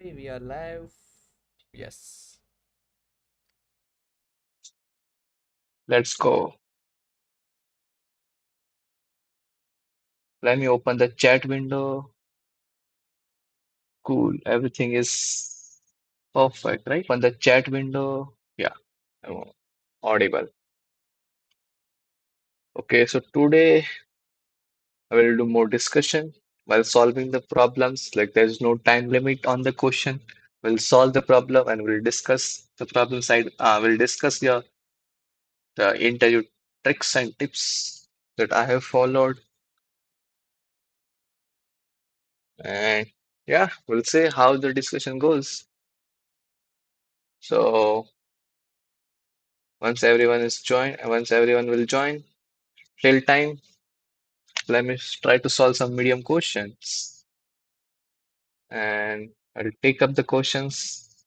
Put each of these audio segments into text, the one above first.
Hey, we are live. Yes. Let's go. Let me open the chat window. Cool. Everything is perfect, right? Open the chat window. Yeah, I'm audible. Okay, so today I will do more discussion while solving the problems. Like there's no time limit on the question. We'll solve the problem and we'll discuss the problem side. We'll discuss the interview tricks and tips that I have followed. And yeah, we'll see how the discussion goes. So once everyone will join, till time, let me try to solve some medium questions. And I'll take up the questions,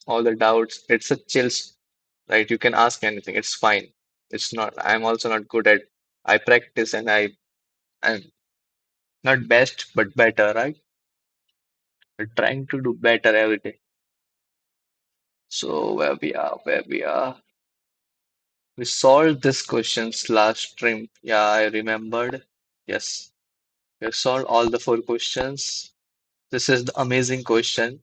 all the doubts. It's a right? You can ask anything. It's fine. It's not, I'm also not good at, I practice and I'm not best, but better, right? We're trying to do better every day. So where we are. We solved this questions last stream. Yeah, I remembered. Yes, we have solved all the four questions. This is the amazing question.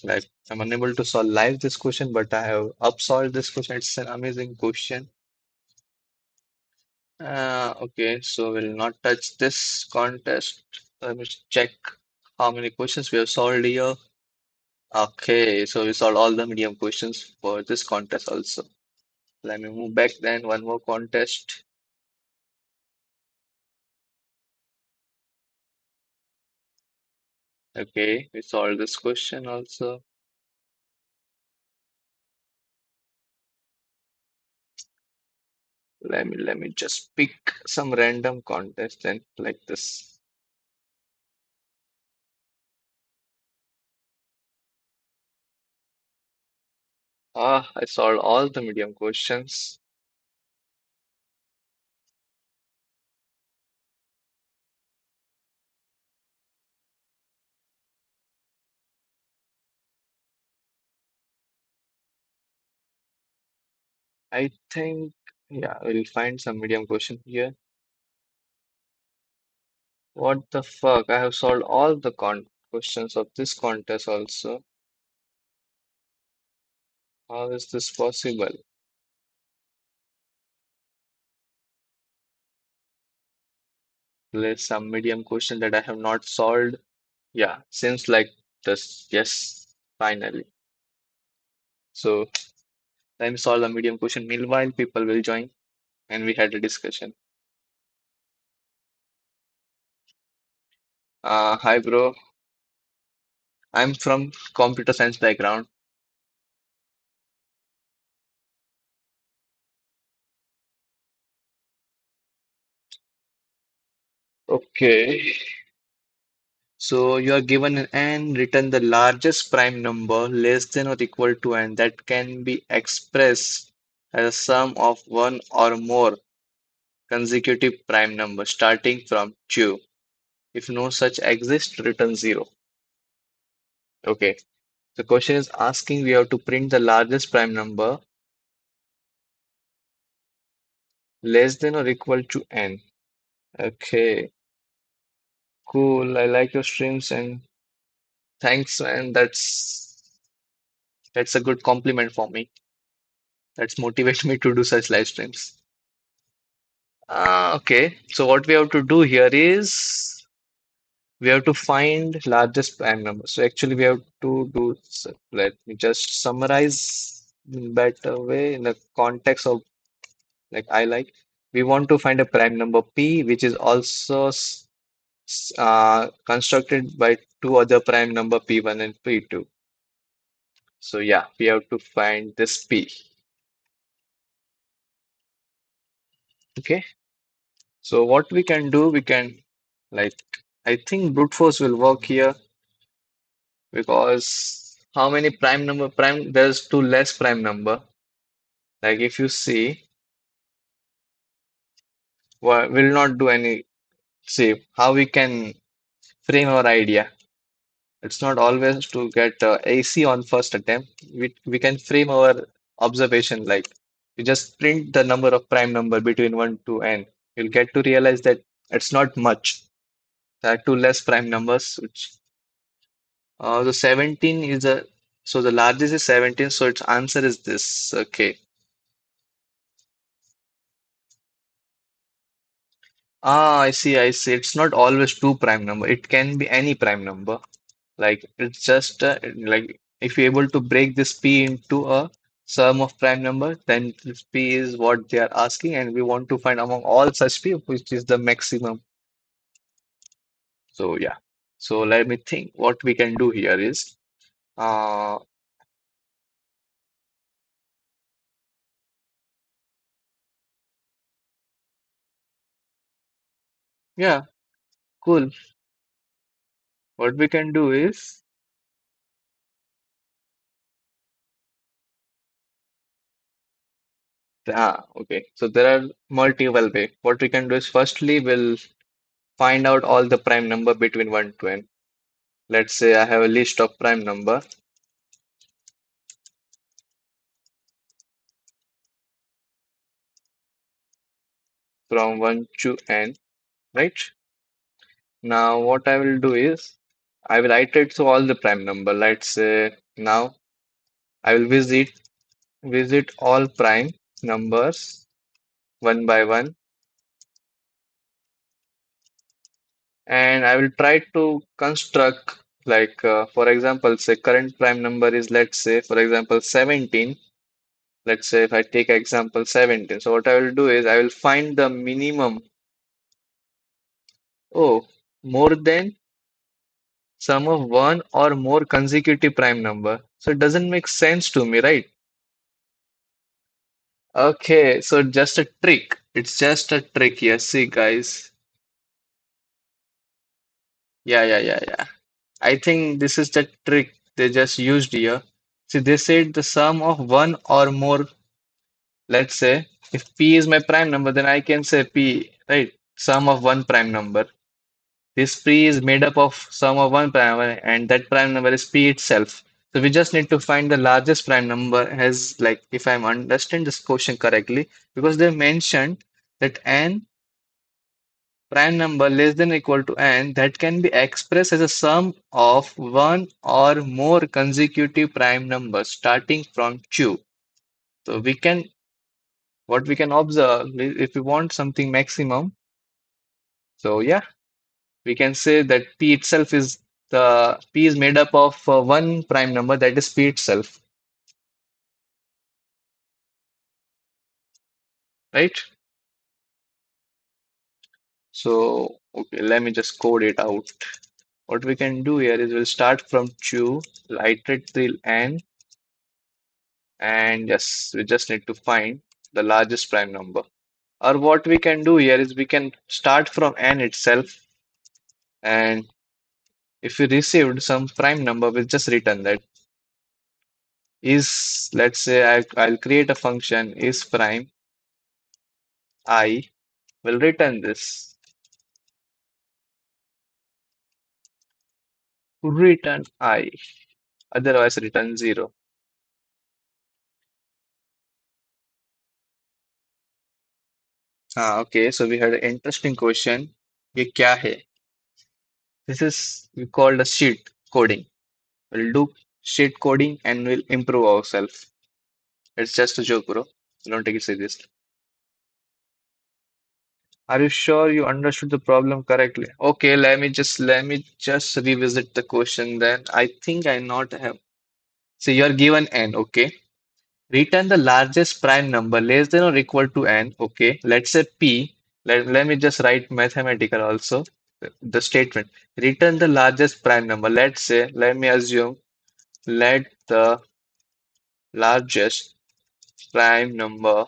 Like I'm unable to solve live this question, but I have upsolved this question. It's an amazing question. Okay, so we'll not touch this contest. Let me check how many questions we have solved here. Okay, so we solved all the medium questions for this contest also. Let me move back then. One more contest. Okay, we solved this question also. Let me just pick some random contest then like this. I solved all the medium questions. I think, yeah, we'll find some medium question here. What the fuck? I have solved all the con questions of this contest also. How is this possible? There's some medium question that I have not solved. Yeah, seems like this. Yes, finally. So let me solve the medium question. Meanwhile, people will join and we had a discussion. Hi, bro. I'm from computer science background. Okay. So you are given an n, return the largest prime number less than or equal to n that can be expressed as a sum of one or more consecutive prime numbers starting from 2. If no such exists, return 0. Okay. The question is asking we have to print the largest prime number less than or equal to n. Okay. Cool. I like your streams and thanks, man. That's a good compliment for me. That's motivates me to do such live streams. Okay, so what we have to do here is we have to find largest prime number. So actually we have to do, let me just summarize in better way in the context of like I like. We want to find a prime number P, which is also constructed by two other prime number P1 and P2. So yeah, we have to find this P. Okay, so what we can do, we can like I think brute force will work here because how many prime there's two less prime number. Like if you see, will not do any see how we can frame our idea. It's not always to get AC on first attempt. We can frame our observation like we just print the number of prime number between 1 to n. You'll get to realize that it's not much. There are two less prime numbers, which the 17 is a so the largest is 17, so its answer is this. Okay. Ah, I see. It's not always two prime number. It can be any prime number. Like it's just like if you're able to break this P into a sum of prime number, then this P is what they are asking, and we want to find among all such P which is the maximum. So yeah. So let me think. What we can do here is uh yeah, cool. What we can do is okay. So there are multiple way. What we can do is firstly we'll find out all the prime number between 1 to n. Let's say I have a list of prime number from 1 to n, right? Now what I will do is I will iterate through all the prime number. Let's say now I will visit all prime numbers one by one, and I will try to construct like for example say current prime number is, let's say for example 17. Let's say if I take example 17. So what I will do is I will find the minimum. Oh, more than sum of one or more consecutive prime number. So it doesn't make sense to me, right? Okay, so just a trick. It's just a trick. Yes, see, guys. Yeah. I think this is the trick they just used here. See, they said the sum of one or more. Let's say if P is my prime number, then I can say P, right? Sum of one prime number. This P is made up of sum of one prime number, and that prime number is P itself. So we just need to find the largest prime number as like if I'm understand this question correctly, because they mentioned that n prime number less than or equal to n that can be expressed as a sum of one or more consecutive prime numbers starting from 2. So we can what we can observe if we want something maximum. So yeah, we can say that P itself is the P is made up of one prime number that is P itself, right? So okay, let me just code it out. What we can do here is we'll start from 2, iterate till n, and yes, we just need to find the largest prime number. Or what we can do here is we can start from n itself, and if we received some prime number, we'll just return that. Is let's say I'll create a function is prime I will return this. Return I, otherwise return 0. Okay, so we had an interesting question. ये क्या है? This is we called a sheet coding. We'll do sheet coding and we'll improve ourselves. It's just a joke, bro. Don't take it seriously. Are you sure you understood the problem correctly? Okay, let me just revisit the question then. I think I not have. So you're given n, okay? Return the largest prime number less than or equal to n. Okay, let's say p. Let me just write mathematical also. The statement. Return the largest prime number. Let's say, let me assume, let the largest prime number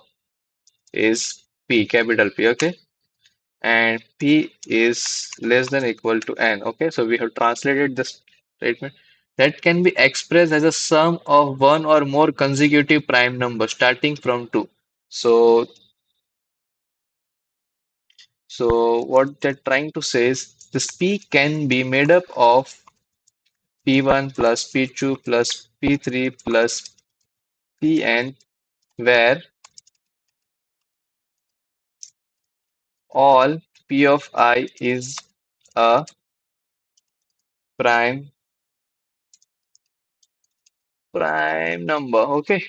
is p, capital P. Okay, and p is less than or equal to n. Okay, so we have translated this statement that can be expressed as a sum of one or more consecutive prime numbers starting from 2. So So what they're trying to say is this P can be made up of P1 plus P2 plus P3 plus Pn, where all P of I is a prime prime number. Okay.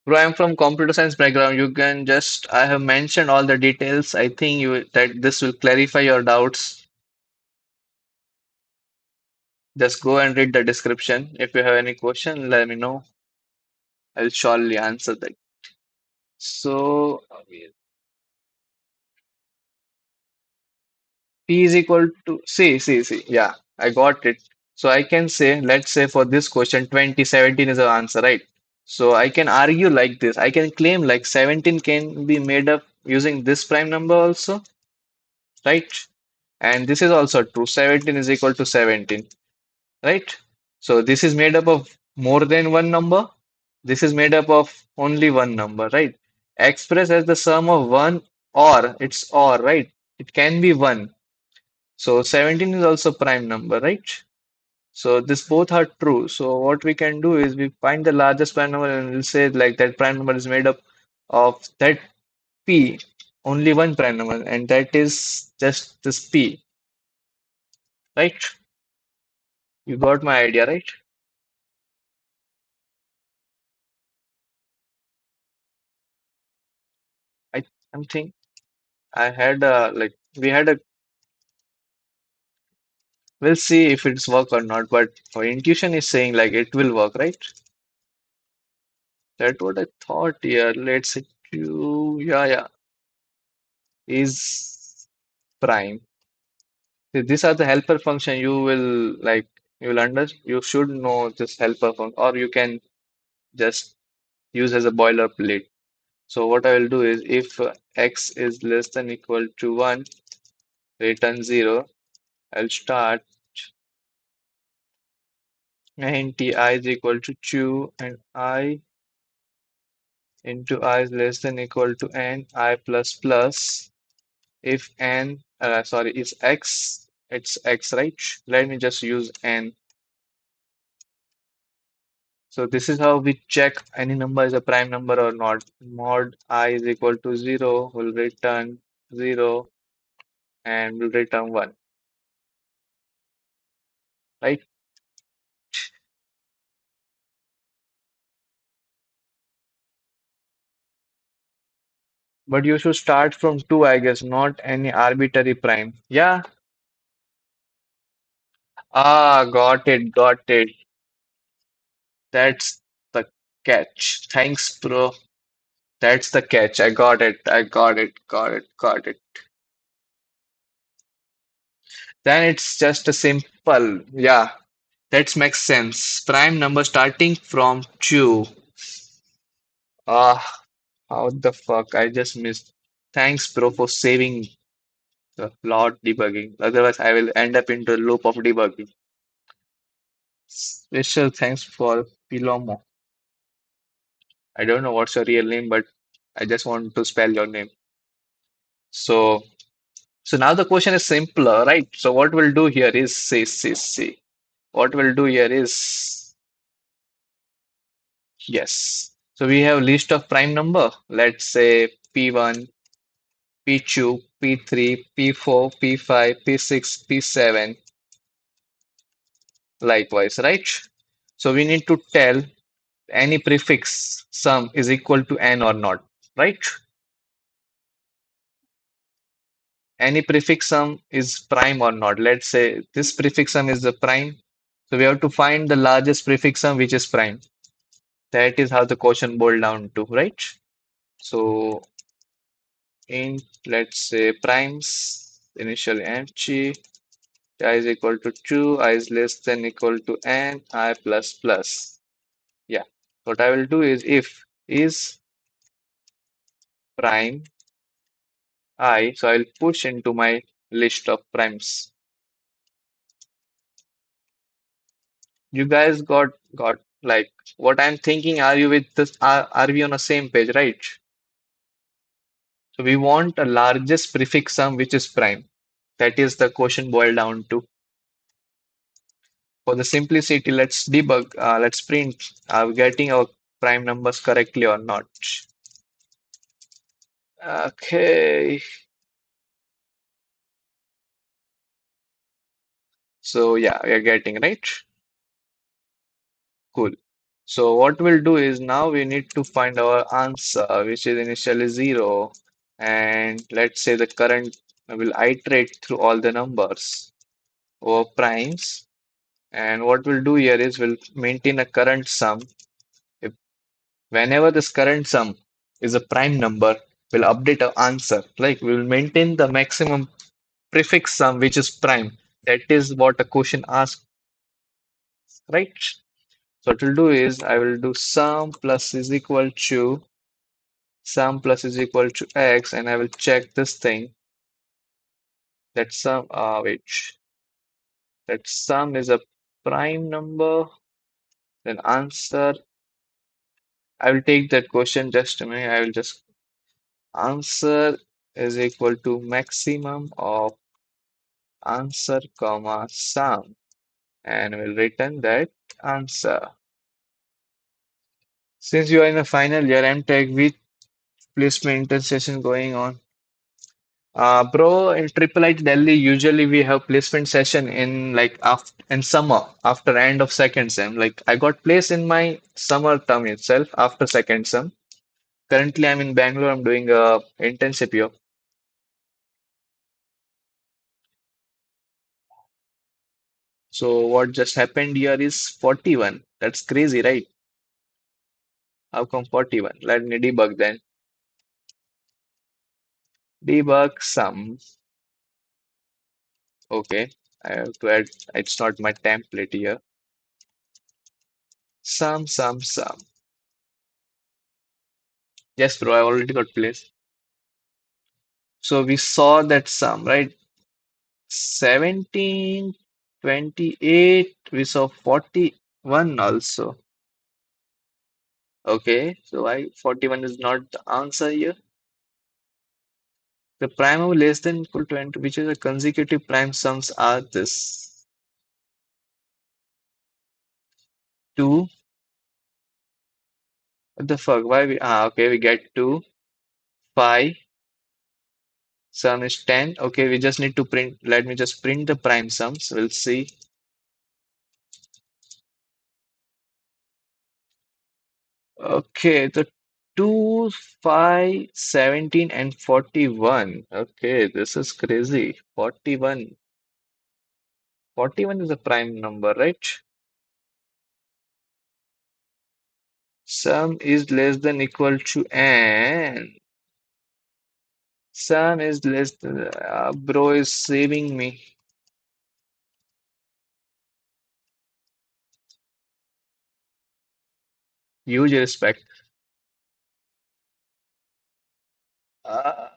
Bro, I'm from computer science background. You can just I have mentioned all the details. I think you that this will clarify your doubts. Just go and read the description. If you have any question, let me know. I'll surely answer that. So P is equal to see. Yeah, I got it. So I can say, let's say for this question, 2017 is the answer, right? So I can argue like this. I can claim like 17 can be made up using this prime number also, right? And this is also true. 17 is equal to 17, right? So this is made up of more than one number. This is made up of only one number, right? Expressed as the sum of one or it's or, right? It can be one. So 17 is also prime number, right? So this both are true. So what we can do is we find the largest prime number and we'll say like that prime number is made up of that P, only one prime number, and that is just this P, right? You got my idea, right? I I'm think I had like we had a we'll see if it's work or not, but our intuition is saying like it will work, right? That's what I thought. Yeah, let's say Q, yeah, is prime. See, these are the helper function you will like you should know this helper function or you can just use as a boilerplate. So what I will do is if x is less than equal to 1, return 0. I'll start and ti is equal to 2 and I into I is less than equal to n I plus plus if n sorry is x it's x, right? Let me just use n. So this is how we check any number is a prime number or not. Mod I is equal to 0 will return 0 and will return 1, right? But you should start from 2, I guess, not any arbitrary prime. Yeah. Ah, got it. That's the catch. Thanks, bro. That's the catch. I got it. Got it. Then it's just a simple. Yeah, that makes sense. Prime number starting from 2. Ah, how the fuck? I just missed. Thanks, bro, for saving the plot debugging. Otherwise, I will end up into a loop of debugging. Special thanks for Pilomo. I don't know what's your real name, but I just want to spell your name. So, so now the question is simpler, right? So what we'll do here is see. What we'll do here is yes. So we have list of prime number. Let's say P1, P2, P3, P4, P5, P6, P7, likewise, right? So we need to tell any prefix sum is equal to n or not, right? Any prefix sum is prime or not. Let's say this prefix sum is the prime. So we have to find the largest prefix sum which is prime. That is how the question boiled down to, right? So in let's say primes initially empty, I is equal to 2, I is less than equal to n, I plus plus. Yeah. What I will do is if is prime I, so I'll push into my list of primes. You guys got Like what I'm thinking, are you with this? Are we on the same page, right? So we want a largest prefix sum which is prime. That is the question boiled down to. For the simplicity, let's debug, let's print, are we getting our prime numbers correctly or not? Okay, so yeah, we are getting right. Cool. So what we'll do is now we need to find our answer, which is initially 0. And let's say the current, will iterate through all the numbers or primes. And what we'll do here is we'll maintain a current sum. If whenever this current sum is a prime number, we'll update our answer. Like we'll maintain the maximum prefix sum which is prime. That is what a question asks, right? So what we'll do is I will do sum plus is equal to x, and I will check this thing that sum that sum is a prime number. Then answer, I will take that question just a minute. I will just answer is equal to maximum of answer comma sum, and we'll return that answer. Since you are in a final year M.Tech with placement intern session going on, bro, in IIIT-Delhi, usually we have placement session in like after in summer after end of second sem. Like I got placed in my summer term itself after second sem. Currently, I'm in Bangalore. I'm doing a internship here. So what just happened here is 41. That's crazy, right? How come 41? Let me debug then. Debug sum. Okay. I have to add, it's not my template here. Sum. Yes, bro, I already got placed. So we saw that sum, right? 17, 28, we saw 41 also. Okay, so why 41 is not the answer here? The prime of less than equal to 20, which is a consecutive prime sums are this 2. What the fuck? Why we okay, we get 2, 5, sum is 10. Okay, we just need to print. Let me just print the prime sums. We'll see. Okay, the 2, 5, 17, and 41. Okay, this is crazy. 41. 41 is a prime number, right? Sum is less than equal to n. Sum is less than, bro is saving me. Huge respect. Uh,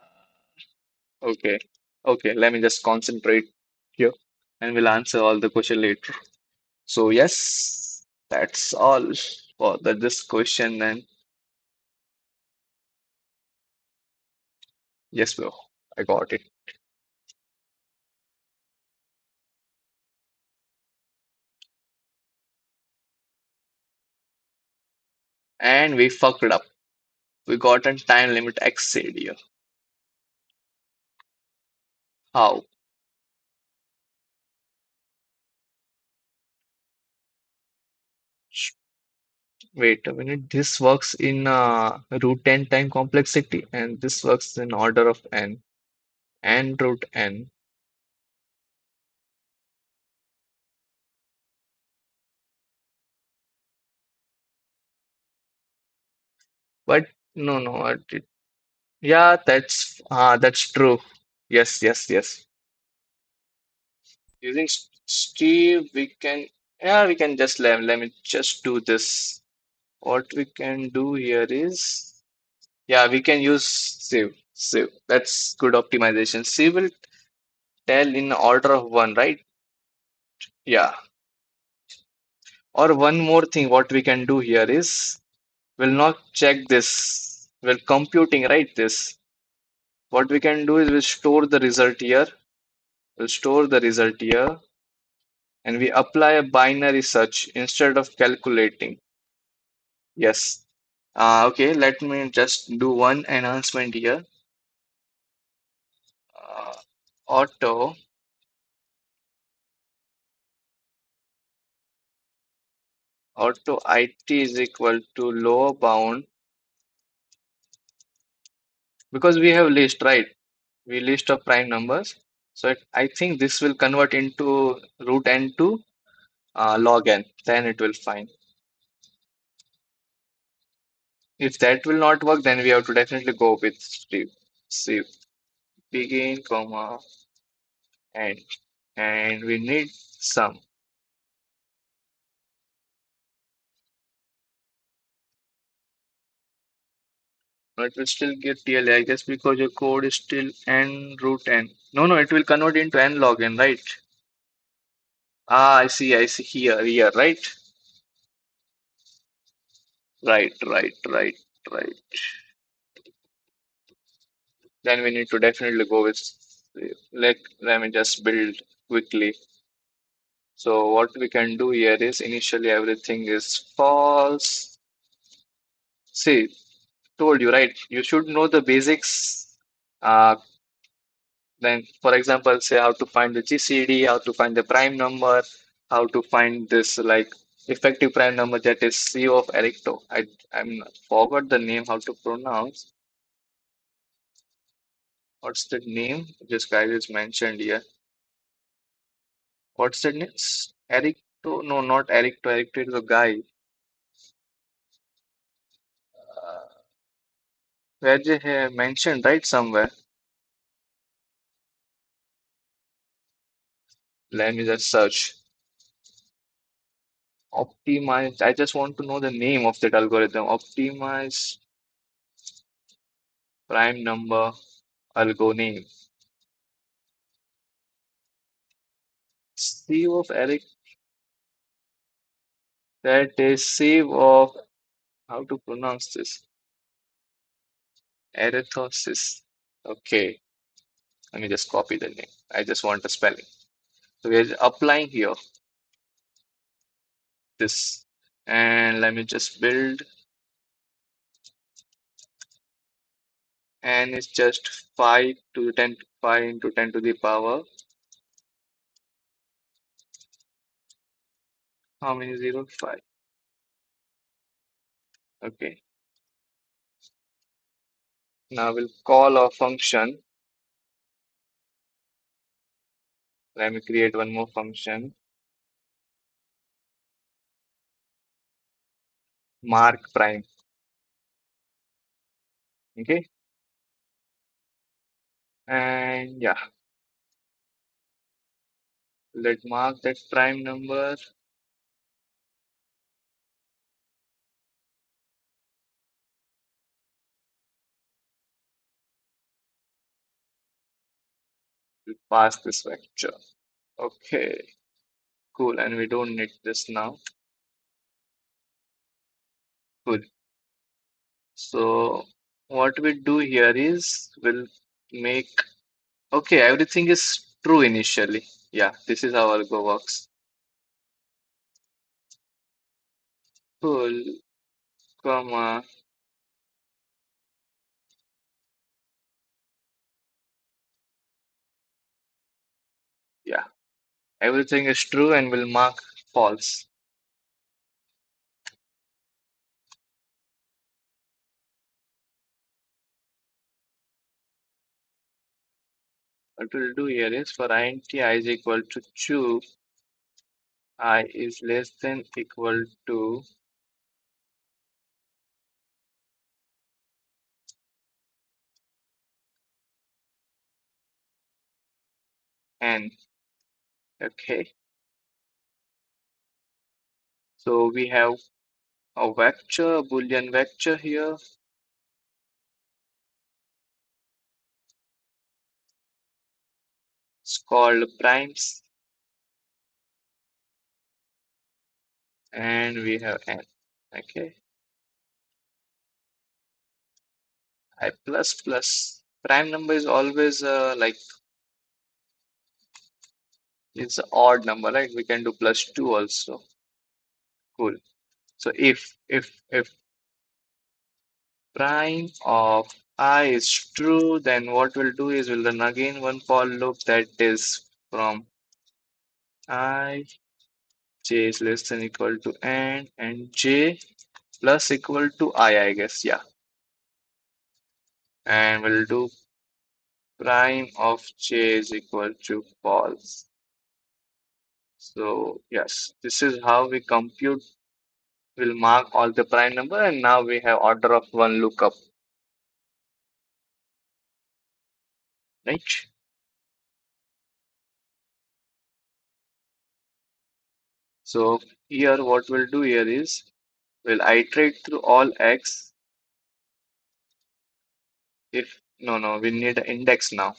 okay, okay, let me just concentrate here and we'll answer all the question later. So yes, that's all for this question. And yes, bro, I got it. And we fucked up. We got a time limit exceed here. How? Wait a minute. This works in root n time complexity, and this works in order of n root n. But no. Yeah, that's true. Yes. Using Steve, we can just let me just do this. What we can do here is, yeah, we can use Sieve. That's good optimization. Sieve will tell in order of one, right? Yeah. Or one more thing, what we can do here is we'll not check this. We're computing, right? This. What we can do is we'll store the result here. We'll store the result here and we apply a binary search instead of calculating. Yes. Okay, let me just do one enhancement here. Uh, auto auto IT is equal to lower bound because we have list, right? We list of prime numbers. So I think this will convert into root n to log n. Then it will find. If that will not work, then we have to definitely go with Steve. See, begin, comma, end. And we need some. No, it will still get TLA, I guess, because your code is still n root n. No, no, it will convert into n log n, right? I see here, right? Right. Then we need to definitely go with, let me just build quickly. So what we can do here is initially everything is false. See, told you, right? You should know the basics. Uh, then, for example, say how to find the GCD, how to find the prime number, how to find this like effective prime number that is C of Erecto. I'm forgot the name how to pronounce. What's the name? This guy is mentioned here. What's the name? Erecto? No, not Erecto. Erecto is a guy. Where they have mentioned right somewhere. Let me just search. Optimize. I just want to know the name of that algorithm. Optimize prime number algo name. Save of Eric. That is save of how to pronounce this? Erythrosis. Okay. Let me just copy the name. I just want the spelling. So we're applying here this. And let me just build. And it's just 5 to 10, 5 into 10 to the power. How many zero? 5. Okay. Now we'll call a function. Let me create one more function. Mark prime. Okay. And yeah, let mark that prime number. We'll pass this vector. Okay. Cool. And we don't need this now. Cool. So what we do here is we'll make, okay, everything is true initially. Yeah, this is how algo works. Cool, comma, yeah, everything is true and we'll mark false. What we'll do here is for int I is equal to true, I is less than equal to n. Okay, so we have a vector, a Boolean vector here. It's called primes. and we have n. Okay, I plus plus. Prime number is always like it's an odd number, right? We can do plus two also. Cool. So if prime of I is true, then what we'll do is we'll run again one for loop that is from I j is less than equal to n and j plus equal to I guess. Yeah. And we'll do prime of j is equal to false. So yes, this is how we compute. We'll mark all the prime number and now we have order of one lookup, right? So here what we'll do here is we'll iterate through all x. If no, we need an index now.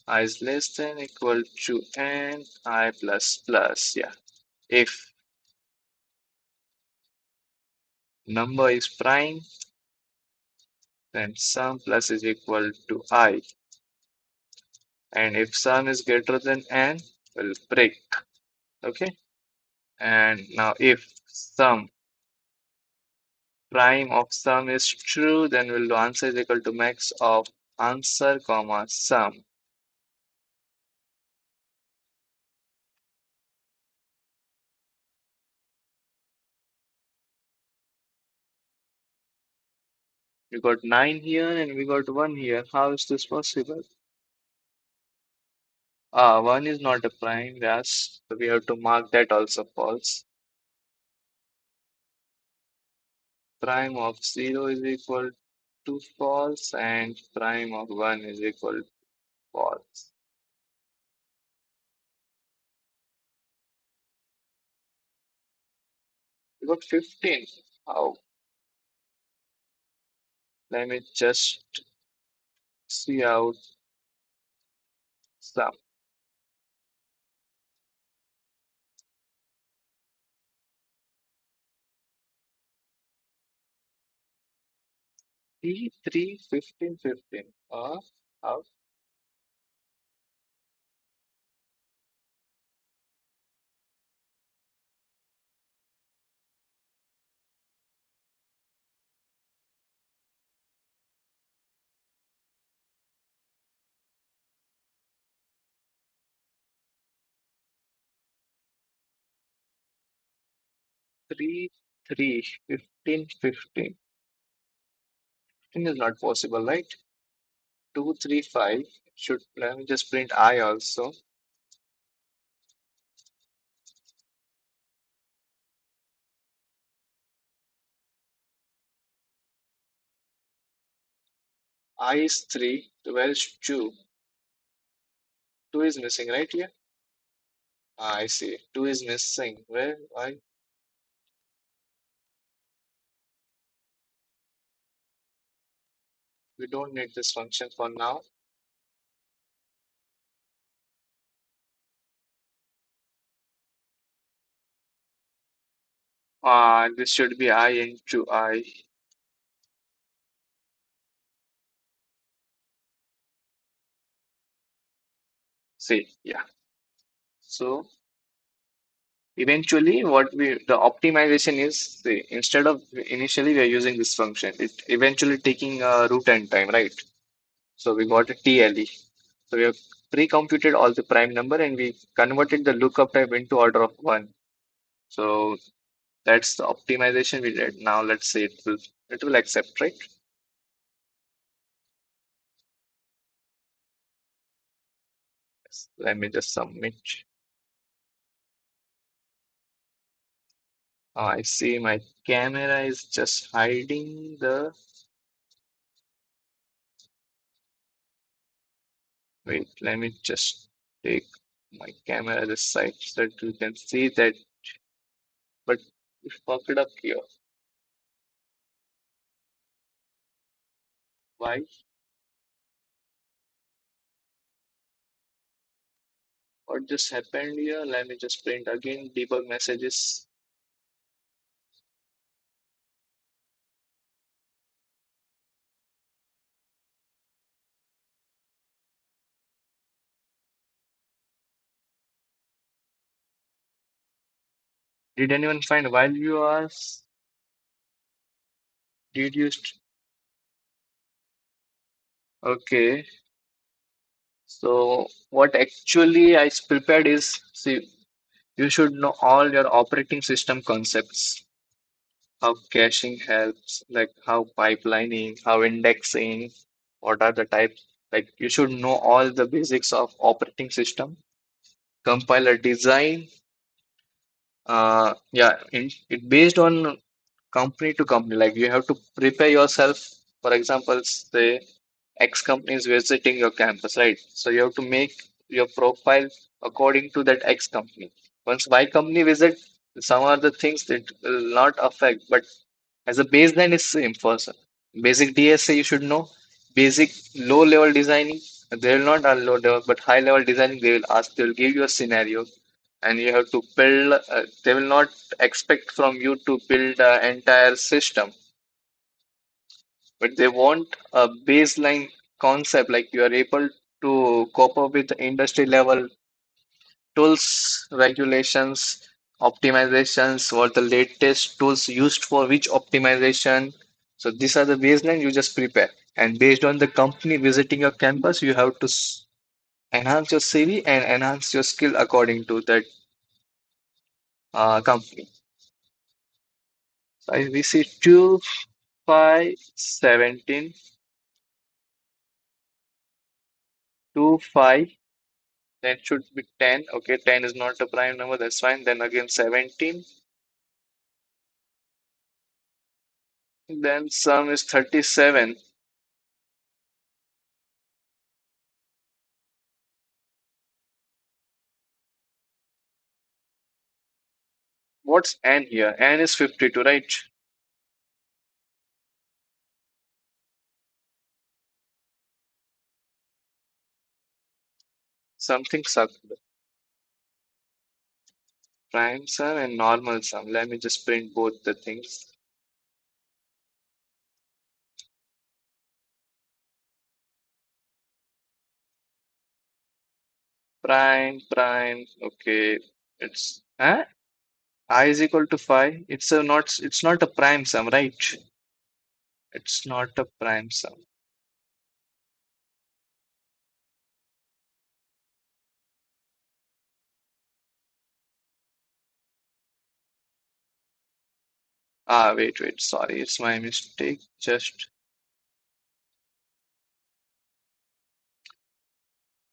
I is less than equal to n I plus plus. Yeah. If number is prime, then sum plus is equal to I. And if sum is greater than n, we'll break. Okay. And now if sum prime of sum is true, then we'll do answer is equal to max of answer comma sum. We got 9 here and we got 1 here. How is this possible? 1 is not a prime, yes. So we have to mark that also false. Prime of 0 is equal to false and prime of 1 is equal to false. We got 15. How? Let me just see out some. T3 15 15. How? Three, 3, 15, 15. 15 is not possible, right? 2, 3, 5. Should let me just print I also. I is 3, 12 is 2. 2 is missing, right here? I see. 2 is missing. Where? Why? We don't need this function for now. This should be I into I. See, yeah. So eventually what the optimization is, see, instead of initially we are using this function, it eventually taking root and time, right? So we got a TLE. So we have pre-computed all the prime number and we converted the lookup type into order of one. So that's the optimization we did. Now let's say it will accept, right? Yes. Let me just submit. I see my camera is just hiding the. Wait, let me just take my camera this side so that you can see that. But we fucked it up here. Why? What just happened here? Let me just print again debug messages. Did anyone find while you are did you okay. So what actually I prepared is see you should know all your operating system concepts, how caching helps, like how pipelining, how indexing, what are the types. Like you should know all the basics of operating system, compiler design. Yeah, it based on company to company. Like you have to prepare yourself. For example, say X company is visiting your campus, right? So you have to make your profile according to that X company. Once Y company visit, some are the things that will not affect, but as a baseline is same first. Basic DSA you should know. Basic low level designing. They will not are low level, but high level designing they will ask. They will give you a scenario, and you have to build. They will not expect from you to build an entire system, but they want a baseline concept. Like you are able to cope up with the industry level tools, regulations, optimizations, what the latest tools used for which optimization. So these are the baseline you just prepare. And based on the company visiting your campus, you have to enhance your CV and enhance your skill according to that company. So we see 2, 5, 17, 2, 5, then should be 10. Okay, 10 is not a prime number, that's fine. Then again 17, then sum is 37. What's n here? N is 52, right? Something sucked. Prime sum and normal sum. Let me just print both the things. Prime. Okay, it's I is equal to 5. It's not a prime sum, right? It's not a prime sum. Wait. Sorry, it's my mistake. Just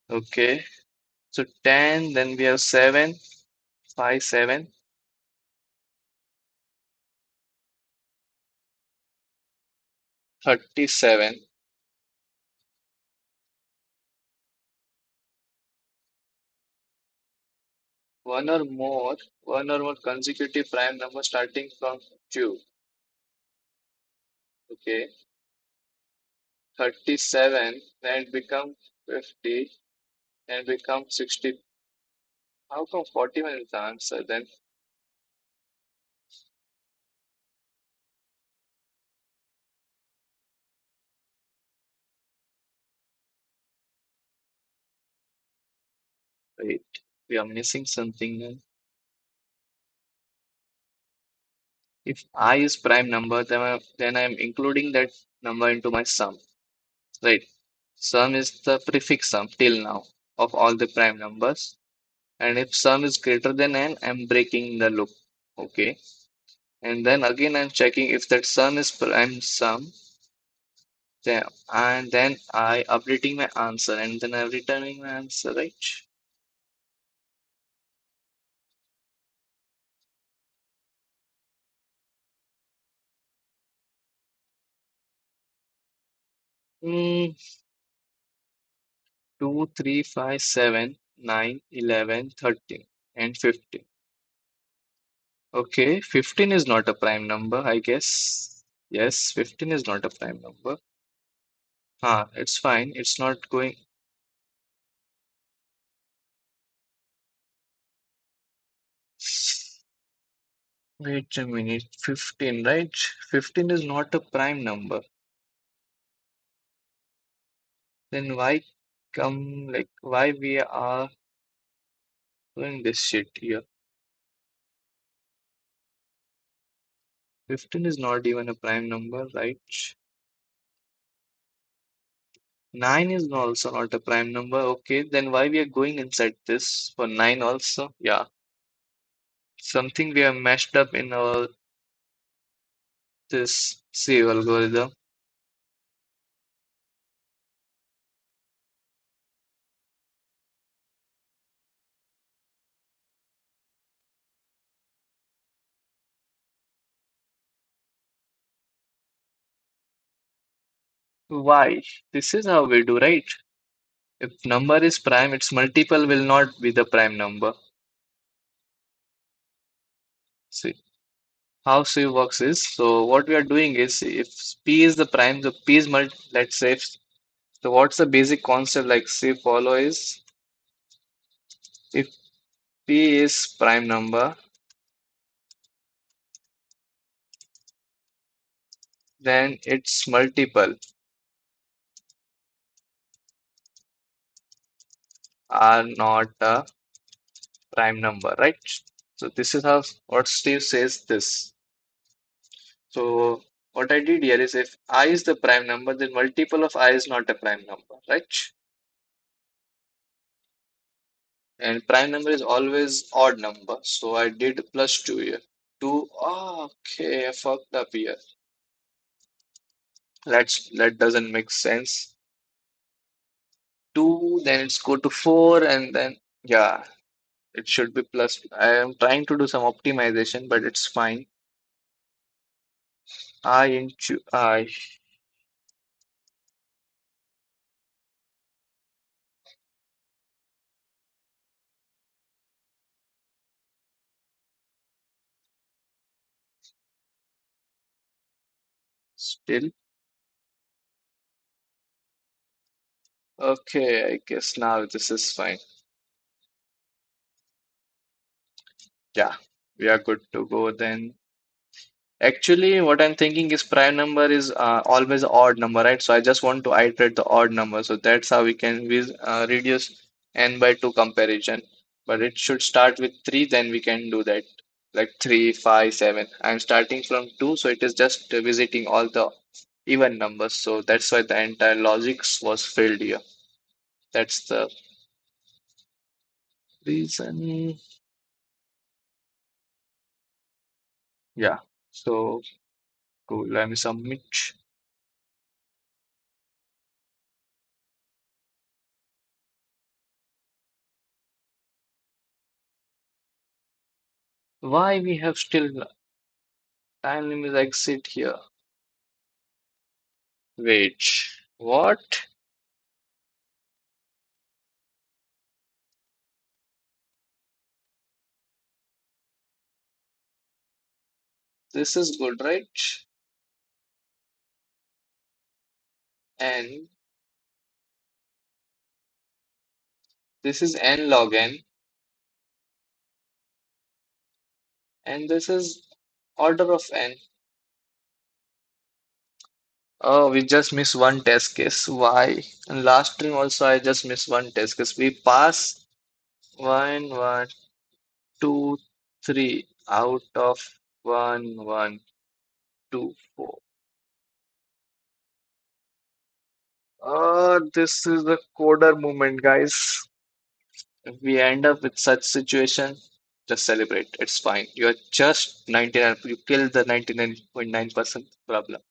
okay. So 10, then we have 7, 5, 7, 37. One or more, one or more consecutive prime number starting from 2. Okay. 37, then it becomes 50, then it becomes 60. How come 41 is the answer then? Wait, we are missing something then. If I is prime number, then I'm including that number into my sum. Right. Sum is the prefix sum till now of all the prime numbers. And if sum is greater than n, I'm breaking the loop. Okay. And then again, I'm checking if that sum is prime sum. Then, and then I updating my answer and then I'm returning my answer, right? 2, 3, 5, 7, 9, 11, 13, and 15. Okay, 15 is not a prime number, I guess. Yes, 15 is not a prime number. It's fine. It's not going. Wait a minute, 15, right? 15 is not a prime number. Then why why we are doing this shit here? 15 is not even a prime number, right? 9 is also not a prime number. Okay, then why we are going inside this for 9 also? Yeah, something we have mashed up in our this save algorithm. Why? This is how we do, right? If number is prime, its multiple will not be the prime number. See how C works is, so what we are doing is if P is the prime, so P is let's say so what's the basic concept like C follow is if P is prime number, then its multiple are not a prime number, right? So this is how what Steve says this. So what I did here is if I is the prime number, then multiple of I is not a prime number, right? And prime number is always odd number. So I did plus 2 here. 2, okay, I fucked up here. That doesn't make sense. 2, then it's go to 4, and then yeah, it should be plus. I am trying to do some optimization, but it's fine. I into I still okay. I guess now this is fine. Yeah, we are good to go then. Actually, what I'm thinking is prime number is always odd number, right? So I just want to iterate the odd number. So that's how we can reduce n by 2 comparison. But it should start with 3, then we can do that. Like 3, 5, 7. I'm starting from 2, so it is just visiting all the even numbers. So that's why the entire logics was failed here. That's the reason. Yeah. So cool. Let me submit. Why we have still time limit exit here? Wait, what? This is good, right? And this is n log n, and this is order of n. Oh, we just missed one test case. Why? And last stream also I just missed one test case. We pass one, two, three out of one, two, four. This is the coder movement, guys. If we end up with such situation, just celebrate. It's fine. You're just 99. You killed the 99.9% problem.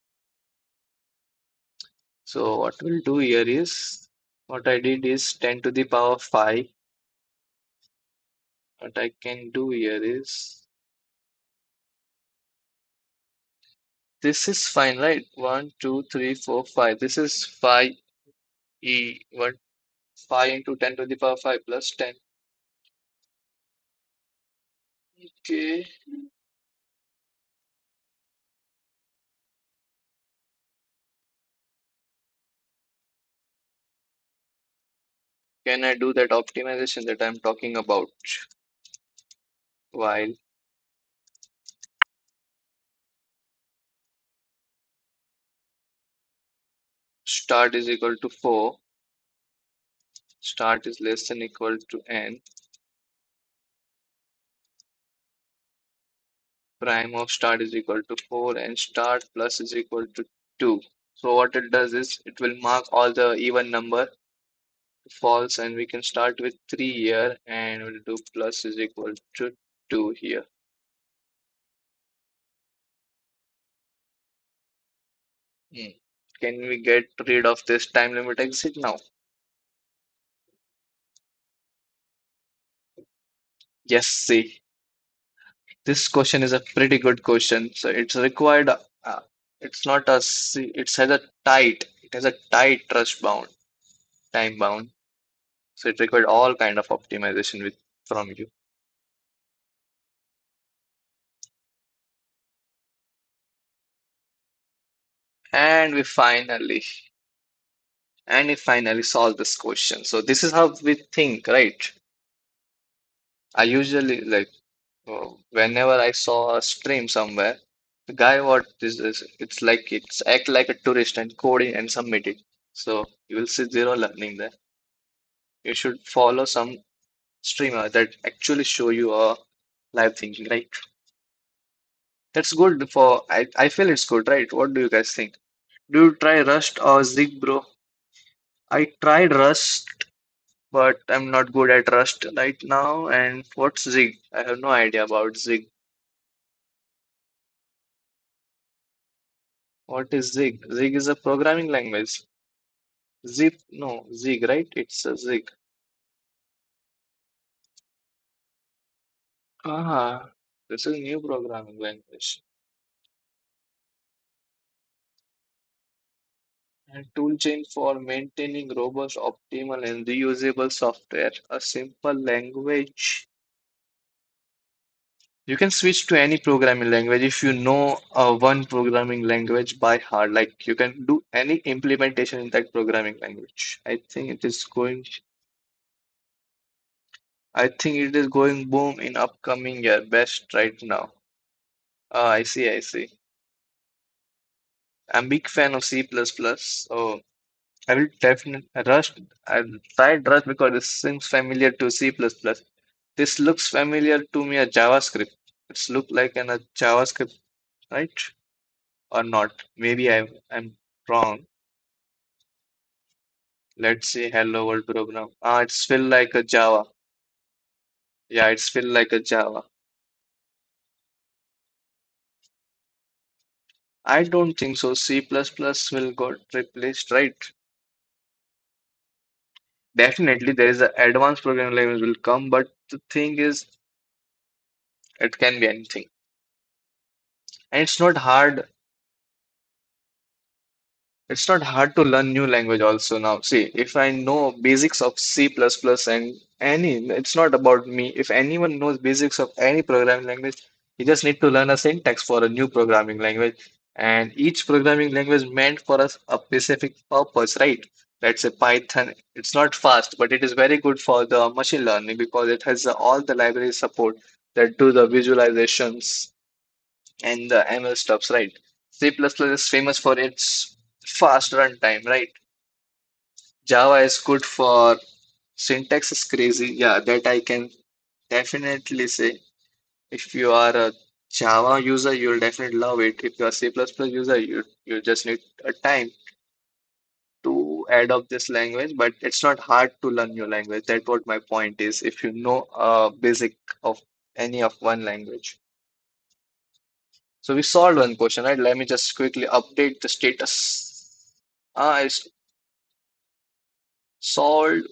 So what we'll do here is, what I did is 10 to the power 5. What I can do here is, this is fine, right? 1, 2, 3, 4, 5. This is 5 e 1 5 into 10 to the power 5 plus 10. Okay. Can I do that optimization that I'm talking about? While start is equal to 4, start is less than equal to n, prime of start is equal to 4, and start plus is equal to 2. So what it does is it will mark all the even number false, and we can start with 3 here and we'll do plus is equal to 2 here. Hmm. Can we get rid of this time limit exit now? Yes, see, this question is a pretty good question. So it's required, it's not a, it has a it has a tight trust bound, time bound. So it required all kind of optimization from you. And we finally solve this question. So this is how we think, right? I usually like, whenever I saw a stream somewhere, the guy what is this? It's act like a tourist and coding and submit it. So you will see zero learning there. You should follow some streamer that actually show you a live thinking, right? That's good for I feel it's good, right? What do you guys think? Do you try Rust or Zig, bro? I tried Rust, but I'm not good at Rust right now. And what's Zig? I have no idea about Zig. What is Zig? Zig is a programming language. Zip, no, Zig, right? It's a Zig. Ah, this is new programming language. And toolchain for maintaining robust, optimal, and reusable software. A simple language. You can switch to any programming language if you know one programming language by heart. Like you can do any implementation in that programming language. I think it is going boom in upcoming year. Best right now. Ah, I see, I see. I'm big fan of C++. So I will definitely Rust. I've tried Rust because it seems familiar to C++. This looks familiar to me as JavaScript. It's look like a JavaScript, right? Or not? Maybe I'm wrong. Let's see. Hello world program. Ah, it's feel like a Java. Yeah, it's feel like a Java. I don't think so. C++ will got replaced, right? Definitely, there is an advanced programming language will come, but the thing is, it can be anything, and it's not hard to learn new language also now. See, if I know basics of C++ and it's not about me. If anyone knows basics of any programming language, you just need to learn a syntax for a new programming language. And each programming language meant for a specific purpose, right? Let's say Python. It's not fast, but it is very good for the machine learning because it has all the library support that do the visualizations and the ML stuffs, right? C++ is famous for its fast runtime, right? Java is good for syntax is crazy. Yeah, that I can definitely say. If you are a Java user, you'll definitely love it. If you're a C++ user, you just need a time to adopt this language, but it's not hard to learn new language. That's what my point is. If you know a basic of any of one language. So we solved one question, right? Let me just quickly update the status. I solved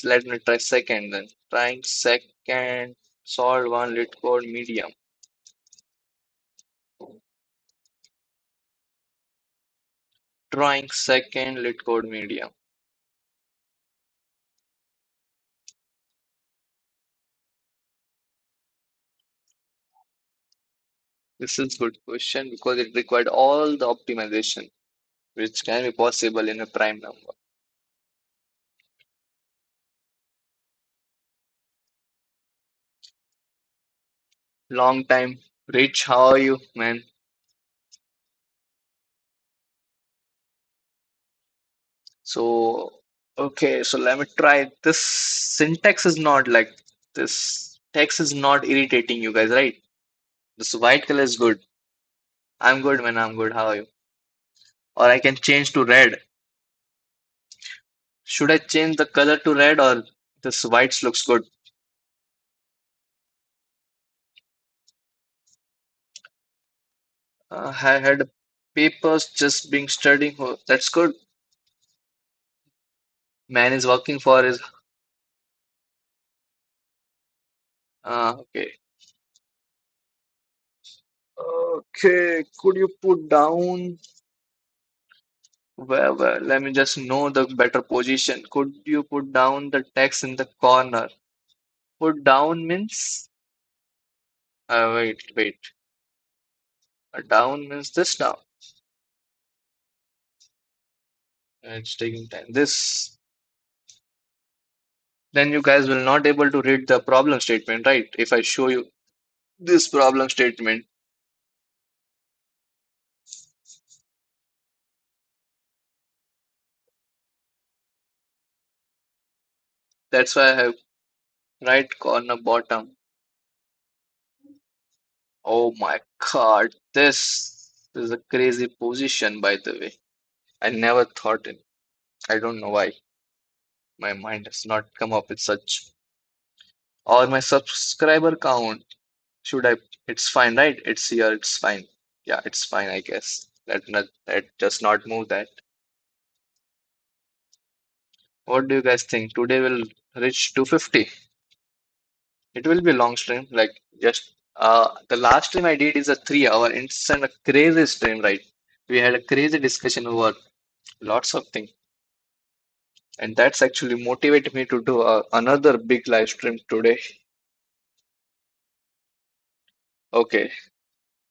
let me try second then. Trying second, solve one Leetcode medium. Trying second Leetcode medium. This is good question because it required all the optimization which can be possible in a prime number. Long time. Rich, how are you, man? So, okay, so let me try. This syntax is not like this text is not irritating you guys, right? This white color is good. I'm good, man. I'm good. How are you? Or I can change to red. Should I change the color to red or this white looks good? I had papers just being studying. Oh, that's good. Man is working for his. Okay. Okay. Could you put down? Well, let me just know the better position. Could you put down the text in the corner? Put down means. Wait. Down means this down. It's taking time. This. Then you guys will not able to read the problem statement, right? If I show you this problem statement, that's why I have right corner bottom. Oh my God, this is a crazy position, by the way. I never thought it. I don't know why my mind has not come up with such. Or my subscriber count. Should I? It's fine, right? It's here. It's fine. Yeah, it's fine, I guess. That just not move that. What do you guys think? Today will reach 250. It will be a long stream. Like just the last stream I did is a 3 hour. It's a crazy stream, right? We had a crazy discussion over lots of things. And that's actually motivated me to do another big live stream today. Okay,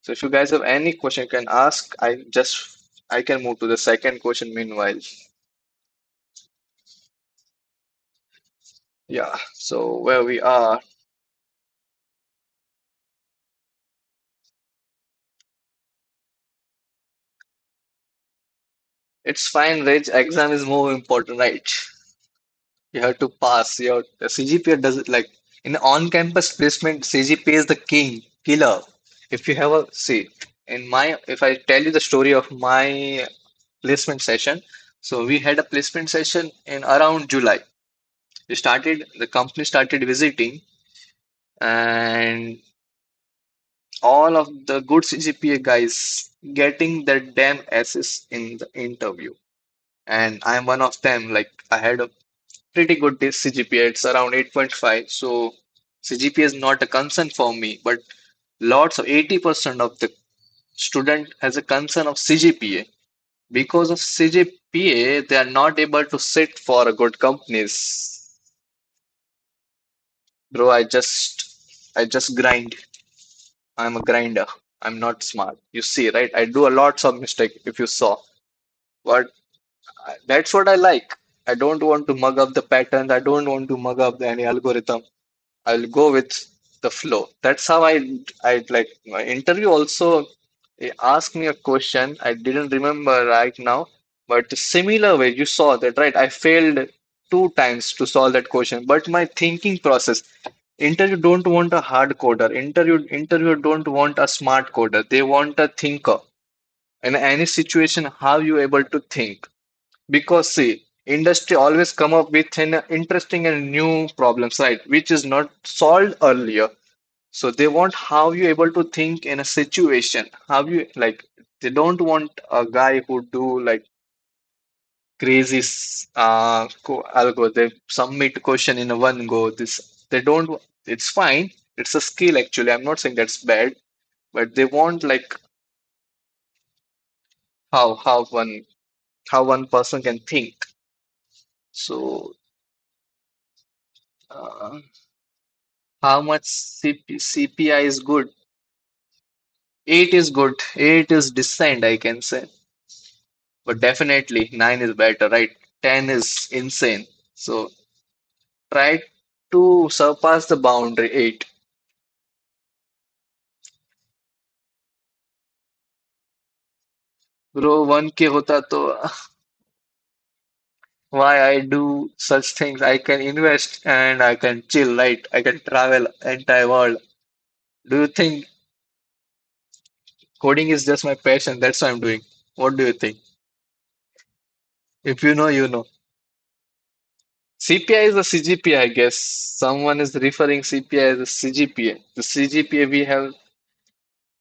so if you guys have any question you can ask, I can move to the second question meanwhile. Yeah, so where we are, it's fine, Reg. Exam is more important, right? You have to pass. Your the CGPA does it like in on-campus placement. CGPA is the killer. If you have a see in my if I tell you the story of my placement session, so we had a placement session in around July. The company started visiting, and all of the good CGPA guys getting their damn asses in the interview. And I'm one of them. Like I had a pretty good CGPA. It's around 8.5. So CGPA is not a concern for me, but lots of 80% of the student has a concern of CGPA. Because of CGPA, they are not able to sit for a good companies. Bro, I just grind. I'm a grinder. I'm not smart. You see, right? I do a lots of mistake if you saw. But that's what I like. I don't want to mug up the patterns. I don't want to mug up any algorithm. I'll go with the flow. That's how I like my interview also asked me a question. I didn't remember right now, but similar way you saw that, right? I failed 2 times to solve that question, but my thinking process. Interview don't want a hard coder. Interview don't want a smart coder. They want a thinker. In any situation, how you able to think? Because see, industry always come up with an interesting and new problems, right? Which is not solved earlier. So they want how you able to think in a situation. How you like they don't want a guy who do like crazy algo. They submit question in a one go. This they don't. It's fine. It's a skill actually. I'm not saying that's bad, but they want like how how one person can think. So uh, how much CPI is good? 8 is good. 8 is decent, I can say. But definitely 9 is better, right? 10 is insane. So try to surpass the boundary 8. Bro, 1K hota to why I do such things? I can invest and I can chill, right? I can travel entire world. Do you think coding is just my passion? That's what I'm doing. What do you think? If you know, you know. CPI is a CGPA, I guess. Someone is referring CPI as a CGPA. The CGPA we have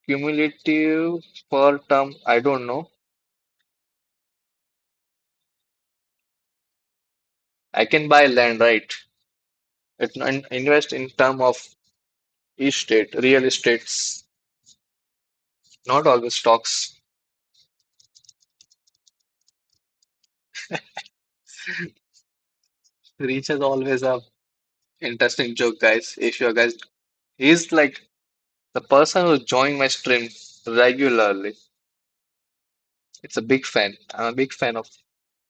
cumulative per term. I don't know. I can buy land, right? Invest in term of estate, real estates, not always stocks. Reach is always a interesting joke, guys. If you guys, he's like the person who's joining my stream regularly. It's a big fan. I'm a big fan of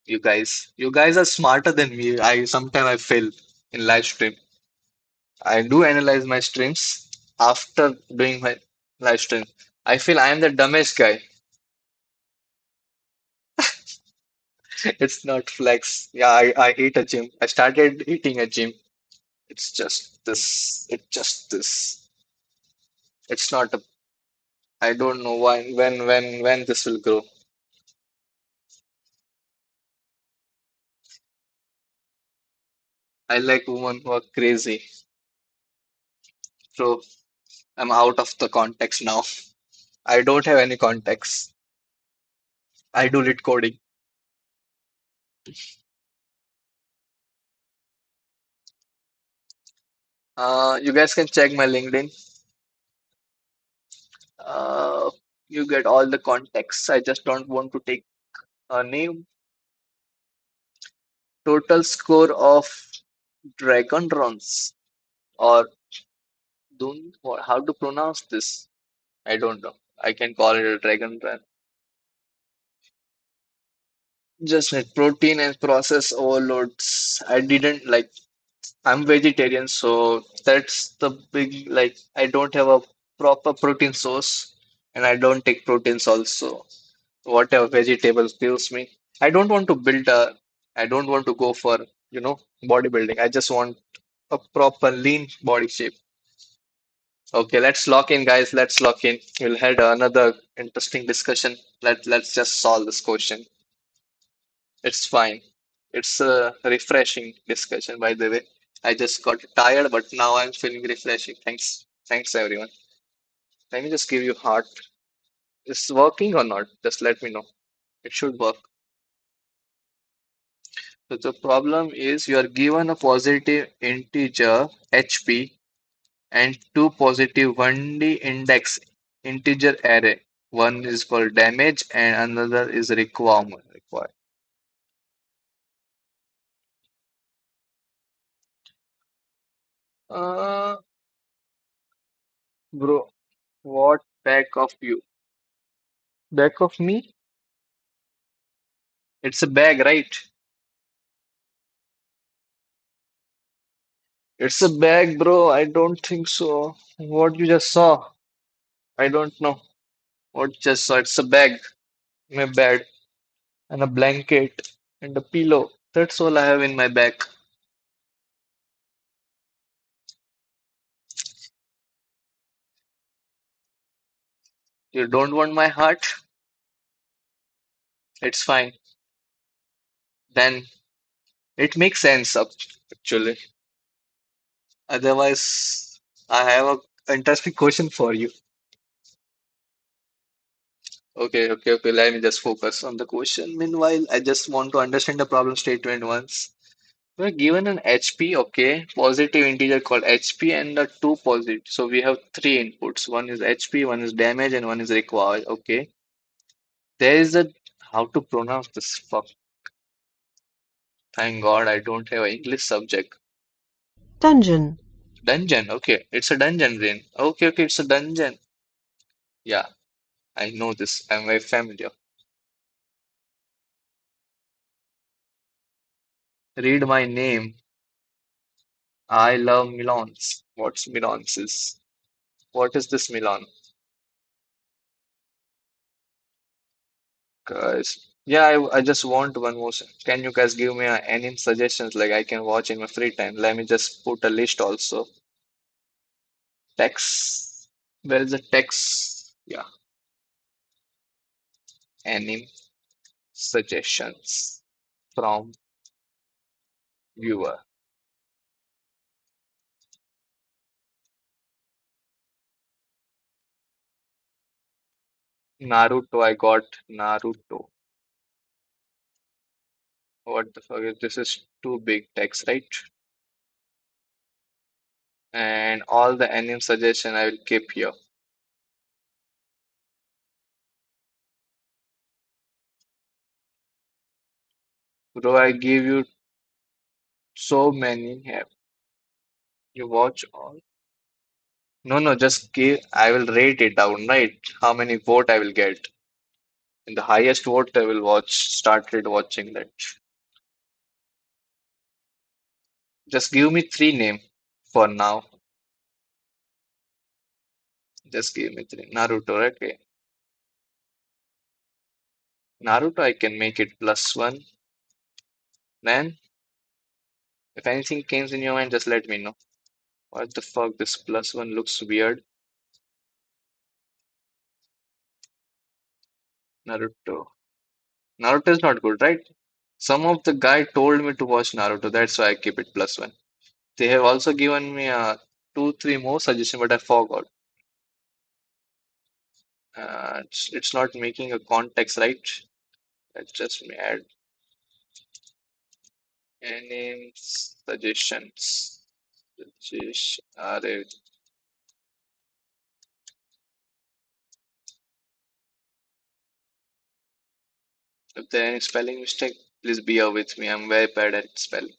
you guys. You guys are smarter than me. I sometimes I fail in live stream. I do analyze my streams after doing my live stream. I feel I am the dumbest guy. It's not flex. Yeah, I hate a gym. I started eating a gym. It's just this. It's just this. It's not a. I don't know why, when this will grow. I like women who are crazy. So I'm out of the context now. I don't have any context. I do lit coding. You guys can check my LinkedIn. Uh, you get all the context. I just don't want to take a name. Total score of dragon runs or Dun. How to pronounce this? I don't know. I can call it a dragon run. Just need protein and process overloads. I didn't like. I'm vegetarian, so that's the big like. I don't have a proper protein source, and I don't take proteins also. Whatever vegetables gives me. I don't want to build a. I don't want to go for bodybuilding. I just want a proper lean body shape. Okay, let's lock in, guys. Let's lock in. We'll had another interesting discussion. Let's just solve this question. It's fine. It's a refreshing discussion, by the way. I just got tired, but now I'm feeling refreshing. Thanks. Thanks, everyone. Let me just give you heart. Is working or not? Just let me know. It should work. So the problem is you are given a positive integer HP and two positive 1D index integer array. One is called damage and another is requirement required. Uh, bro, what back of you? Back of me? It's a bag, right? It's a bag, bro. I don't think so. What you just saw? I don't know. What you just saw? It's a bag, my bed, and a blanket and a pillow. That's all I have in my bag. You don't want my heart? It's fine. Then it makes sense up actually. Otherwise, I have a interesting question for you. Okay. Let me just focus on the question. Meanwhile, I just want to understand the problem statement once. We're given an HP, okay, positive integer called HP and the two positive. So we have three inputs. One is HP, one is damage, and one is required. Okay. There is a how to pronounce this? Fuck. Thank God I don't have an English subject. Dungeon. Dungeon. Okay, it's a dungeon then. Okay, it's a dungeon. Yeah, I know this. I'm very familiar. Read my name. I love melons. What's melons is? What is this melon? Guys, yeah, I just want one more. Can you guys give me any suggestions like I can watch in my free time? Let me just put a list also. Text. Where is the text? Yeah, anime suggestions from viewer. Naruto, I got Naruto. What the fuck is this? Is too big text, right? And all the anime suggestion I will keep here. Bro, I give you so many. Have you watch all? No, no, just give. I will rate it down, right? How many vote I will get? And the highest vote I will watch. Started watching that. Just give me three name for now. Just give me three. Naruto, right? Okay. Naruto, I can make it +1. Then, if anything comes in your mind, just let me know. What the fuck? This +1 looks weird. Naruto. Naruto is not good, right? Some of the guy told me to watch Naruto. That's why I keep it +1. They have also given me two, three more suggestions, but I forgot. It's not making a context, right? Let's just add any suggestions. Are if there any spelling mistake, please bear with me. I'm very bad at spelling.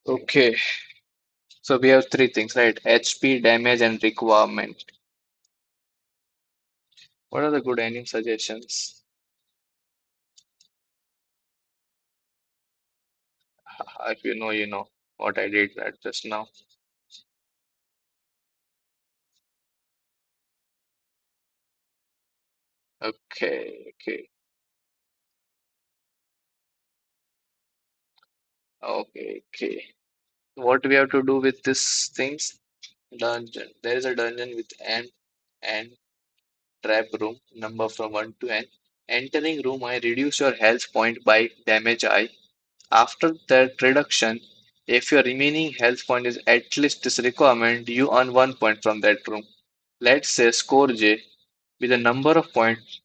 Okay, so we have three things, right? HP, damage, and requirement. What are the good anime suggestions? If you know, you know what I did that just now. Okay, okay, okay. What we have to do with these things? Dungeon. There is a dungeon with and trap room number from 1 to n. Entering room I reduce your health point by damage I. After that reduction, if your remaining health point is at least this requirement, you earn 1 point from that room. Let's say score J with the number of points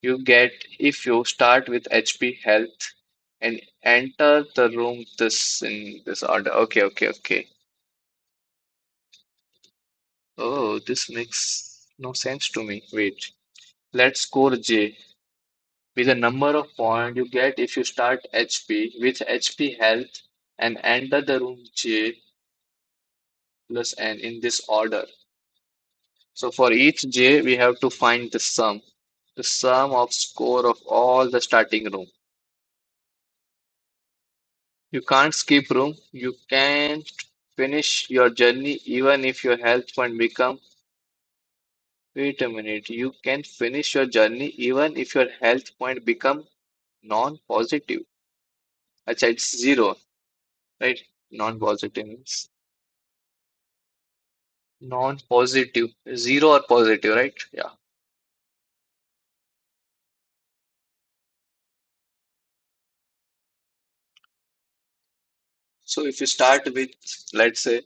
you get if you start with HP health and enter the room this in this order. Okay, okay, okay. Oh, this makes no sense to me. Wait. Let's score J with the number of points you get if you start HP with HP health and enter the room J plus N in this order. So for each J, we have to find the sum of score of all the starting room. You can't skip room. You can't finish your journey even if your health point become. Wait a minute. You can finish your journey even if your health point become non-positive. Acha, it's zero, right? Non-positive means non-positive. Zero or positive, right? Yeah. So if you start with, let's say,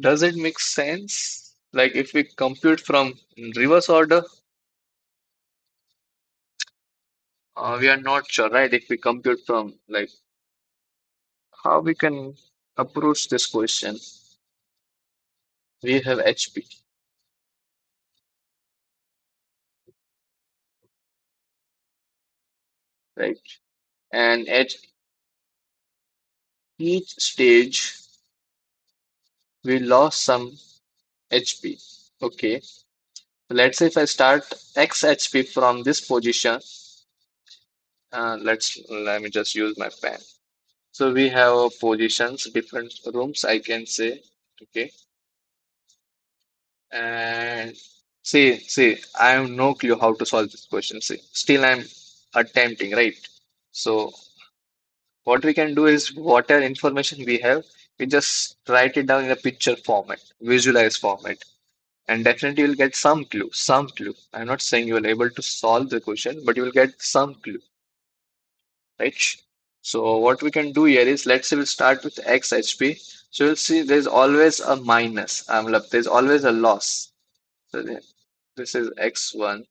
does it make sense? Like if we compute from reverse order, we are not sure, right? If we compute from like how we can approach this question. We have HP, right? And at each stage, we lost some HP. Okay. So let's say if I start X HP from this position, let me just use my pen. So we have positions, different rooms, I can say. Okay. And I have no clue how to solve this question. See, still I'm attempting, right? So what we can do is whatever information we have, we just write it down in a picture format, visualize format, and definitely you'll get some clue, some clue. I'm not saying you will able to solve the question, but you will get some clue, right? So what we can do here is let's say we'll start with X HP. So you'll see there's always a minus. There's always a loss. So this is X1,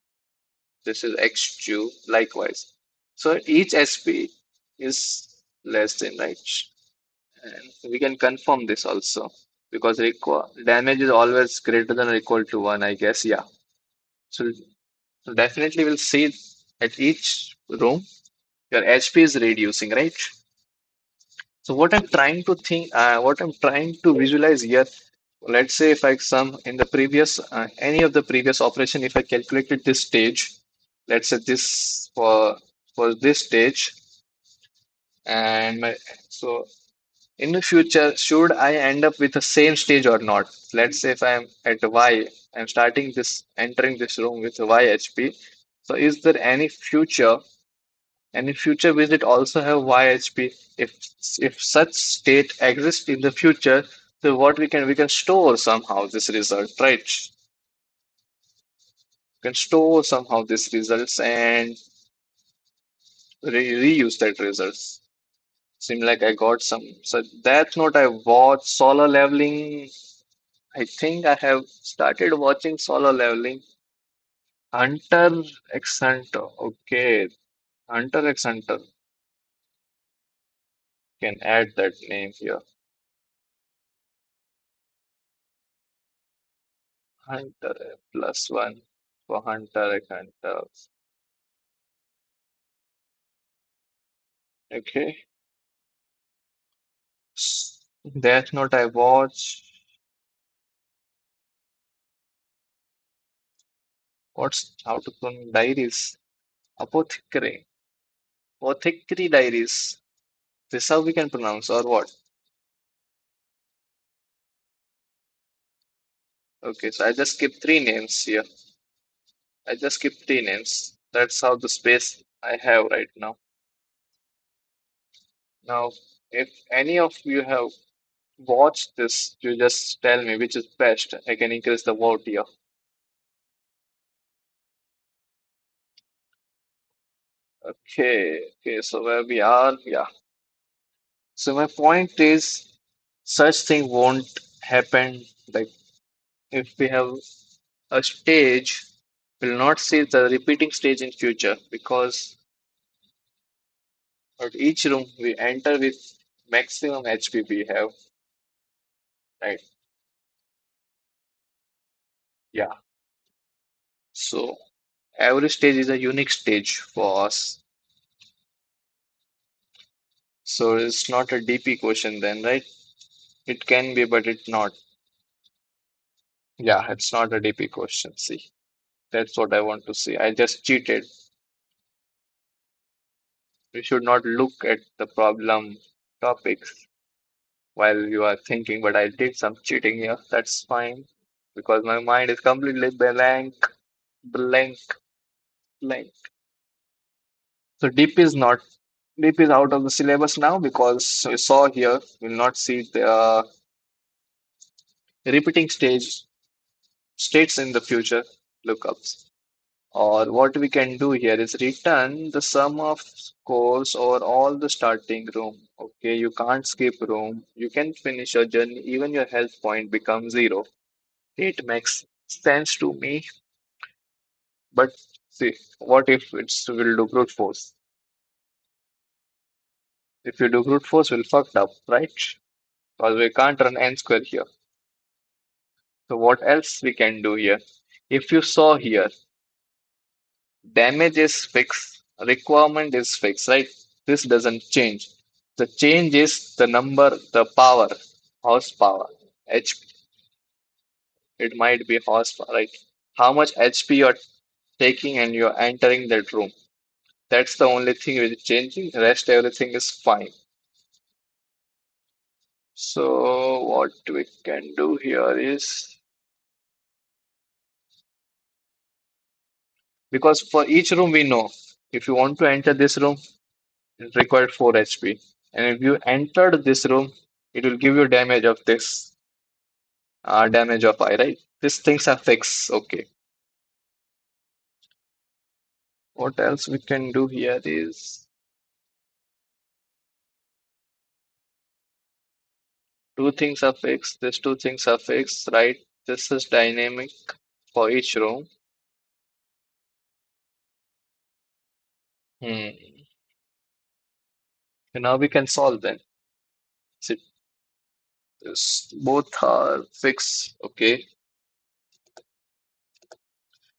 this is X2, likewise. So each SP is less than, right? And we can confirm this also because damage is always greater than or equal to 1, I guess. Yeah. So, so definitely we'll see at each room your HP is reducing, right? So what I'm trying to visualize here, let's say if I sum in the previous, any of the previous operation, if I calculated this stage, let's say this for this stage, and so in the future, should I end up with the same stage or not? Let's say if I'm at Y, I'm entering this room with Y HP. So is there any future visit also have Y HP? If such state exists in the future, so what we can store somehow this result, right? We can store somehow this results and reuse that results. Seem like I got some. So that note I watched solo leveling. I think I have started watching solo leveling. Hunter x Hunter. Okay, Hunter x Hunter. Can add that name here. Hunter +1 for Hunter x Hunter. Okay. Death Note I watch. What's how to pronounce diaries? Apothecary. Apothecary diaries. This how we can pronounce or what? Okay, so I just skip three names here. I just skip three names. That's how the space I have right now. Now, if any of you have watched this, you just tell me which is best. I can increase the vote here. Okay, so where we are, yeah. So my point is, such thing won't happen. Like if we have a stage, we'll not see the repeating stage in future because at each room we enter with maximum HP we have, right? Yeah. So every stage is a unique stage for us. So it's not a DP question then, right? It can be, but it's not. Yeah, it's not a DP question. See, that's what I want to see. I just cheated. We should not look at the problem topics while you are thinking, but I did some cheating here. That's fine because my mind is completely blank, blank, blank. So deep is out of the syllabus now because we saw here we'll not see the repeating states in the future lookups. Or what we can do here is return the sum of scores over all the starting room. Okay, you can't skip room. You can finish your journey. Even your health point becomes zero. It makes sense to me. But see, what if it's will do brute force? If you do brute force, we'll fucked up, right? Because we can't run n square here. So what else we can do here? If you saw here, damage is fixed, requirement is fixed, right? This doesn't change. The change is the number, the power, horsepower, HP. It might be horsepower, right? How much HP you're taking and you're entering that room. That's the only thing which is changing. Rest everything is fine. So what we can do here is, because for each room we know if you want to enter this room, it required 4 HP. And if you entered this room, it will give you damage of this, damage of I, right? These things are fixed. Okay. What else we can do here is two things are fixed. These two things are fixed, right? This is dynamic for each room. Hmm. And now we can solve them. See, both are fixed. Okay.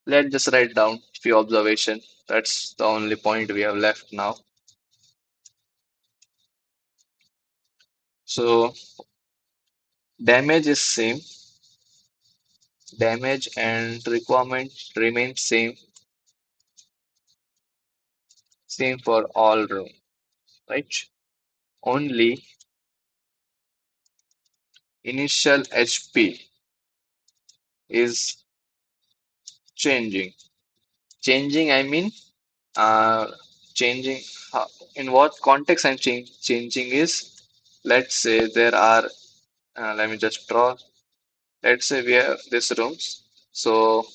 Let's just write down few observation. That's the only point we have left now. So damage is same. Damage and requirement remain same for all room, right? Only initial HP is changing. Changing, I mean, uh, changing. In what context I'm changing is, let's say there are. Let me just draw. Let's say we have this rooms. So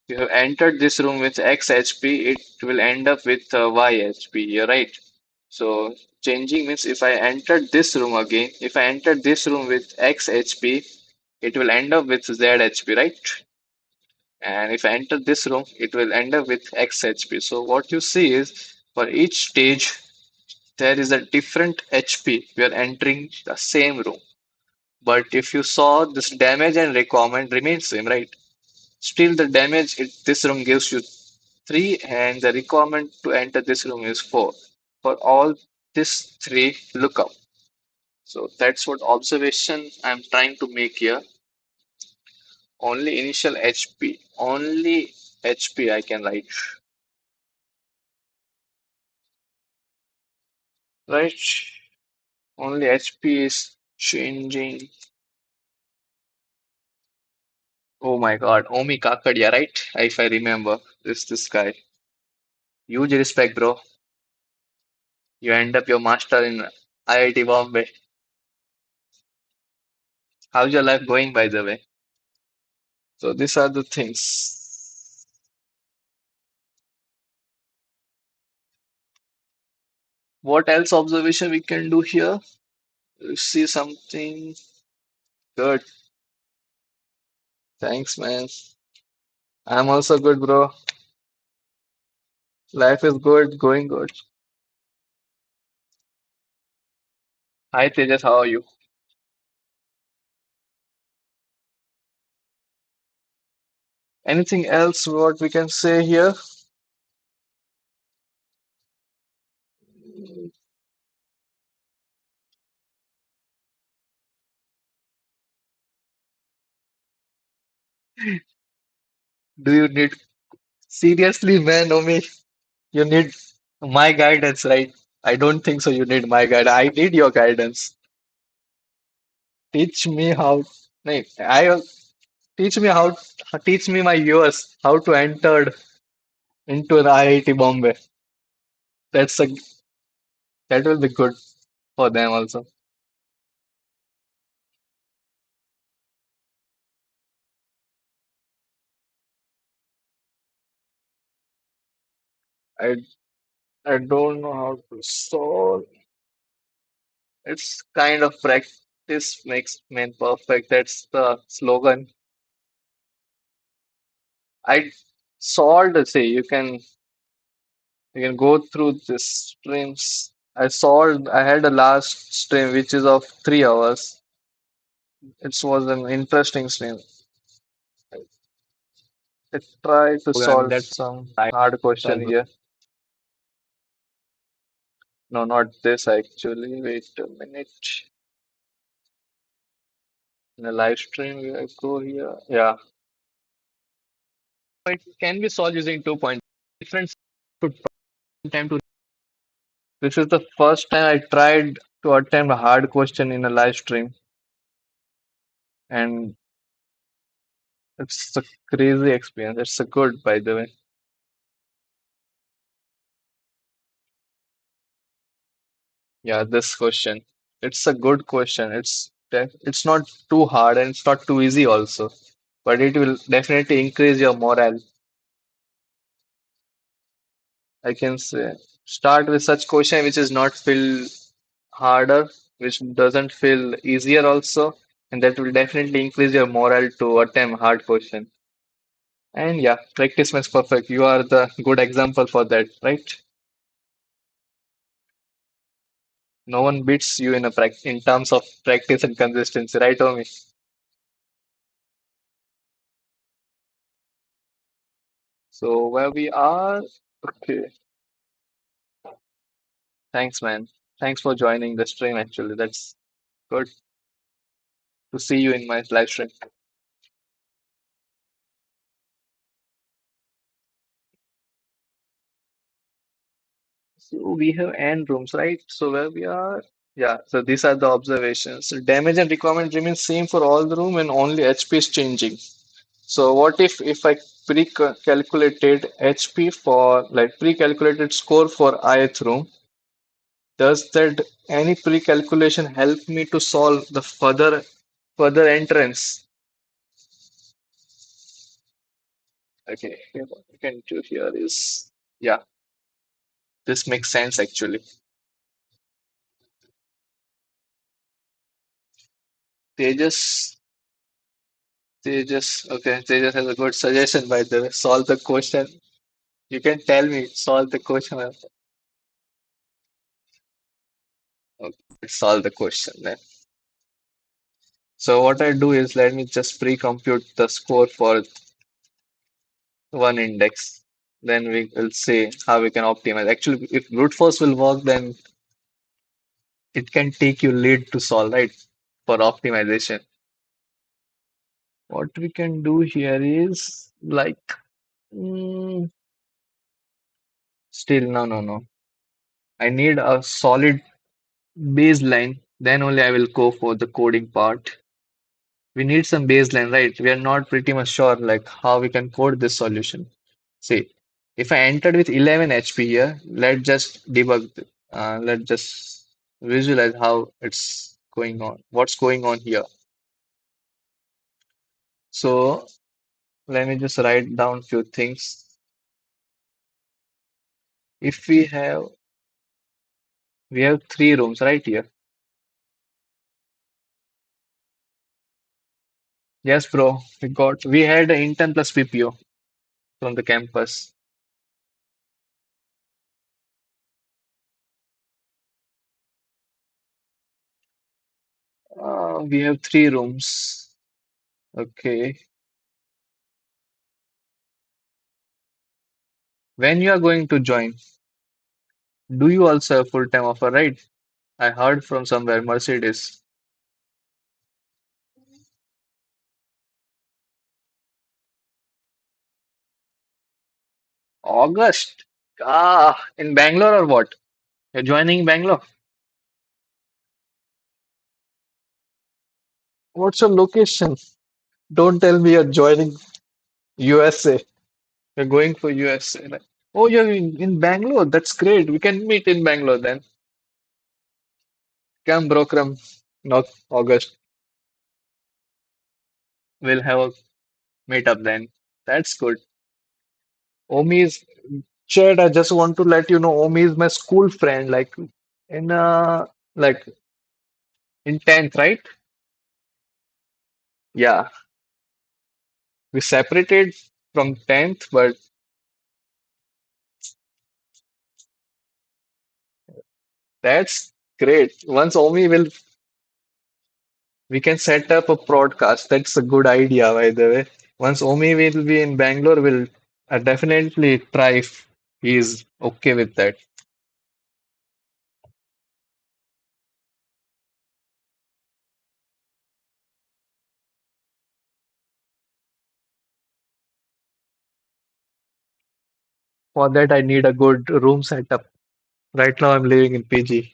you have entered this room with X HP, it will end up with Y HP. You're right. So changing means if I entered this room again, if I entered this room with X HP, it will end up with Z HP, right? And if I enter this room, it will end up with X HP. So what you see is for each stage, there is a different HP. We are entering the same room. But if you saw this damage and requirement remains same, right? Still the damage this room gives you 3 and the requirement to enter this room is 4. For all this 3, look up. So that's what observation I'm trying to make here. Only initial HP, only HP I can write. Right? Only HP is changing. Oh my God, Omi Kakadia, right? If I remember, this guy. Huge respect, bro. You end up your master in IIT Bombay. How's your life going, by the way? So these are the things. What else observation we can do here? You see something good. Thanks, man. I'm also good, bro. Life is good, going good. Hi, Tejas, how are you? Anything else what we can say here? Do you need seriously, man, Omi? You need my guidance, right? I don't think so. You need my guidance. I need your guidance. Teach me how. No, teach me how. Teach me my viewers how to enter into the IIT Bombay. That's a that will be good for them also. I I don't know how to solve. It's kind of practice makes man perfect. That's the slogan. I solved. Say you can go through this streams. I solved. I had a last stream which is of 3 hours. It was an interesting stream. I tried to Programming, solve that's some I hard question solve. here. No, not this actually. Wait a minute. In a live stream, I go here. Yeah. It can be solved using 2 points. Different to time to This is the first time I tried to attempt a hard question in a live stream, and it's a crazy experience. It's a good, by the way. Yeah, this question. It's a good question. It's not too hard and it's not too easy also, but it will definitely increase your morale. I can say start with such question which is not feel harder, which doesn't feel easier also, and that will definitely increase your morale to attempt hard question. And yeah, practice makes perfect. You are the good example for that, right? No one beats you in in terms of practice and consistency, right, Omi? So where we are, okay. Thanks, man. Thanks for joining the stream. Actually, that's good to see you in my live stream. So we have end rooms, right? So where we are, yeah. So these are the observations. So damage and requirement remain same for all the room, and only HP is changing. So what if I pre-calculated HP for like pre-calculated score for ith room? Does that any pre-calculation help me to solve the further entrance? Okay, here what we can do here is yeah, this makes sense actually. Tejas, Tejas has a good suggestion by the way. Solve the question. You can tell me, solve the question. Okay, let's solve the question then. So what I do is let me just pre-compute the score for one index. Then we will see how we can optimize. Actually, if brute force will work, then it can take you lead to solve, right? For optimization. What we can do here is like, mm, still, no. I need a solid baseline. Then only I will go for the coding part. We need some baseline, right? We are not pretty much sure like how we can code this solution. See, if I entered with 11 HP here, let's just visualize how it's going on, what's going on here. So let me just write down few things. If we have three rooms right here. Yes, bro, we had an intern plus PPO from the campus. We have three rooms. Okay. When you are going to join, do you also have full-time offer, right? I heard from somewhere, Mercedes. August. In Bangalore or what? You're joining Bangalore? What's your location? Don't tell me you're joining USA. You're going for USA. Oh, you're in Bangalore. That's great. We can meet in Bangalore then. Come, bro, come. Not August. We'll have a meetup then. That's good. Omi is Chad, I just want to let you know Omi is my school friend, in like in 10th, right? Yeah. We separated from 10th, but that's great. Once Omi will we can set up a broadcast. That's a good idea, by the way. Once Omi will be in Bangalore, we'll definitely try if he's okay with that. For that, I need a good room setup. Right now, I'm living in PG.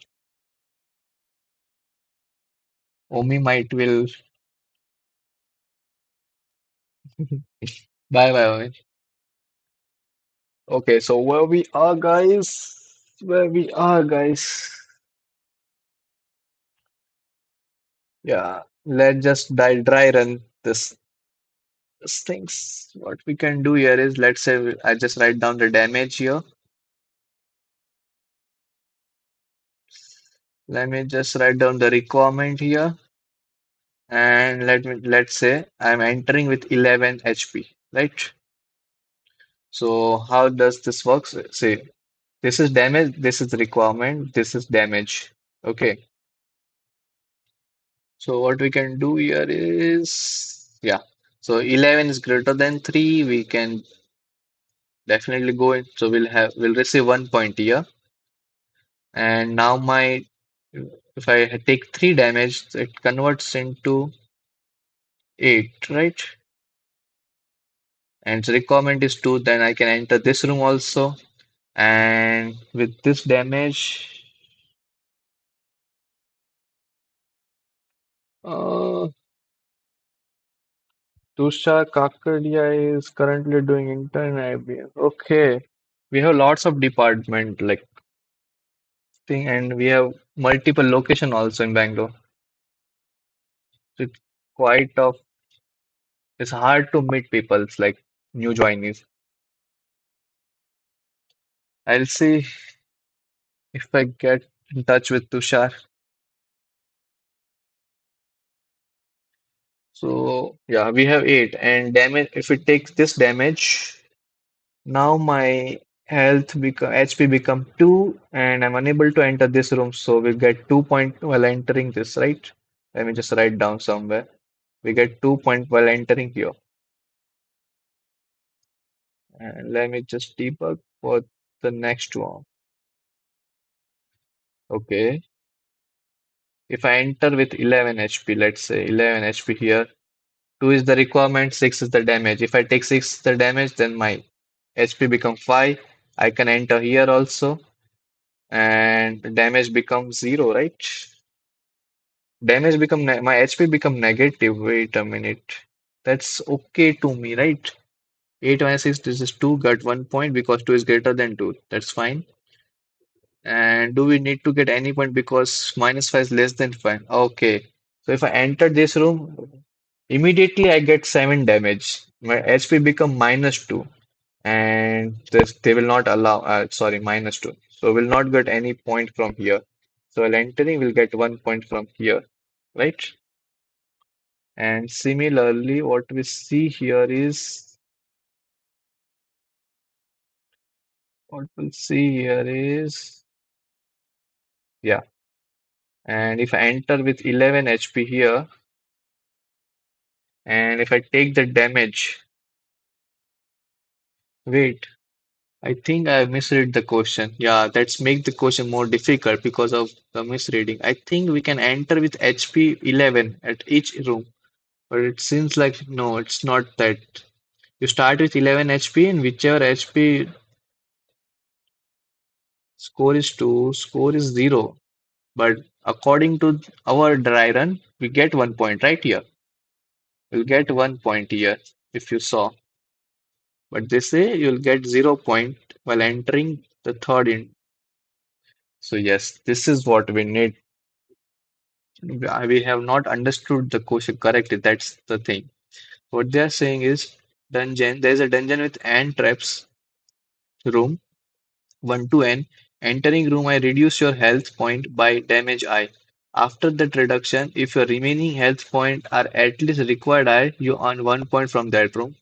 Omi might will. Bye bye, Omi. Okay, so where we are, guys? Where we are, guys? Yeah, let's just dry run this things. What we can do here is, let's say I just write down the damage here. Let me just write down the requirement here, and let's say I'm entering with 11 HP, right? So how does this work? Say this is damage, this is requirement, this is damage. Okay. So what we can do here is, yeah. So 11 is greater than 3, we can definitely go in. So we'll receive 1 point here. And now if I take 3 damage, it converts into 8, right? And the requirement is 2, then I can enter this room also. And with this damage, uh, Tushar Kakadia is currently doing intern at IBM. Okay. We have lots of department like thing, and we have multiple location also in Bangalore. So it's quite of it's hard to meet people like new joinees. I'll see if I get in touch with Tushar. So yeah, we have 8 and damage. If it takes this damage, now my health become HP become 2 and I'm unable to enter this room. So we get 2 point while entering this, right? Let me just write down somewhere. We get 2 point while entering here. And let me just debug for the next one. Okay. If I enter with 11 HP, let's say 11 HP here, 2 is the requirement, 6 is the damage. If I take 6 the damage, then my HP become 5. I can enter here also, and damage becomes 0, right? Damage become my HP become negative. Wait a minute. That's okay to me, right? 8 minus 6, this is 2, got 1 point because 2 is greater than 2. That's fine. And do we need to get any point because minus 5 is less than 5? Okay. So if I enter this room, immediately I get 7 damage. My HP become minus 2. And they will not allow, sorry, minus 2. So will not get any point from here. So while entering, will get 1 point from here, right? And similarly, what we see here is, what we'll see here is, yeah. And if I enter with 11 HP here, and if I take the damage, wait, I think I misread the question. Yeah, that's make the question more difficult because of the misreading. I think we can enter with HP 11 at each room, but it seems like no, it's not that. You start with 11 HP and whichever HP score is 2, score is 0. But according to our dry run, we get 1 point right here. We'll get 1 point here if you saw. But they say you'll get 0 point while entering the third in. So yes, this is what we need. We have not understood the question correctly. That's the thing. What they are saying is dungeon. There is a dungeon with ant traps room 1 to n. Entering room, I reduce your health point by damage I. After that reduction, if your remaining health point are at least required I, you earn 1 point from that room.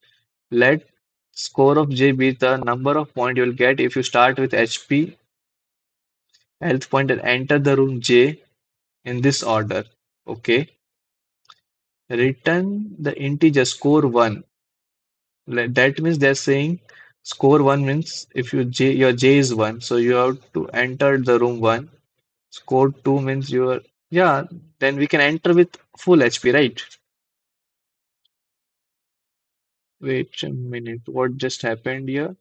Let score of J be the number of points you will get if you start with HP health point and enter the room J in this order. Okay. Return the integer score 1. That means they're saying score 1 means if your J is 1, so you have to enter the room 1. Score 2 means yeah, then we can enter with full HP, right? Wait a minute, what just happened here?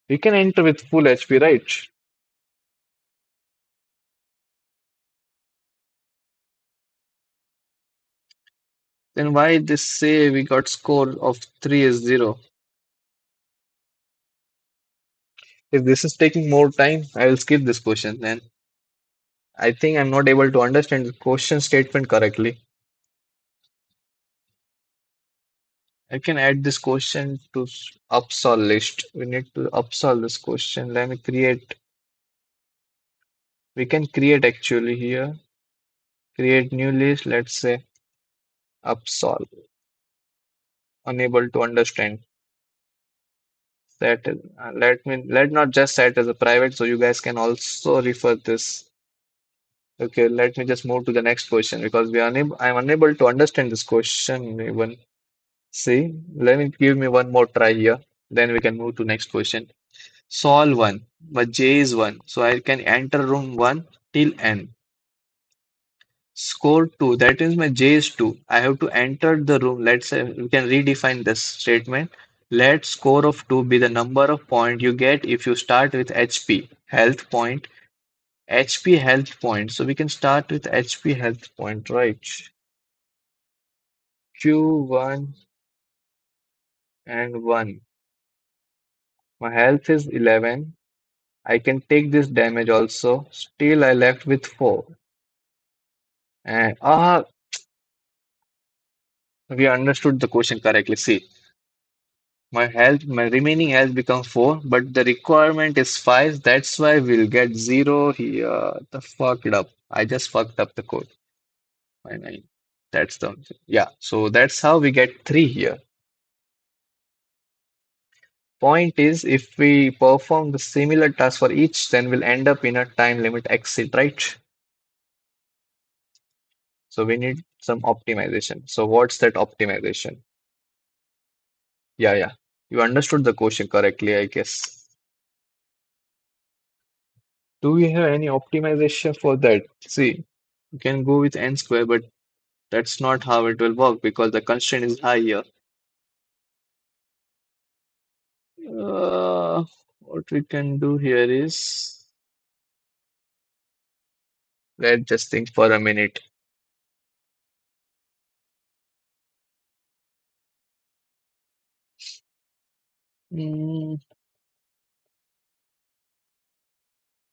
We can enter with full HP, right? Then why this say we got score of 3 is 0? If this is taking more time, I will skip this question. Then I think I'm not able to understand the question statement correctly. I can add this question to upsolve list. We need to upsolve this question. Let me create. We can create actually here. Create new list. Let's say upsolve. Unable to understand. Set. Let not just set as a private, so you guys can also refer this. Okay, let me just move to the next question because we are unable. I'm unable to understand this question even. See, let me give me one more try here. Then we can move to next question. Solve one, but J is one, so I can enter room one till n. Score two, that means my J is two. I have to enter the room. Let's say we can redefine this statement. Let score of two be the number of point you get if you start with HP, health point, HP health point. So we can start with HP health point, right? Q1 and 1. My health is 11. I can take this damage also. Still, I left with 4. And we understood the question correctly. See, my remaining health becomes 4, but the requirement is 5. That's why we'll get 0 here. The fucked up. I just fucked up the code. My nine. That's the yeah. So that's how we get 3 here. Point is, if we perform the similar task for each, then we'll end up in a time limit exit, right? So we need some optimization. So what's that optimization? Yeah. You understood the question correctly, I guess. Do we have any optimization for that? See, you can go with n square, but that's not how it will work because the constraint is high here. What we can do here is, let's just think for a minute. Hmm,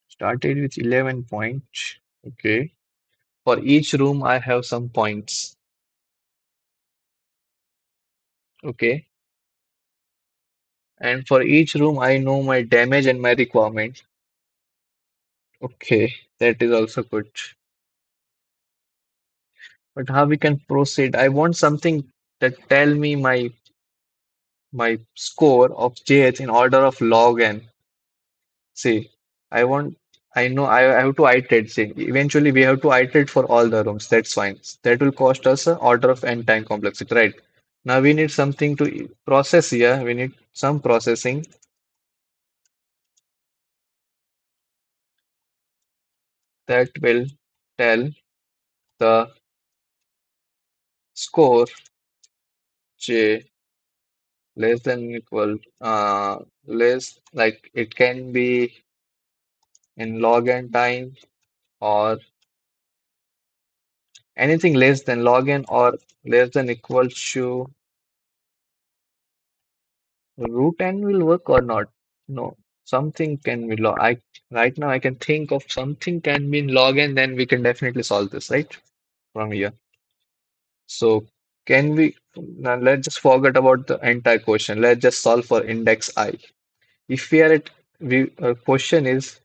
started with 11 points. Okay. For each room, I have some points. Okay. And for each room, I know my damage and my requirement. Okay. That is also good. But how we can proceed? I want something that tell me my score of jth in order of log n. See, I want I have to iterate. See, eventually we have to iterate for all the rooms. That's fine. That will cost us a order of n time complexity, right? Now we need something to process here. We need some processing that will tell the score j less than equal less like it can be in log n time or anything less than log n or less than equal to root n will work or not. No, something can be log. I right now I can think of something can be in log n, then we can definitely solve this, right? From here. So can we now let's just forget about the entire question. Let's just solve for index I. If we are at we question is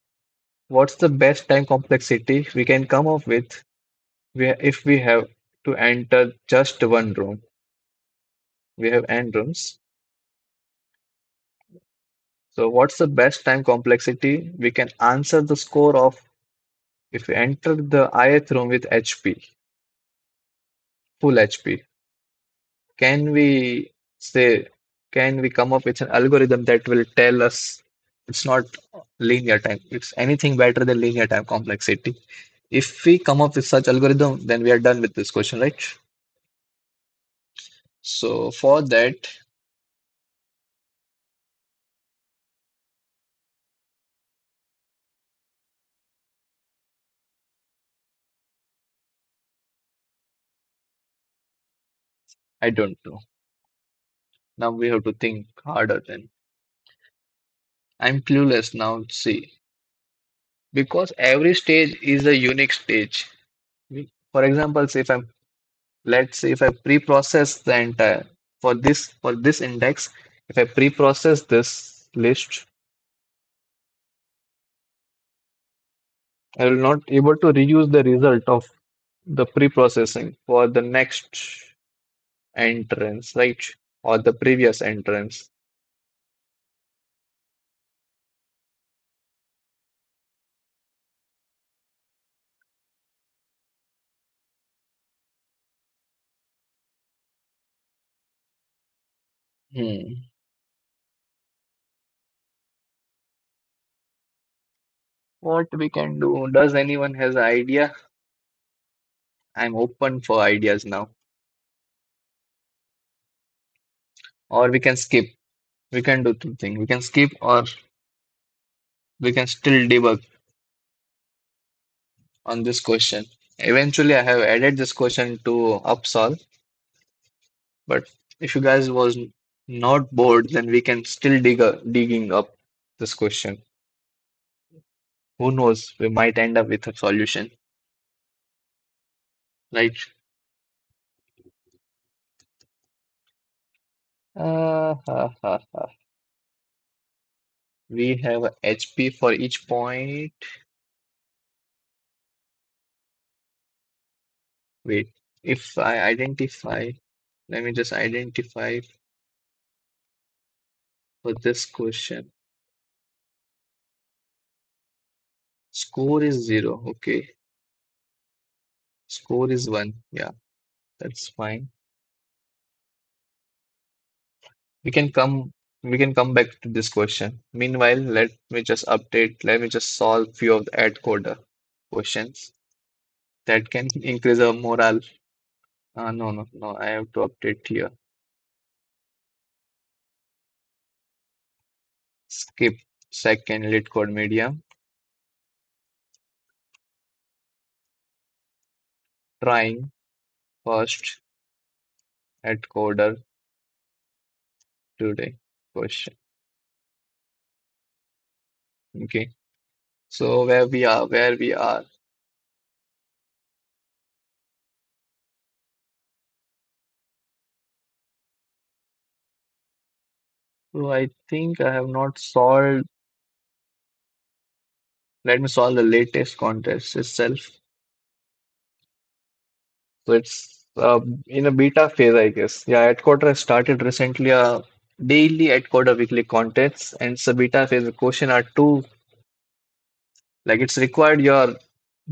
what's the best time complexity we can come up with if we have to enter just one room. We have n rooms. So what's the best time complexity? We can answer the score of if we enter the ith room with HP, full HP. Can we say, can we come up with an algorithm that will tell us it's not linear time, it's anything better than linear time complexity? If we come up with such algorithm, then we are done with this question, right? So for that, I don't know. Now we have to think harder then. I'm clueless now. See, because every stage is a unique stage. For example, say if I'm let's say if I pre-process the entire for this index, if I pre-process this list, I will not able to reuse the result of the pre-processing for the next entrance, right? Or the previous entrance. Hmm. What we can do? Does anyone has an idea? I'm open for ideas now. Or we can skip. We can do two things. We can skip or we can still debug on this question. Eventually, I have added this question to Upsolve, but if you guys was not bored, then we can still digging up this question. Who knows? We might end up with a solution, right? Ha, ha, ha. We have a HP for each point. Wait, if I identify, let me just identify for this question. Score is 0. Okay. Score is 1. Yeah, that's fine. We can come we can come back to this question. Meanwhile, let me just solve few of the ad coder questions that can increase our morale. No, no, no, I have to update here. Skip second lead code medium. Trying first ad coder today question. Okay. So where we are. So I think I have not solved. Let me solve the latest contest itself. So it's in a beta phase, I guess. Yeah, Headquarter has started recently a daily Headquarter weekly contests, and it's a beta phase. The question are too like it's required your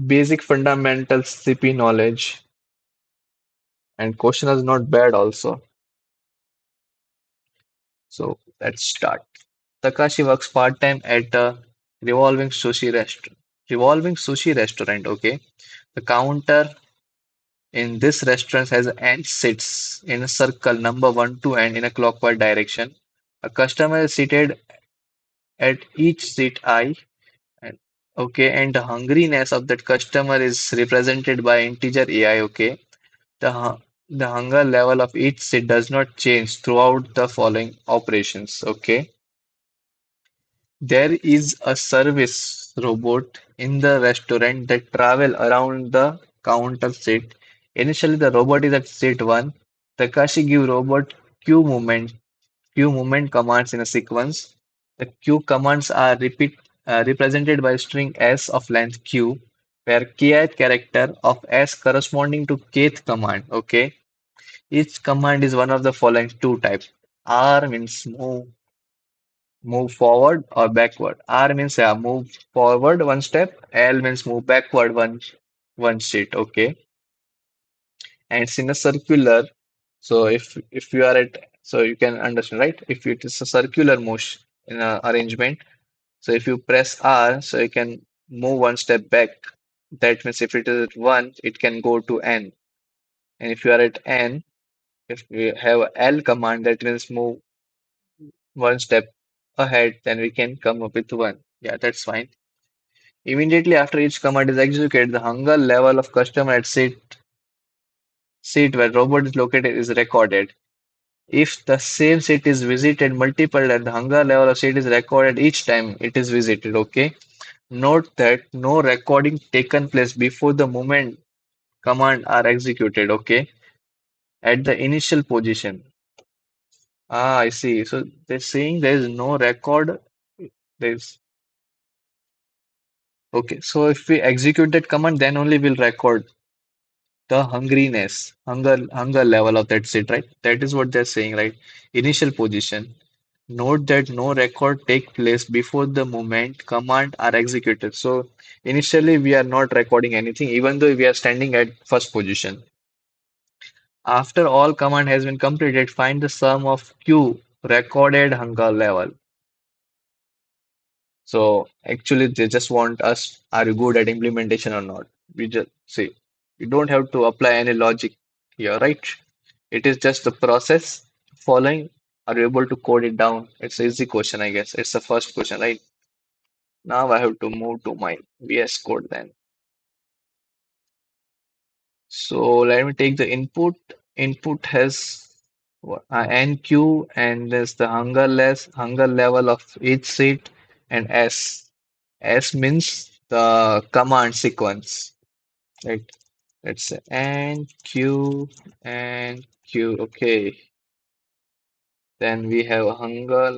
basic fundamental CP knowledge, and question is not bad also. So let's start. Takashi works part-time at a revolving sushi restaurant. Revolving sushi restaurant, okay. The counter in this restaurant has and sits in a circle number 1 to n in a clockwise direction. A customer is seated at each seat I and okay, and the hungriness of that customer is represented by integer AI, okay. The hunger level of each seat does not change throughout the following operations, okay. There is a service robot in the restaurant that travel around the counter seat. Initially, the robot is at seat 1. Takashi give robot queue movement commands in a sequence. The queue commands are represented by string S of length q, where kth character of S corresponding to kth command. Okay, each command is one of the following two types. R means move forward or backward. R means move forward one step. L means move backward one sheet. Okay, and it's in a circular. So if you are at so you can understand right. If it is a circular motion in a arrangement, so if you press R, so you can move one step back. That means if it is at one, it can go to N. And if you are at N, if we have a L command, that means move one step ahead, then we can come up with one. Yeah, that's fine. Immediately after each command is executed, the hunger level of customer at seat seat where robot is located is recorded. If the same seat is visited multiple and the hunger level of seat is recorded each time it is visited, okay? Note that no recording taken place before the moment command are executed, okay? At the initial position. Ah, I see. So they're saying there is no record. There's okay. So if we execute that command, then only we'll record the hunger level of that seat, right? That is what they're saying, right? Initial position. Note that no record take place before the moment command are executed. So initially we are not recording anything, even though we are standing at first position. After all command has been completed, find the sum of Q recorded hunger level. So actually they just want us, are you good at implementation or not? We just see, you don't have to apply any logic here, right? It is just the process following. Are you able to code it down? It's an easy question, I guess. It's the first question, right? Now I have to move to my VS Code then. So let me take the input. Input has NQ and there's the hunger level of each seat and S. S means the command sequence, right? Let's say NQ and Q. Okay. Then we have a hunger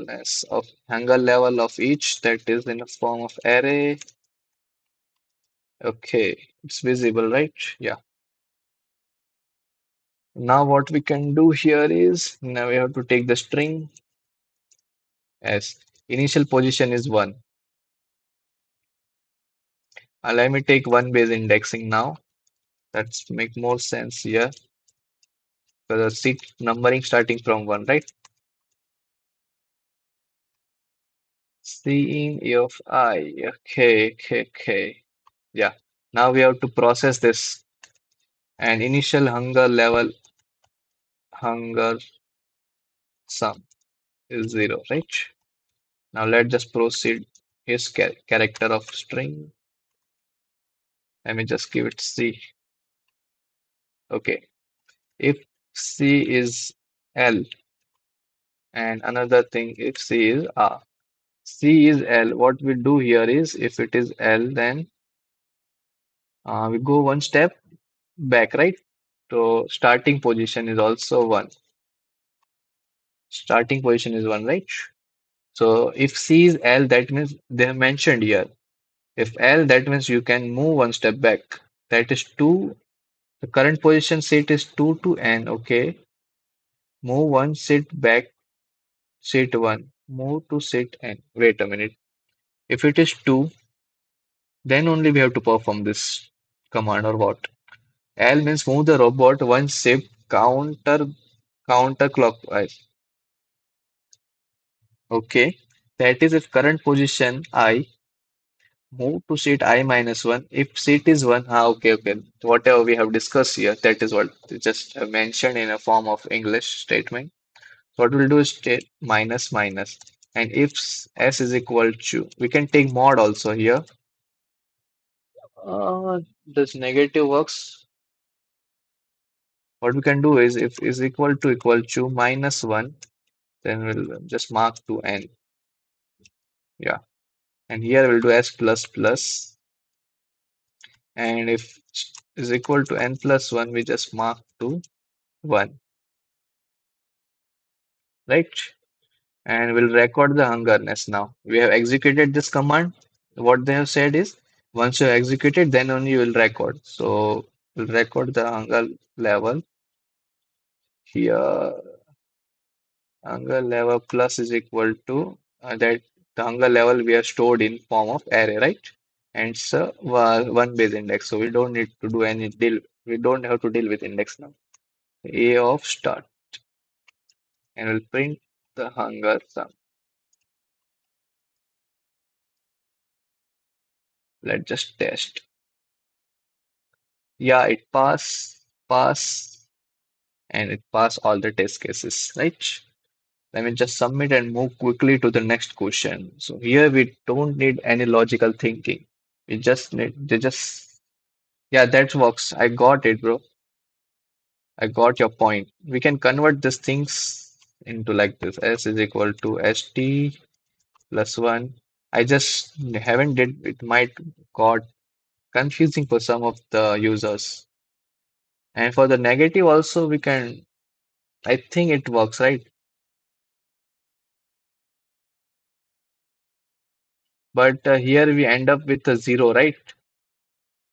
level of each that is in the form of array. Okay, it's visible, right? Yeah. Now what we can do here is now we have to take the string as initial position is 1. Let me take one base indexing now. That's make more sense here. So the seat numbering starting from 1, right? C in E of I. Okay. Yeah. Now we have to process this and initial hunger sum is 0, right? Now let's just proceed his character of string. Let me just give it C. Okay. If C is L and another thing if C is R. C is L. What we do here is if it is L, then we go one step back, right? So starting position is also 1. Starting position is 1, right? So if C is L, that means they have mentioned here. If L, that means you can move one step back. That is 2. The current position set is 2 to N. Okay. Move one set back, set 1. Move to set N. Wait a minute. If it is 2, then only we have to perform this command or what? L means move the robot one step counterclockwise. Okay. That is if current position I move to seat I minus 1. If seat is 1, okay. Whatever we have discussed here, that is what they just have mentioned in a form of English statement. So what we'll do is state minus minus. And if s is equal to, we can take mod also here. This negative works. What we can do is if is equal to minus 1, then we'll just mark to n. Yeah. And here we'll do s plus plus. And if is equal to n plus 1, we just mark to 1, right? And we'll record the hungerness now. We have executed this command. What they have said is once you execute it, then only you will record. So we'll record the hunger level here. Hunger level plus is equal to that the hunger level we are stored in form of array, right? And it's a one base index. So we don't need to do any deal. We don't have to deal with index now. A of start and we'll print the hunger sum. Let's just test. Yeah, it pass, and it pass all the test cases, right? Let me just submit and move quickly to the next question. So here we don't need any logical thinking. We just need, they just, yeah, that works. I got it, bro. I got your point. We can convert these things into like this. S is equal to st plus 1. I just haven't did it might got confusing for some of the users. And for the negative also we can I think it works, right? But here we end up with a 0, right?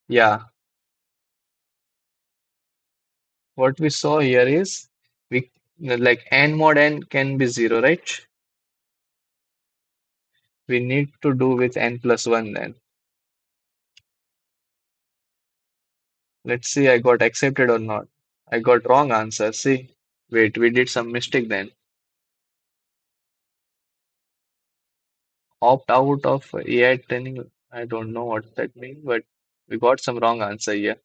Yeah. What we saw here is we like n mod n can be 0, right? We need to do with n plus 1 then. Let's see I got accepted or not. I got wrong answer. See, wait, we did some mistake then. Opt out of AI training. I don't know what that means, but we got some wrong answer here.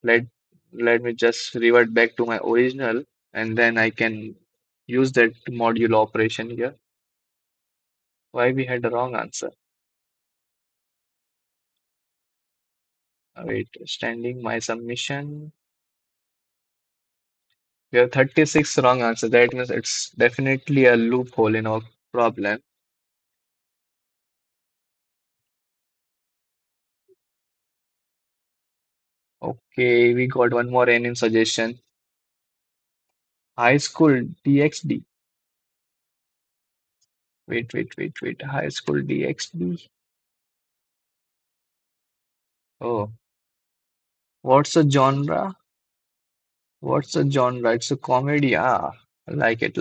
Let let me just revert back to my original and then I can use that module operation here. Why we had a wrong answer? Wait, standing my submission. We have 36 wrong answer. That means it's definitely a loophole in our problem. Okay, we got one more N in suggestion. High school DXD. Wait. High school DXD. Oh, what's a genre? What's a genre? It's a comedy. Ah, like it,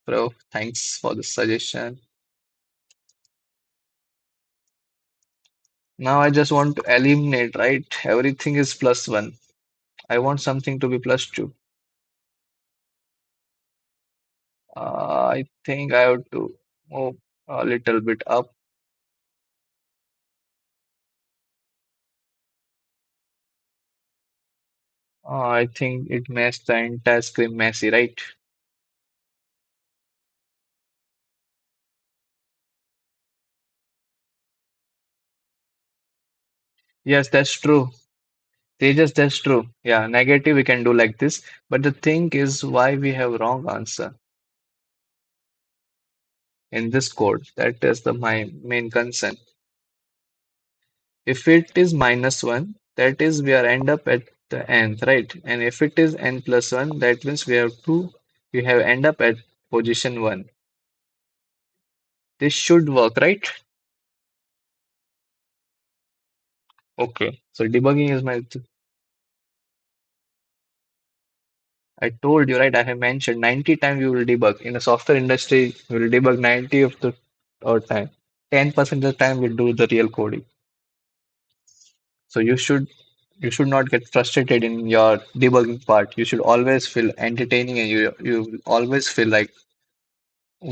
bro. Thanks for the suggestion. Now I just want to eliminate, right? Everything is plus one. I want something to be plus two. I think I have to move a little bit up. I think it makes the entire screen messy, right? Yes, that's true. Tejas, that's true. Yeah, negative we can do like this. But the thing is why we have wrong answer in this code. That is the my main concern. If it is minus one, that is we are end up at the nth, right? And if it is n plus one, that means we have end up at position one. This should work, right? Okay. So debugging is my I told you, right? I have mentioned 90 times you will debug. In the software industry, you will debug 90 of the or time. 10% of the time we do the real coding. So you should not get frustrated in your debugging part. You should always feel entertaining and you always feel like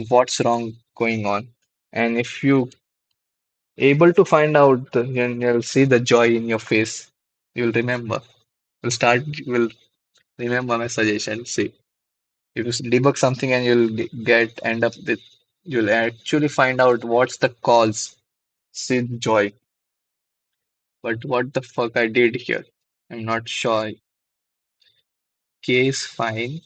what's wrong going on. And if you able to find out, you'll see the joy in your face. You'll remember. You'll remember my suggestion. See. If you debug something and end up with you'll actually find out what's the cause. See joy. But what the fuck I did here? I'm not sure. K is fine.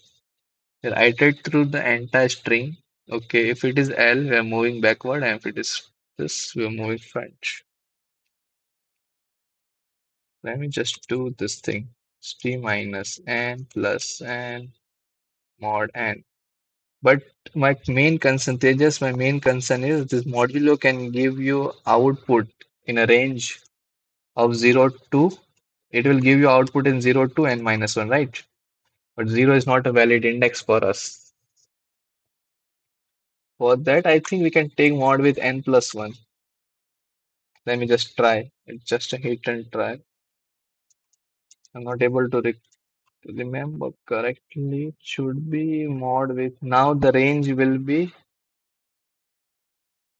We'll iterate through the entire string. Okay, if it is L, we're moving backward, and if it is this, we're moving front. Let me just do this thing. St minus n plus n mod n. But my main concern is this modulo can give you output in a range of 0 to, it will give you output in 0 to n minus 1, right? But 0 is not a valid index for us. For that, I think we can take mod with n plus 1. Let me just try. It's just a hit and try. I'm not able to remember correctly. It should be mod with, now the range will be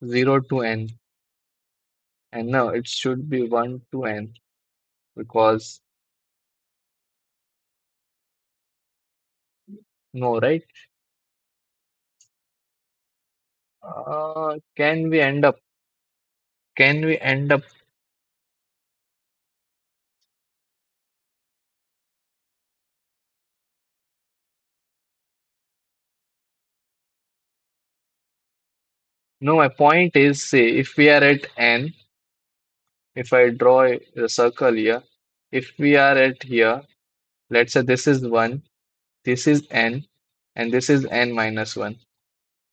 0 to n. And now it should be 1 to n because no, right? Can we end up? Can we end up? No, my point is, say, if we are at n, if I draw a circle here, if we are at here, let's say this is 1, this is n, and this is n minus 1.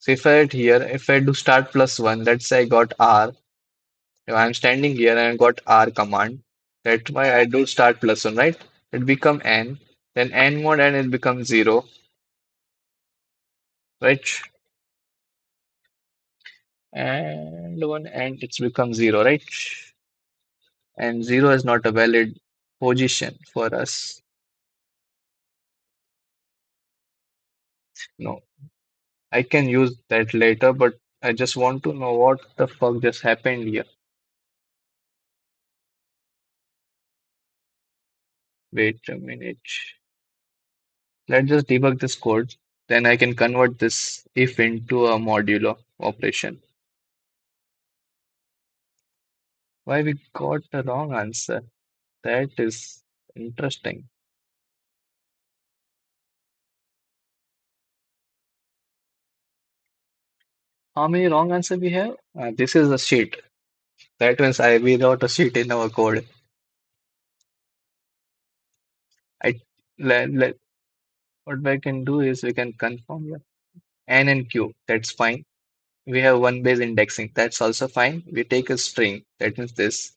So if I at here, if I do start plus 1, let's say I got r. If I'm standing here and I got r command, that's why I do start plus 1, right? It become n, then n mod n it becomes 0, right? And 1 and it's become 0, right? And 0 is not a valid position for us. No, I can use that later, but I just want to know what the fuck just happened here. Wait a minute. Let's just debug this code. Then I can convert this if into a modulo operation. Why we got the wrong answer? That is interesting. How many wrong answer we have? This is a sheet. That means we wrote a sheet in our code. I let what we can do is we can confirm that n and q. That's fine. We have one base indexing. That's also fine. We take a string. That means this.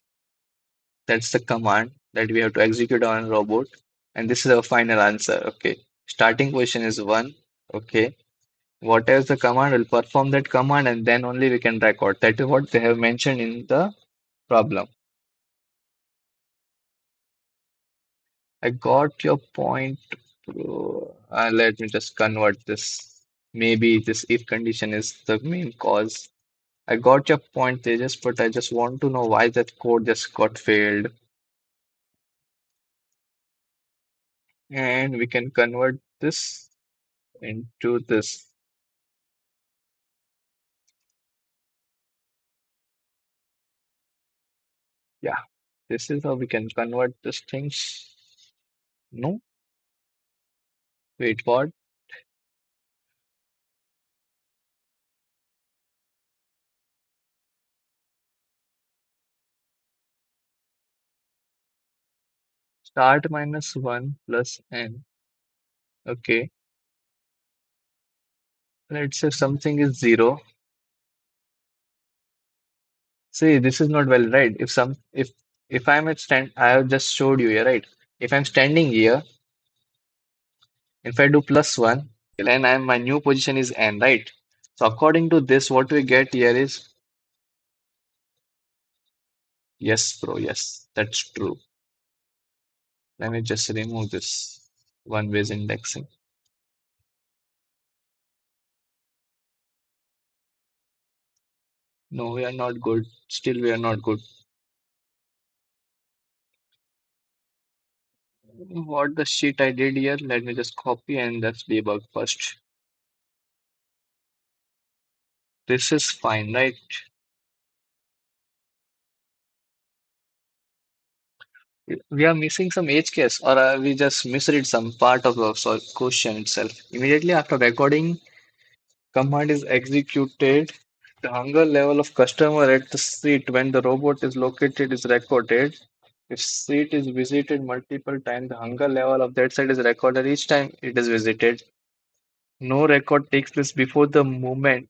That's the command that we have to execute on a robot. And this is our final answer. Okay. Starting position is 1. Okay. Whatever the command will perform that command and then only we can record. That is what they have mentioned in the problem. I got your point, bro. Let me just convert this. Maybe this if condition is the main cause. I got your point, Tejas, but I just want to know why that code just got failed. And we can convert this into this. Yeah, this is how we can convert these things. No, wait, what? Start minus 1 plus n. Okay, let's say something is 0. See, this is not well, right? If I'm at stand, I have just showed you here, right? If I'm standing here, if I do plus 1, then my new position is n, right? So according to this, what we get here is yes, bro, yes, that's true. Let me just remove this one ways indexing. No, we are not good. Still, we are not good. What the shit I did here? Let me just copy and let's debug first. This is fine, right? We are missing some edge case, or we just misread some part of the question itself. Immediately after recording, command is executed. The hunger level of customer at the seat when the robot is located is recorded. If seat is visited multiple times, the hunger level of that site is recorded each time it is visited. No record takes place before the moment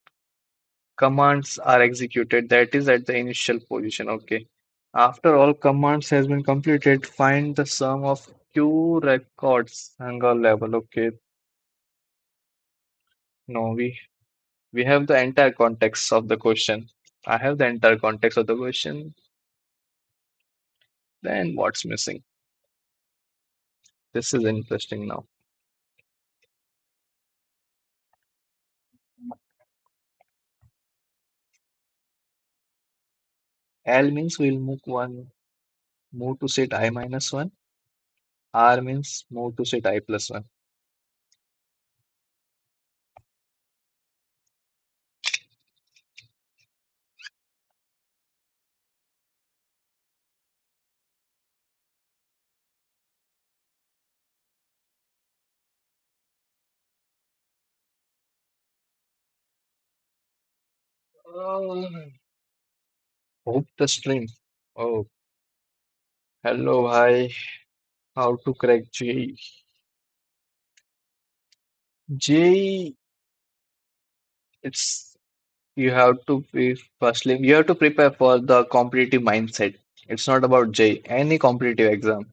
commands are executed, that is at the initial position. Okay. After all commands has been completed, find the sum of Q records hunger level. Okay. No, we have the entire context of the question. I have the entire context of the question. Then what's missing? This is interesting now. L means we'll move to set I minus 1. R means move to set I plus 1. Uh, Hope the stream. Oh, hello, hi. How to crack J? J, it's you have to be firstly you have to prepare for the competitive mindset. It's not about J. Any competitive exam,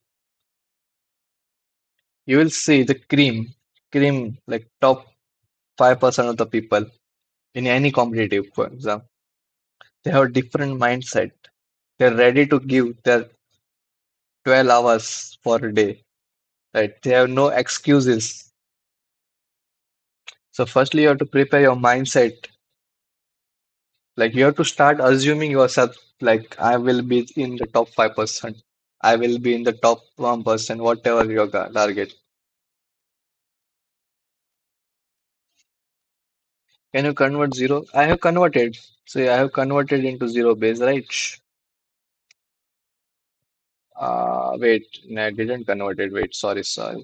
you will see the cream like top 5% of the people in any competitive exam. They have a different mindset. They're ready to give their 12 hours for a day. Right? They have no excuses. So firstly, you have to prepare your mindset. Like you have to start assuming yourself like I will be in the top 5%. I will be in the top 1%, whatever your target. Can you convert zero? I have converted. So I have converted into zero base, right? Wait, no, I didn't convert it. Wait, sorry. So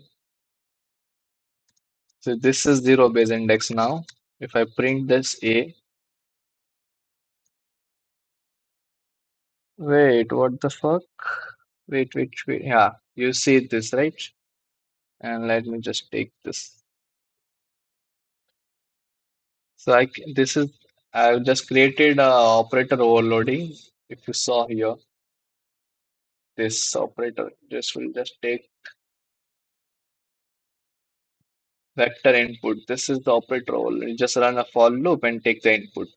this is zero base index now. If I print this A, wait, what the fuck? Wait. Yeah, you see this, right? And let me just take this. So this is I've just created a operator overloading. If you saw here, this operator just will just take vector input. This is the operator overloading. Just run a for loop and take the input.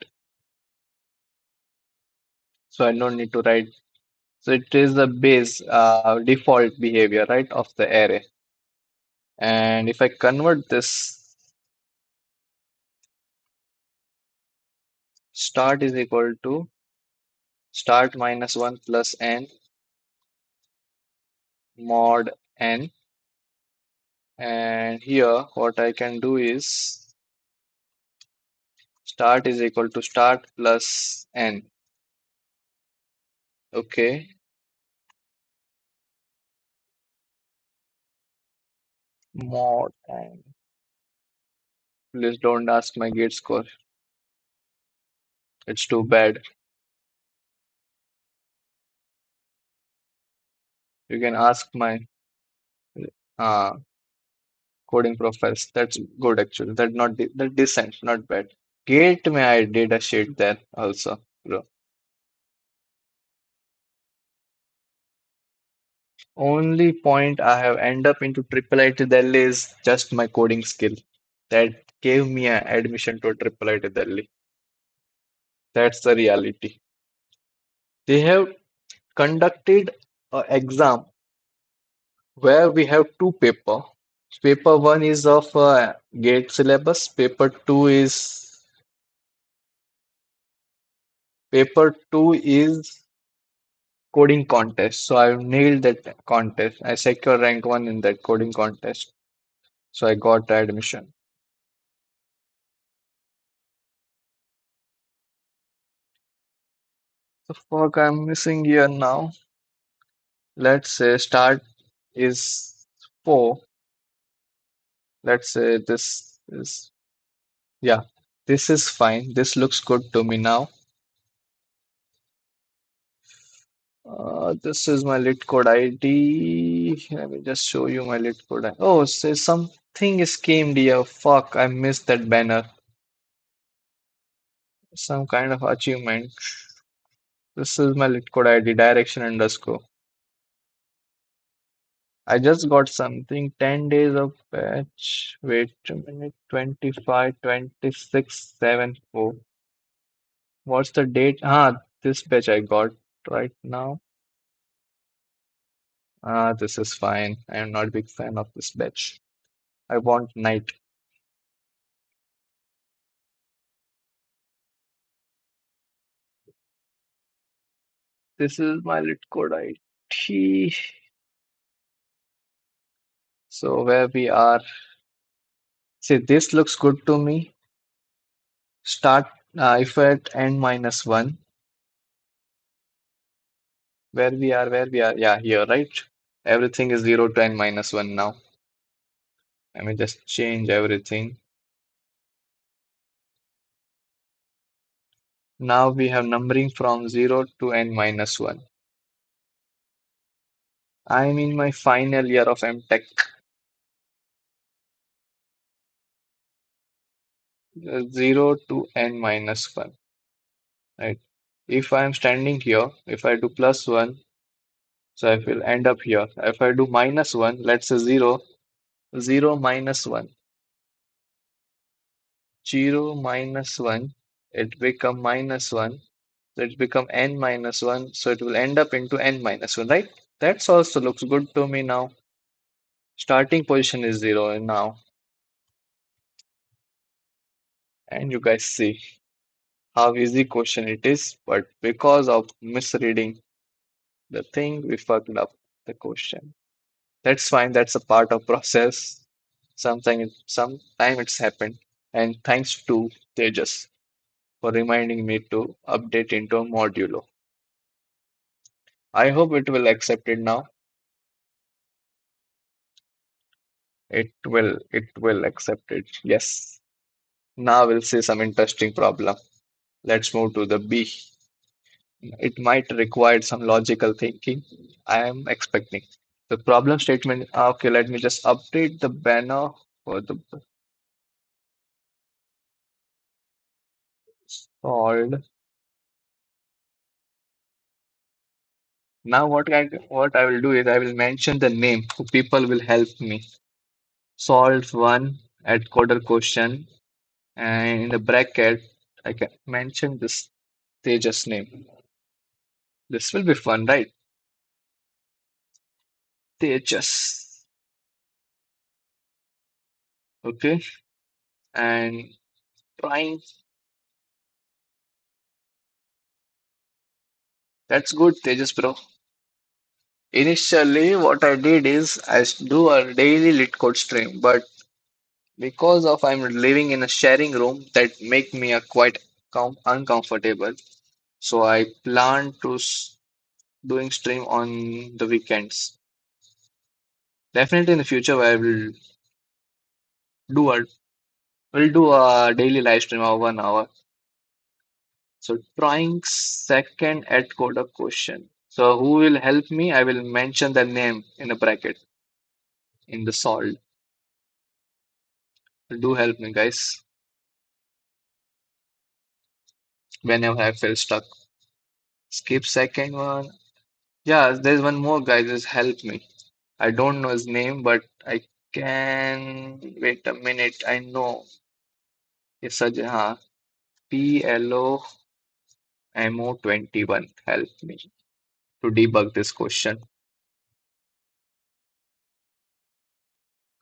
So I don't need to write. So it is the base default behavior, right, of the array. And if I convert this, start is equal to start minus 1 plus n mod n. And here, what I can do is start is equal to start plus n. Okay, mod n. Please don't ask my gate score. It's too bad. You can ask my uh, coding profiles. That's good actually. That decent, not bad. Gate me I did a shit there also, bro. Only point I have end up into IIIT Delhi is just my coding skill. That gave me an admission to IIIT Delhi. That's the reality. They have conducted an exam where we have two paper. Paper one is of GATE syllabus. Paper two is coding contest. So I nailed that contest. I secured rank one in that coding contest. So I got admission. The fuck I'm missing here now. Let's say start is 4. Let's say this is, yeah, this is fine. This looks good to me now. This is my Leetcode ID. Let me just show you my Leetcode ID. Oh, say something is came here. Fuck, I missed that banner. Some kind of achievement. This is my Leetcode ID, direction underscore. I just got something. 10 days of batch. Wait a minute. 25, 26, 7, 4. What's the date? This batch I got right now. This is fine. I am not a big fan of this batch. I want night. This is my Leetcode ID. So where we are, see this looks good to me. Start if at n minus 1, where we are, yeah, here, right? Everything is 0 to n minus 1 now. Let me just change everything. Now we have numbering from 0 to n minus 1. I'm in my final year of M.Tech. 0 to n minus 1. Right. If I'm standing here, if I do plus 1, so I will end up here. If I do minus 1, let's say 0, 0 minus 1. 0 minus 1, it become minus 1. So it become n minus 1. So it will end up into n minus 1, right? That's also looks good to me now. Starting position is 0 and now. And you guys see how easy question it is. But because of misreading the thing, we fucked up the question. That's fine. That's a part of process. Sometime it's happened. And thanks to Tejas for reminding me to update into a modulo. I hope it will accept it now. It will accept it. Yes. Now we'll see some interesting problem. Let's move to the B. It might require some logical thinking. I am expecting. The problem statement. Okay, let me just update the banner for the solved. Now what I will do is I will mention the name who people will help me. Solve one at coder question and in the bracket I can mention this Tejas name. This will be fun, right? Tejas. Okay. And trying. That's good, Tejas bro. Initially, what I did is do a daily Leetcode stream, but because of I'm living in a sharing room, that make me a quite uncomfortable. So I plan to doing stream on the weekends. Definitely in the future, I do a will do a daily live stream of 1 hour. So trying second at code of question. So who will help me? I will mention the name in a bracket in the solved. Do help me, guys. Whenever I feel stuck. Skip second one. Yeah, there's one more guy. Just help me. I don't know his name, but I can wait a minute. I know it's such PLOMO21. Help me to debug this question.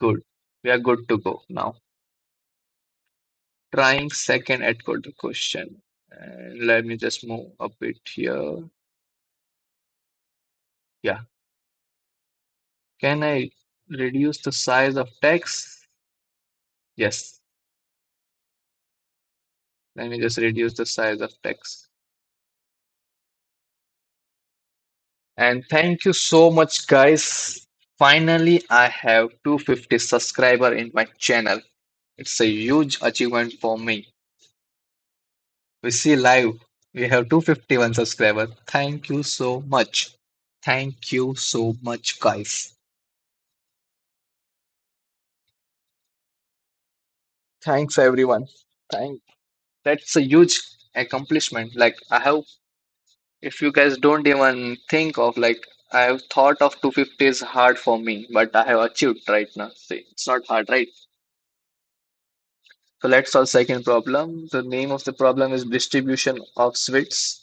Good. We are good to go now. Trying second at code question. And let me just move a bit here. Yeah. Can I reduce the size of text? Yes. Let me just reduce the size of text. And thank you so much, guys. Finally, I have 250 subscriber in my channel. It's a huge achievement for me. We see live. We have 251 subscribers. Thank you so much. Thank you so much, guys. Thanks, everyone. Thank. That's a huge accomplishment. Like I have, if you guys don't even think of like I have thought of 250 is hard for me, but I have achieved right now. See, it's not hard, right? So let's solve second problem. The name of the problem is distribution of sweets.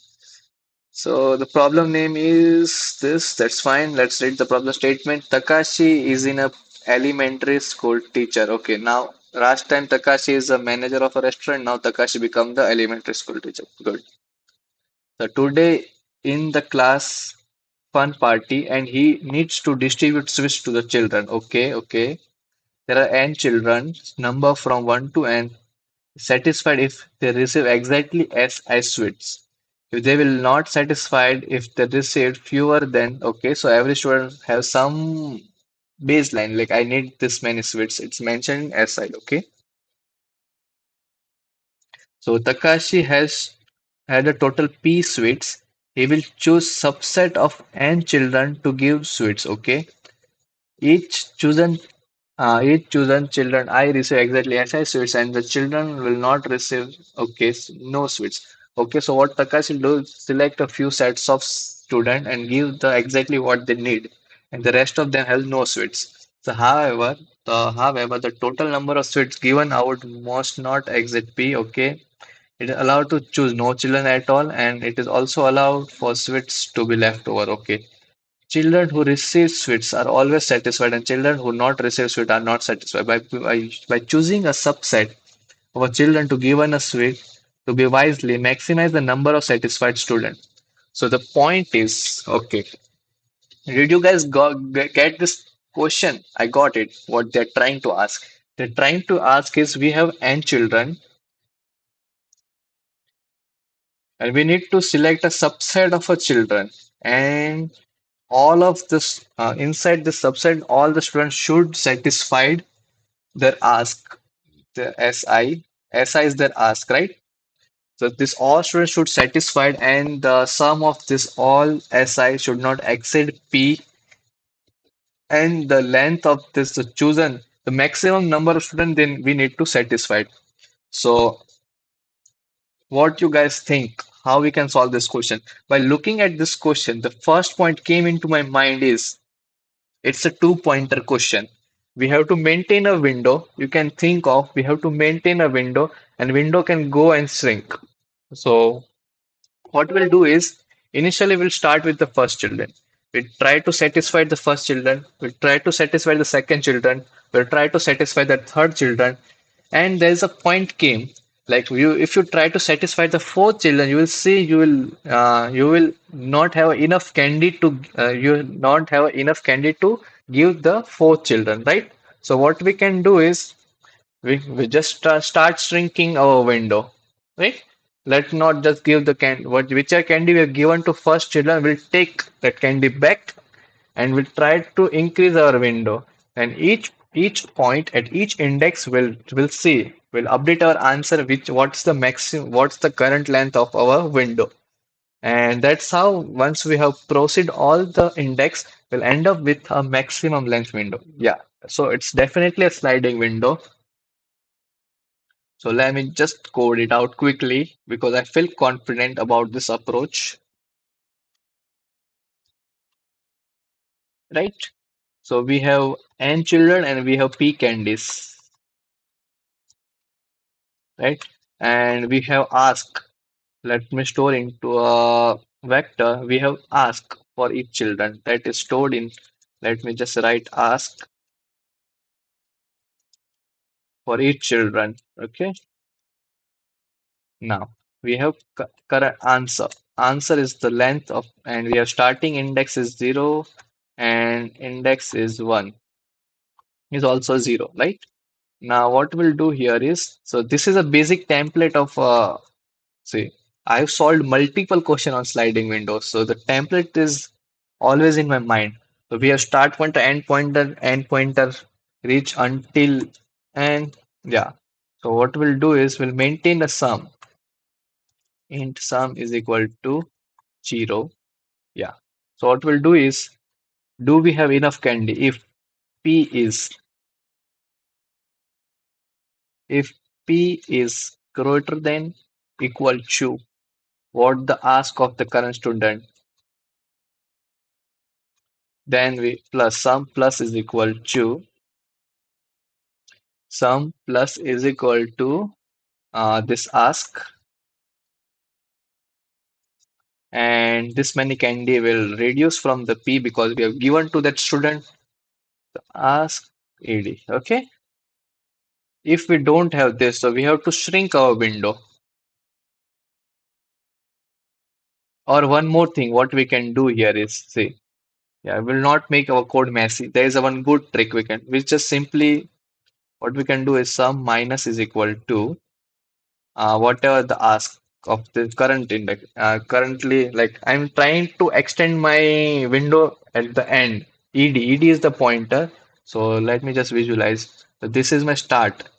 So the problem name is this. That's fine. Let's read the problem statement. Takashi is in a elementary school teacher. Okay, now last time Takashi is a manager of a restaurant. Now Takashi become the elementary school teacher. Good. So today in the class fun party and he needs to distribute sweets to the children. Okay, okay. There are n children, number from 1 to n, satisfied if they receive exactly as sweets. If they will not satisfied if they receive fewer than, okay, so every student have some baseline, like I need this many sweets. It's mentioned in S side, okay. So Takashi has had a total P sweets, he will choose subset of n children to give sweets. Okay, each chosen each chosen children I receive exactly SI sweets, and the children will not receive no sweets. Okay, so what Takash will do is select a few sets of student and give the exactly what they need, and the rest of them have no sweets. So however the total number of sweets given out must not exceed P. Okay, it is allowed to choose no children at all, and it is also allowed for sweets to be left over. Okay. Children who receive sweets are always satisfied, and children who not receive sweet are not satisfied. By choosing a subset of a children to given a sweet to be wisely, maximize the number of satisfied students. So the point is, okay, did you guys get this question? I got it. What they're trying to ask. They're trying to ask is we have n children and we need to select a subset of a children, and all of this inside this subset all the students should satisfied their ask, the si is their ask, right? So this all students should satisfied, and the sum of this all si should not exceed p, and the length of this chosen, the maximum number of students then we need to satisfy. So what you guys think, how we can solve this question? By looking at this question, the first point came into my mind is it's a two-pointer question. We have to maintain a window. You can think of we have to maintain a window, and window can go and shrink. So what we'll do is initially we'll start with the first children. We try to satisfy the first children. We'll try to satisfy the second children. We'll try to satisfy the third children. And there's a point came like if you try to satisfy the fourth children, you will see you will not have enough candy to you will not have enough candy to give the fourth children, right? So what we can do is we just start shrinking our window, right? Let's not just give the candy. Whichever candy we have given to first children, we'll take that candy back and we'll try to increase our window. And each point at each index will see will update our answer which what's the maximum what's the current length of our window. And that's how once we have proceed all the index, we'll end up with a maximum length window. Yeah. So it's definitely a sliding window. So let me just code it out quickly because I feel confident about this approach, right? So we have n children and we have p candies, right? And we have ask. Let me store into a vector. We have ask for each children that is stored in. Let me just write ask for each children. Okay. Now we have correct answer. Answer is the length of, and we have starting index is 0 and index is 1 is also 0, right? Now what we'll do here is, so this is a basic template of, see, I've solved multiple question on sliding windows. So the template is always in my mind. So we have start pointer, end pointer, reach until, and yeah. So what we'll do is we'll maintain a sum. Int sum is equal to 0. Yeah. So what we'll do is, do we have enough candy? If P is greater than equal to what the ask of the current student, then we plus sum plus is equal to this ask, and this many candy will reduce from the P because we have given to that student ask ed. Okay. If we don't have this, so we have to shrink our window. Or one more thing, what we can do here is, see, yeah, we will not make our code messy. There is a one good trick we just simply, what we can do is sum minus is equal to whatever the ask of the current index. Currently, like I'm trying to extend my window at the end. Ed is the pointer. So let me just visualize. So this is my start.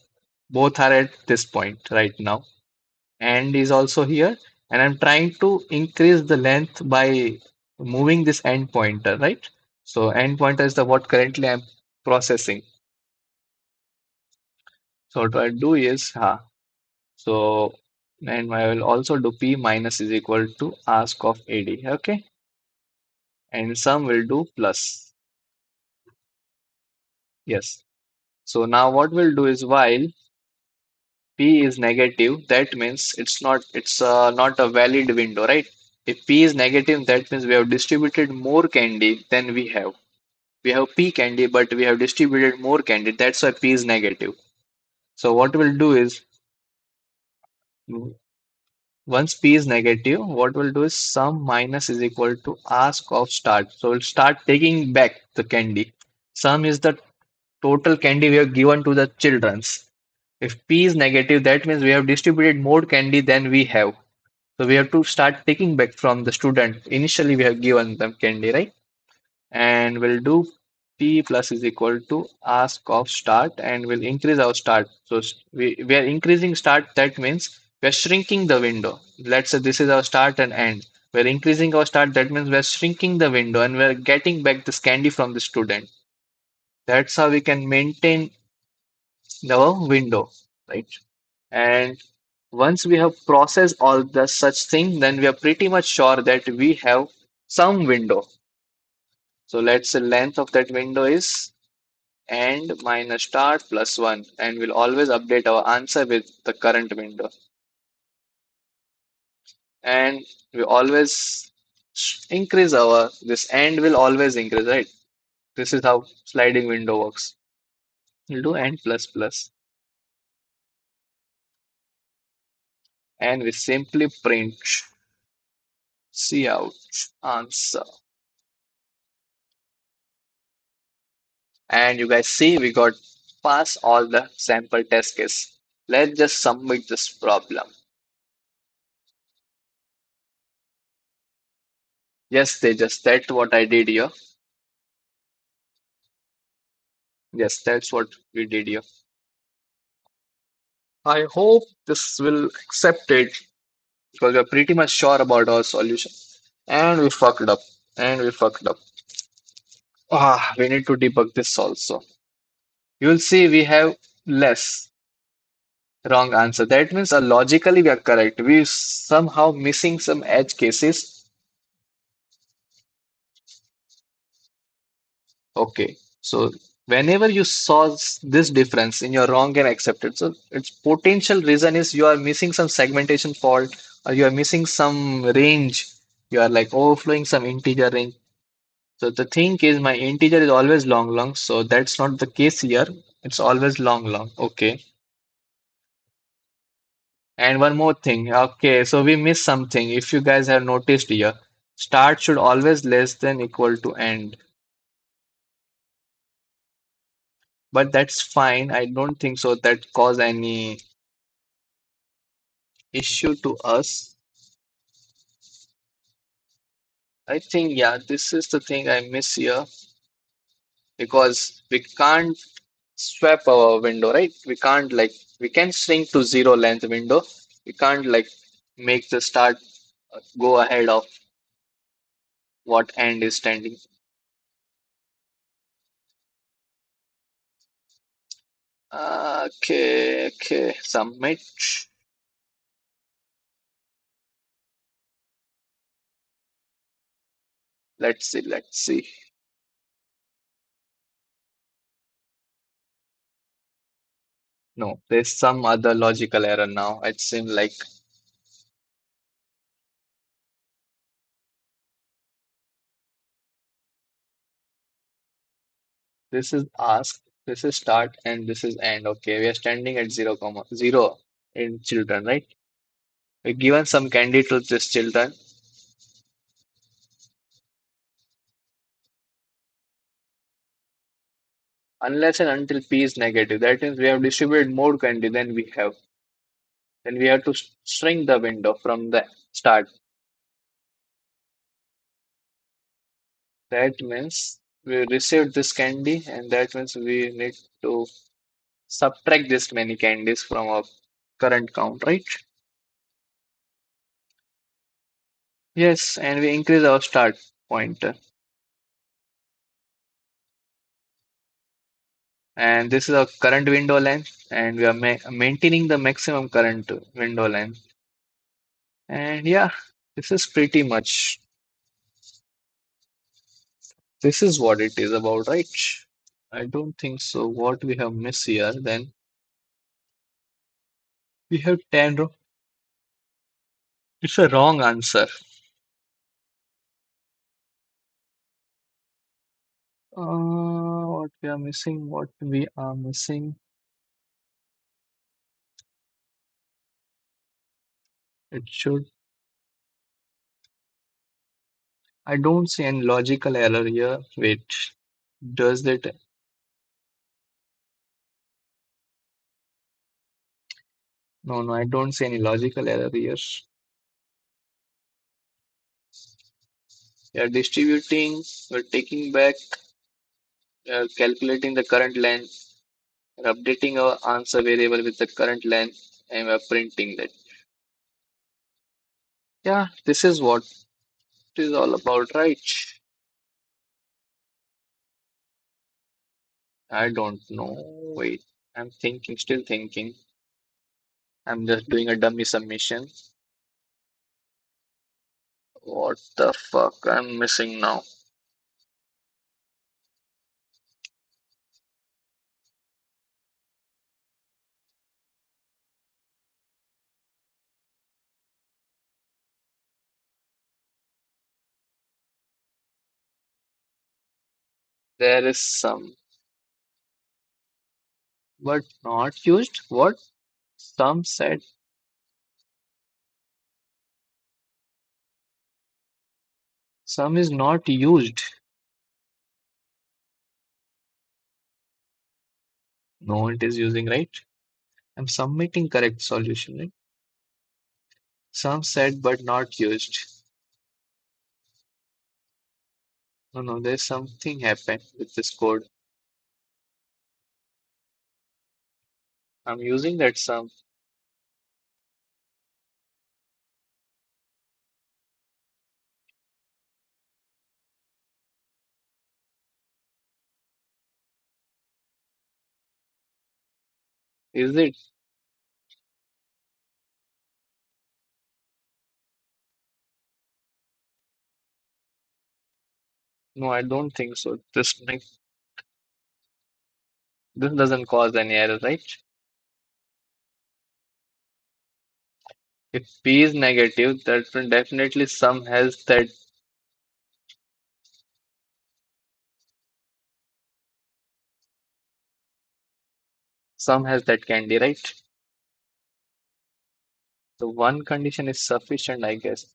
Both are at this point right now. And is also here, and I'm trying to increase the length by moving this end pointer, right? So end pointer is the what currently I'm processing. So what I do is, so and I will also do p minus is equal to ask of AD, okay? And sum will do plus, yes. So now what we'll do is while p is negative, that means it's not a valid window, right? If p is negative, that means we have distributed more candy than we have. We have p candy, but we have distributed more candy. That's why p is negative. So what we'll do is once p is negative, what we'll do is sum minus is equal to ask of start. So we'll start taking back the candy. Sum is the total candy we have given to the childrens. If p is negative, that means we have distributed more candy than we have. So we have to start taking back from the student. Initially, we have given them candy, right? And we'll do p plus is equal to ask of start and we'll increase our start. So we are increasing start, that means we're shrinking the window. Let's say this is our start and end. We're increasing our start, that means we're shrinking the window and we're getting back this candy from the student. That's how we can maintain the window, right? And once we have processed all the such thing, then we are pretty much sure that we have some window. So let's say length of that window is end minus start plus 1, and we'll always update our answer with the current window. And we always increase our, this end will always increase, right? This is how sliding window works. We'll do end plus plus, and we simply print cout answer. And you guys see we got pass all the sample test case. Let's just submit this problem. Yes, they just that's what I did here. Yes, that's what we did here. I hope this will accept it because we're pretty much sure about our solution. And we fucked up. And we fucked up. We need to debug this also. You'll see we have less wrong answer. That means logically we are correct. We somehow missing some edge cases. Okay. So whenever you saw this difference in your wrong and accepted, so its potential reason is you are missing some segmentation fault or you are missing some range. You are like overflowing some integer range. So the thing is my integer is always long long. So that's not the case here. It's always long long. Okay. And one more thing. Okay. So we missed something. If you guys have noticed here, start should always less than equal to end. But that's fine. I don't think so that cause any issue to us. I think, yeah, this is the thing I miss here because we can't swap our window, right? We can't like, we can shrink to zero length window. We can't like make the start go ahead of what end is standing. Okay, okay, submit. Let's see, let's see. No, there's some other logical error now. It seems like this is ask, this is start, and this is end. Okay, we are standing at 0, comma 0 in children, right? We given some candy to this children. Unless and until p is negative, that means we have distributed more candy than we have. Then we have to shrink the window from the start. That means we received this candy, and that means we need to subtract this many candies from our current count, right? Yes, and we increase our start pointer. And this is our current window length, and we are maintaining the maximum current window length. And yeah, this is pretty much this is what it is about, right? I don't think so. What we have missed here, then we have 10 row. It's a wrong answer. What we are missing, what we are missing. It should. I don't see any logical error here. Wait, does it? No, no, I don't see any logical error here. We are distributing, we're taking back, calculating the current length, we're updating our answer variable with the current length, and we're printing that. Yeah, this is what it is all about, right? I don't know. Wait, I'm thinking, still thinking. I'm just doing a dummy submission. What the fuck? I'm missing now. There is some, but not used. What? Some said, some is not used. No, it is using, right? I'm submitting correct solution, right? Some said, but not used. No, no, there's something happened with this code. I'm using that some. Is it? No, I don't think so. This doesn't cause any error, right? If P is negative, that will definitely some has that candy, right? So one condition is sufficient, I guess.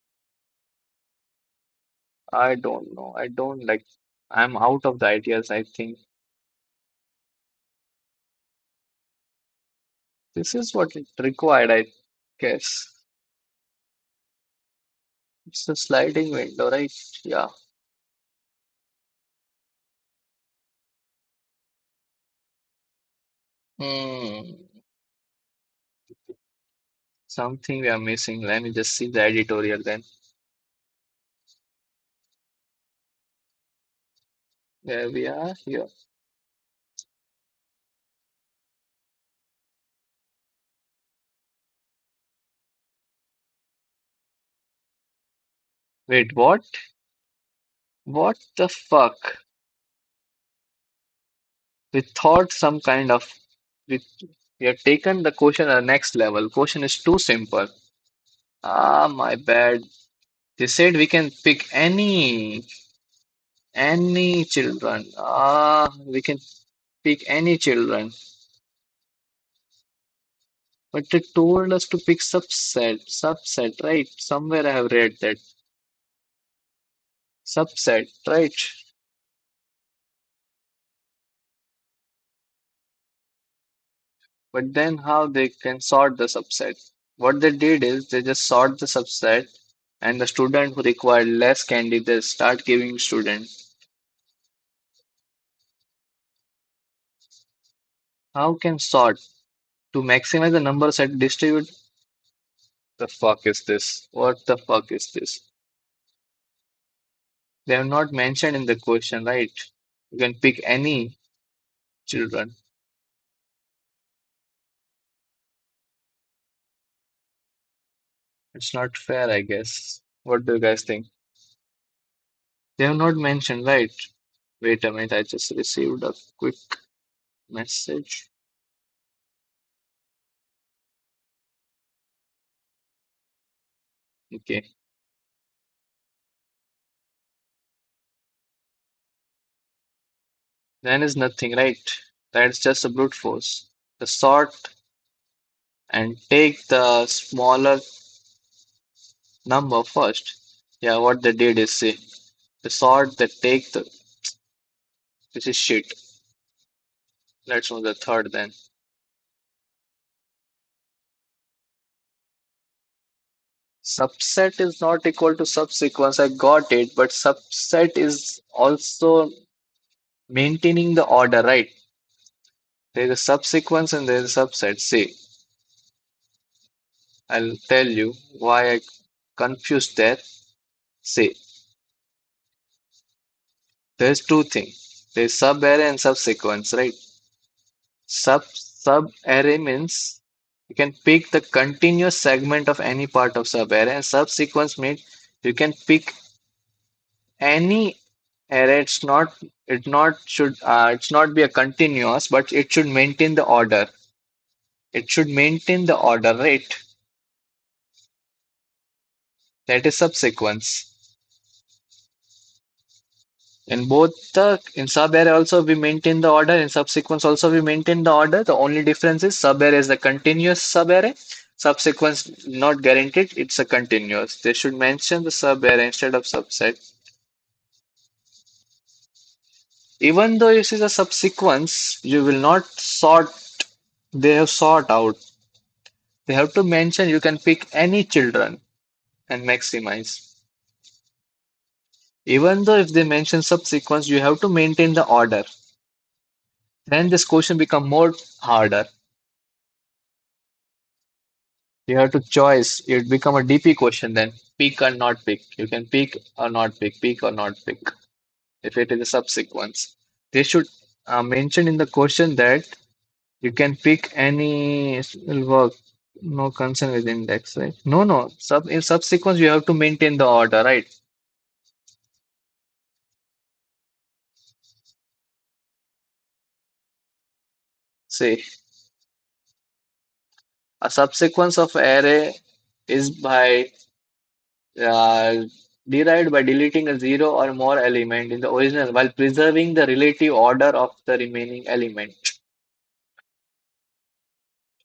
I don't know. I don't like. I'm out of the ideas, I think. This is what it required, I guess. It's a sliding window, right? Yeah. Hmm. Something we are missing. Let me just see the editorial then. There we are here. Wait, what? What the fuck? We thought some kind of we, we have taken the question at the next level. Question is too simple. Ah, my bad. They said we can pick any children. Ah, we can pick any children. But they told us to pick subset, right? Somewhere I have read that. Subset, right? But then how they can sort the subset? What they did is they just sort the subset and the student who required less candy they start giving student. How can sort to maximize the number set distribute? The fuck is this? What the fuck is this? They are not mentioned in the question, right? You can pick any children. It's not fair, I guess. What do you guys think? They have not mentioned, right? Wait a minute, I just received a quick message. Okay, then is nothing, right? That's just a brute force. The sort and take the smaller number first. Yeah, what they did is say the sort that take the this is shit. Let's move the third then. Subset is not equal to subsequence. I got it, but subset is also maintaining the order, right? There's a subsequence and there's a subset. See, I'll tell you why I confused there. See, there's two things. There's subarray and subsequence, right? Subarray means you can pick the continuous segment of any part of subarray, and subsequence means you can pick any array. It's not be a continuous, but it should maintain the order. It should maintain the order, right? That is subsequence. In sub-array also we maintain the order, in subsequence also we maintain the order. The only difference is sub-array is the continuous sub-array. Subsequence not guaranteed, it's a continuous. They should mention the sub-array instead of subset. Even though this is a subsequence, you will not sort, they have sort out. They have to mention you can pick any children and maximize. Even though if they mention subsequence, you have to maintain the order. Then this question become more harder. You have to choice. It become a DP question then. Pick or not pick. You can pick or not pick or not pick. If it is a subsequence, they should mention in the question that you can pick any will work. No concern with index, right? No, no. In subsequence, you have to maintain the order, right? Say a subsequence of array is by uh, derived by deleting a zero or more element in the original while preserving the relative order of the remaining element.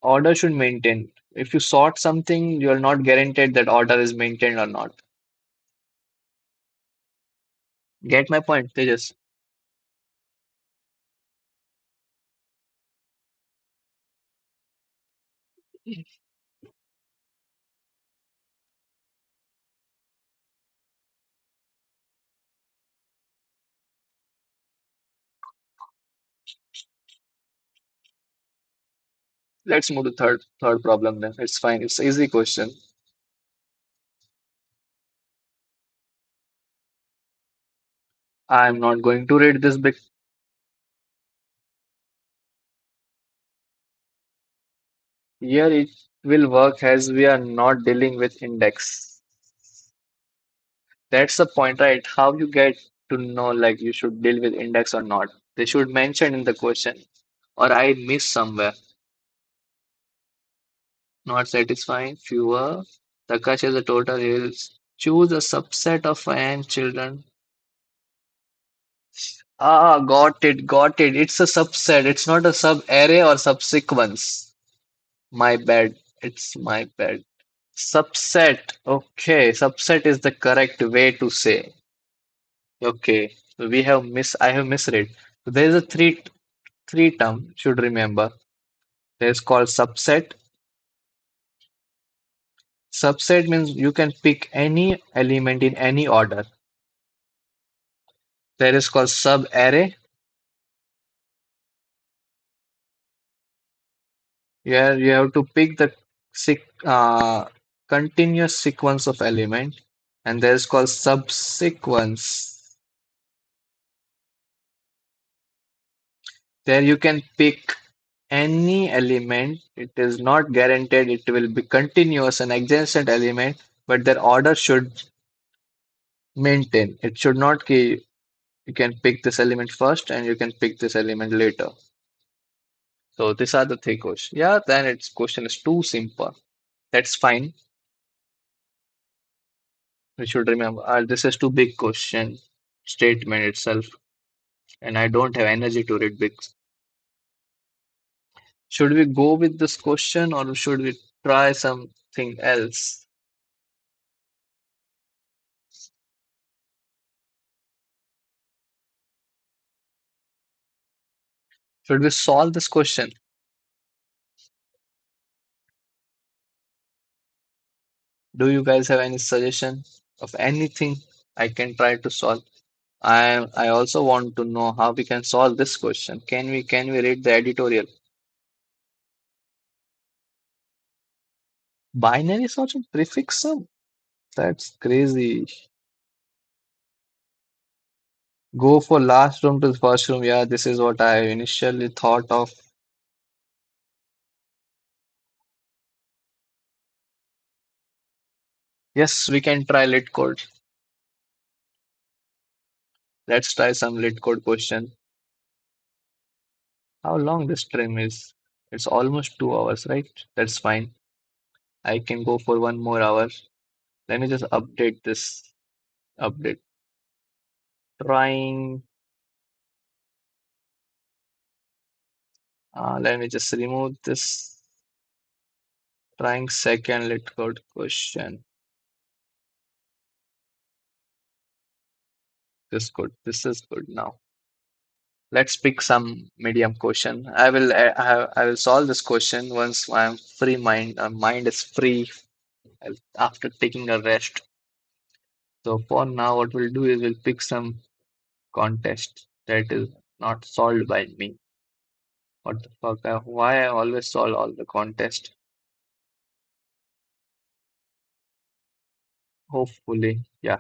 Order should maintain. If you sort something, you are not guaranteed that order is maintained or not. Get my point, Tejas? Let's move to third problem then. It's fine. It's easy question. I'm not going to read this big. Here it will work as we are not dealing with index. That's the point, right? How you get to know like you should deal with index or not. They should mention in the question. Or I miss somewhere. Not satisfying. Fewer. Takash is a total. He'll choose a subset of n children. Ah, got it. It's a subset. It's not a sub-array or subsequence. My bad. It's my bad. Subset. Okay, subset is the correct way to say. Okay, so I have misread. So there is a three term should remember. There's called subset. Subset means you can pick any element in any order. There is called sub-array. Where you have to pick the continuous sequence of element, and there is called subsequence. There you can pick any element. It is not guaranteed it will be continuous and adjacent element, but their order should maintain. It should not be you can pick this element first and you can pick this element later. So these are the three questions. Yeah, then its question is too simple. That's fine. We should remember this is too big question statement itself, and I don't have energy to read big. Should we go with this question or should we try something else? Should we solve this question? Do you guys have any suggestion of anything I can try to solve? I also want to know how we can solve this question. Can we read the editorial? Binary sort of prefix sum? That's crazy. Go for last room to the first room. Yeah, this is what I initially thought of. Yes, we can try lit code. Let's try some lit code question. How long this stream is? It's almost 2 hours, right? That's fine. I can go for 1 more hour. Let me just update this. Update. Trying. Let me just remove this. Trying second lit code question. This good. This is good now. Let's pick some medium question. I will solve this question once I'm free mind. Mind is free after taking a rest. So for now, what we'll do is we'll pick some contest that is not solved by me. What the fuck? Why I always solve all the contest? Hopefully, yeah.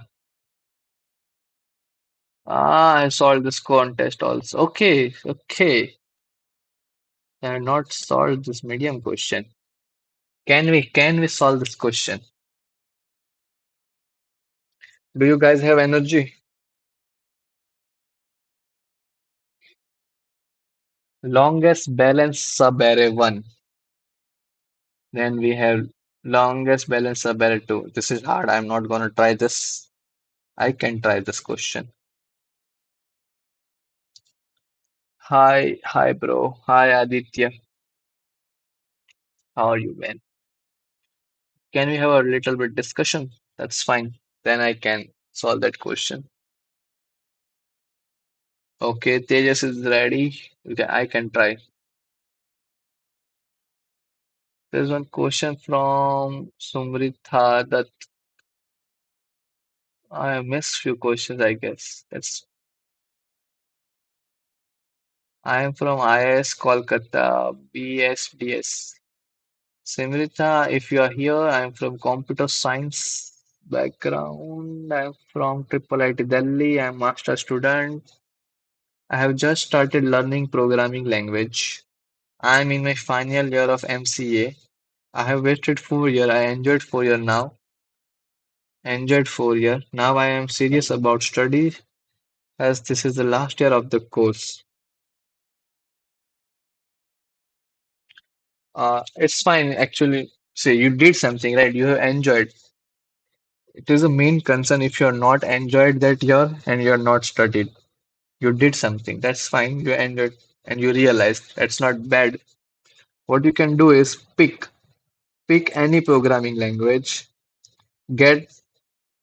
I solved this contest also. Okay, okay. I have not solved this medium question. Can we solve this question? Do you guys have energy? Longest balance subarray 1. Then we have longest balance subarray 2. This is hard. I'm not gonna try this. I can try this question. Hi, bro. Hi, Aditya. How are you, man? Can we have a little bit discussion? That's fine. Then I can solve that question. Okay, Tejas is ready. Okay, I can try. There's one question from Sumritha that I missed few questions, I guess. I am from IIS Kolkata, BSDS. Simrita, if you are here, I am from computer science background. I am from IIIT Delhi. I am master student. I have just started learning programming language. I am in my final year of MCA. I have waited 4 years. I enjoyed 4 years now. Enjoyed 4 years. Now I am serious about study as this is the last year of the course. It's fine actually. Say you did something, right? You have enjoyed. It is a main concern if you're not enjoyed that year and you're not studied. You did something. That's fine. You enjoyed and you realized that's not bad. What you can do is pick any programming language, get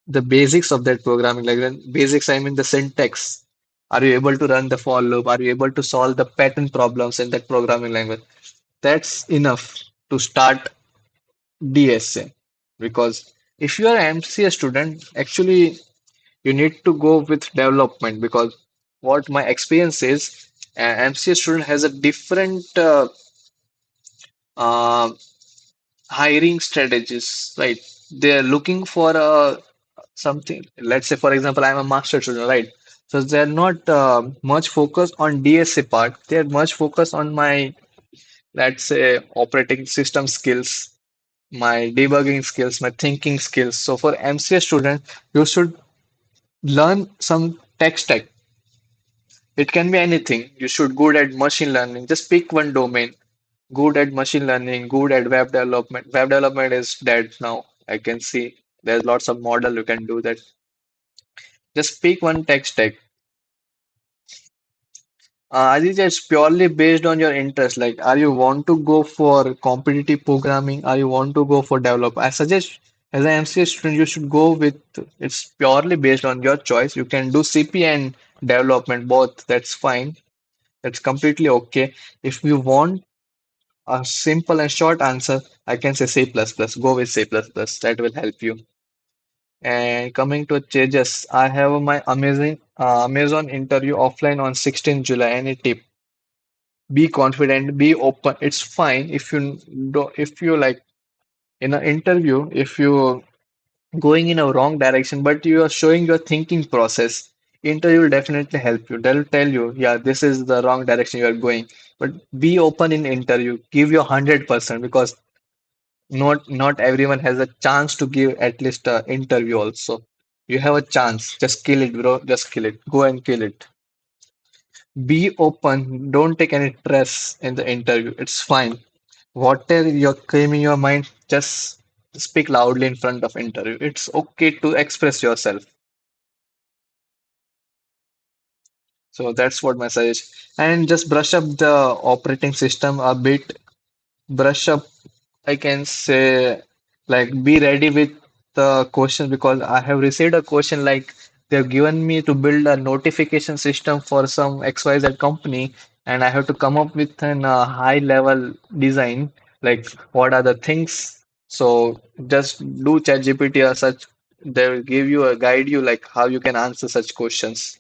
the basics of that programming language. Basics, I mean the syntax. Are you able to run the for loop? Are you able to solve the pattern problems in that programming language? That's enough to start DSA. Because if you are an MCA student, actually you need to go with development because what my experience is, an MCA student has a different uh, hiring strategies, right? They're looking for something. Let's say, for example, I'm a master student, right? So they're not much focused on DSA part. They're much focused on my, let's say, operating system skills, my debugging skills, my thinking skills. So for MCA student, you should learn some tech stack. It can be anything. You should good at machine learning. Just pick one domain. Good at machine learning, good at web development. Web development is dead now. I can see there's lots of model you can do that. Just pick one tech stack. Aditya, it's purely based on your interest. Like, are you want to go for competitive programming? Are you want to go for develop? I suggest as an MCA student, you should go with. It's purely based on your choice. You can do CP and development both. That's fine. That's completely okay. If you want a simple and short answer, I can say C++. Go with C++. That will help you. And coming to Tejas, I have my amazing Amazon interview offline on 16th July. Any tip? Be confident, be open. It's fine if you do, if you like in an interview, if you going in a wrong direction, but you are showing your thinking process. Interview will definitely help you. They'll tell you, yeah, this is the wrong direction you are going. But be open in interview. Give your 100% because not everyone has a chance to give at least a interview also. You have a chance. Just kill it, bro. Just kill it. Go and kill it. Be open. Don't take any stress in the interview. It's fine. Whatever you're came in your mind, just speak loudly in front of interview. It's okay to express yourself. So that's what my suggestion. And just brush up the operating system a bit. Brush up, I can say, like be ready with the question because I have received a question like they've given me to build a notification system for some XYZ company, and I have to come up with an high level design, like what are the things. So just do ChatGPT or such. They will give you a guide you like how you can answer such questions.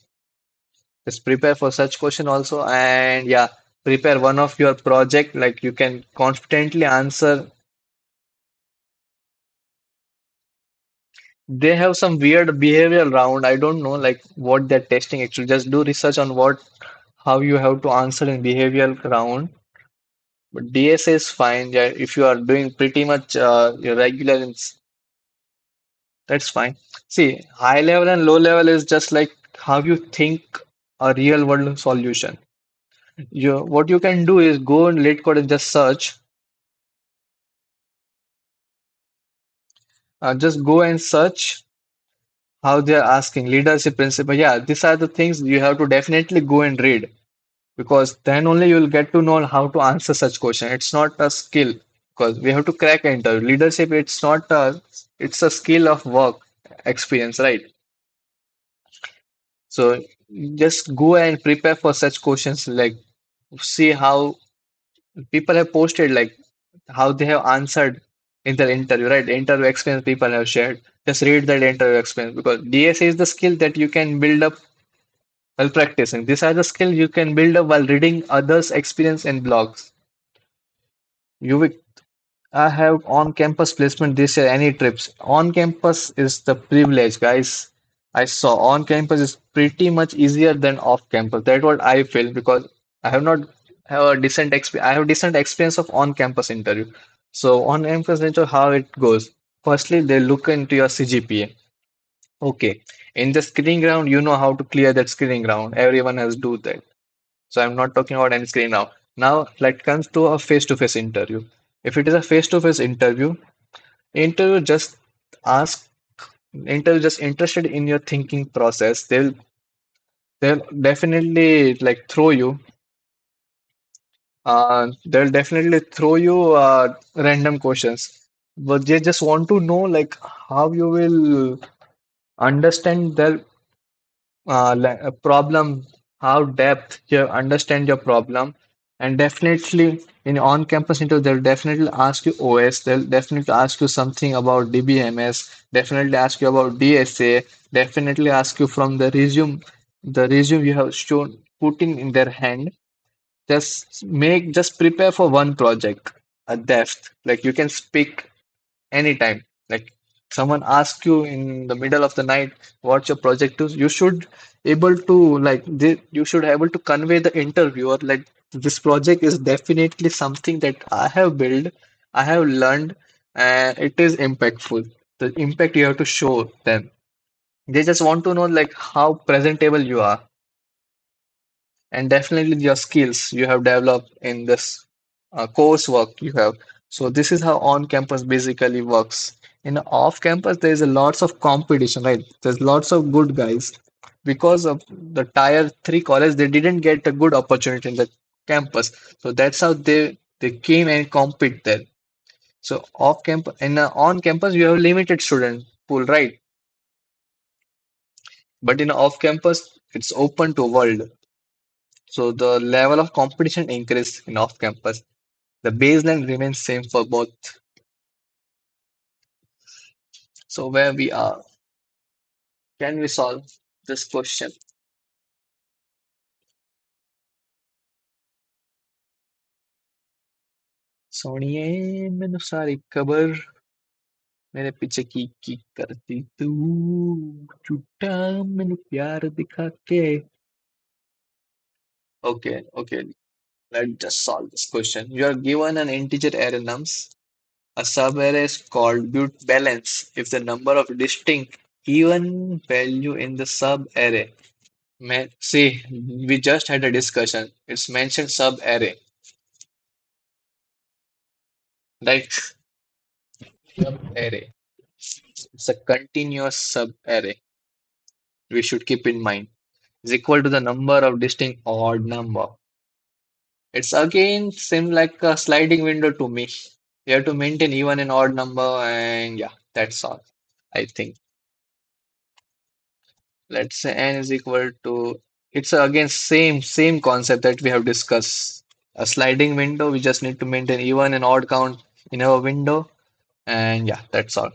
Just prepare for such question also, and yeah, prepare one of your project like you can confidently answer. They have some weird behavioral round. I don't know like what they're testing actually. Just do research on what how you have to answer in behavioral round. But DSA is fine. Yeah, if you are doing pretty much your regular, that's fine. See, high level and low level is just like how you think a real world solution. You what you can do is go and Leetcode and just search. Just go and search how they are asking leadership principle. Yeah, these are the things you have to definitely go and read because then only you will get to know how to answer such question. It's not a skill because we have to crack an interview. Leadership, it's not a, it's a skill of work experience, right? So just go and prepare for such questions. Like see how people have posted, like how they have answered in their interview, right? The interview experience people have shared. Just read that interview experience because DSA is the skill that you can build up while practicing. These are the skills you can build up while reading others' experience in blogs. You will, I have on-campus placement this year. Any trips? On-campus is the privilege, guys. I saw on-campus is pretty much easier than off-campus. That's what I feel because I have not have a decent experience. I have decent experience of on-campus interview. So on-campus interview, how it goes? Firstly, they look into your CGPA. Okay. In the screening round, you know how to clear that screening round. Everyone has do that. So I'm not talking about any screen now. Now, like comes to a face-to-face interview. If it is a face-to-face interview just ask, interview just interested in your thinking process. They'll definitely like throw you. They'll definitely throw you random questions, but they just want to know like how you will understand their a problem, how depth you understand your problem, and definitely in on-campus interview, they'll definitely ask you OS, they'll definitely ask you something about DBMS, definitely ask you about DSA, definitely ask you from the resume you have shown, putting in their hand. Just prepare for one project, a depth, like you can speak anytime. Like Someone asks you in the middle of the night what your project is, you should able to you should able to convey the interviewer like this project is definitely something that I have built, I have learned, and it is impactful. The impact you have to show them. They just want to know like how presentable you are, and definitely your skills you have developed in this coursework you have. So this is how on-campus basically works. In off-campus, there is a lots of competition, right? There's lots of good guys. Because of the tier three college, they didn't get a good opportunity in the campus. So that's how they came and compete there. So off campus in on campus, you have limited student pool, right? But in off campus, it's open to world. So the level of competition increase in off campus. The baseline remains same for both. So where we are, can we solve this question? सोनिए मैनू सारी खबर मेरे पीछे की करती तू झूठा मैनू प्यार दिखा के. Okay, okay. Let's just solve this question. You are given an integer array nums. A subarray is called balance if the number of distinct even value in the subarray. See, we just had a discussion. It's mentioned subarray, right? Subarray. It's a continuous subarray. We should keep in mind. Is equal to the number of distinct odd number. It's again seems like a sliding window to me. You have to maintain even an odd number, and yeah, that's all. I think. Let's say n is equal to. It's again same concept that we have discussed. A sliding window. We just need to maintain even and odd count in our window, and yeah, that's all.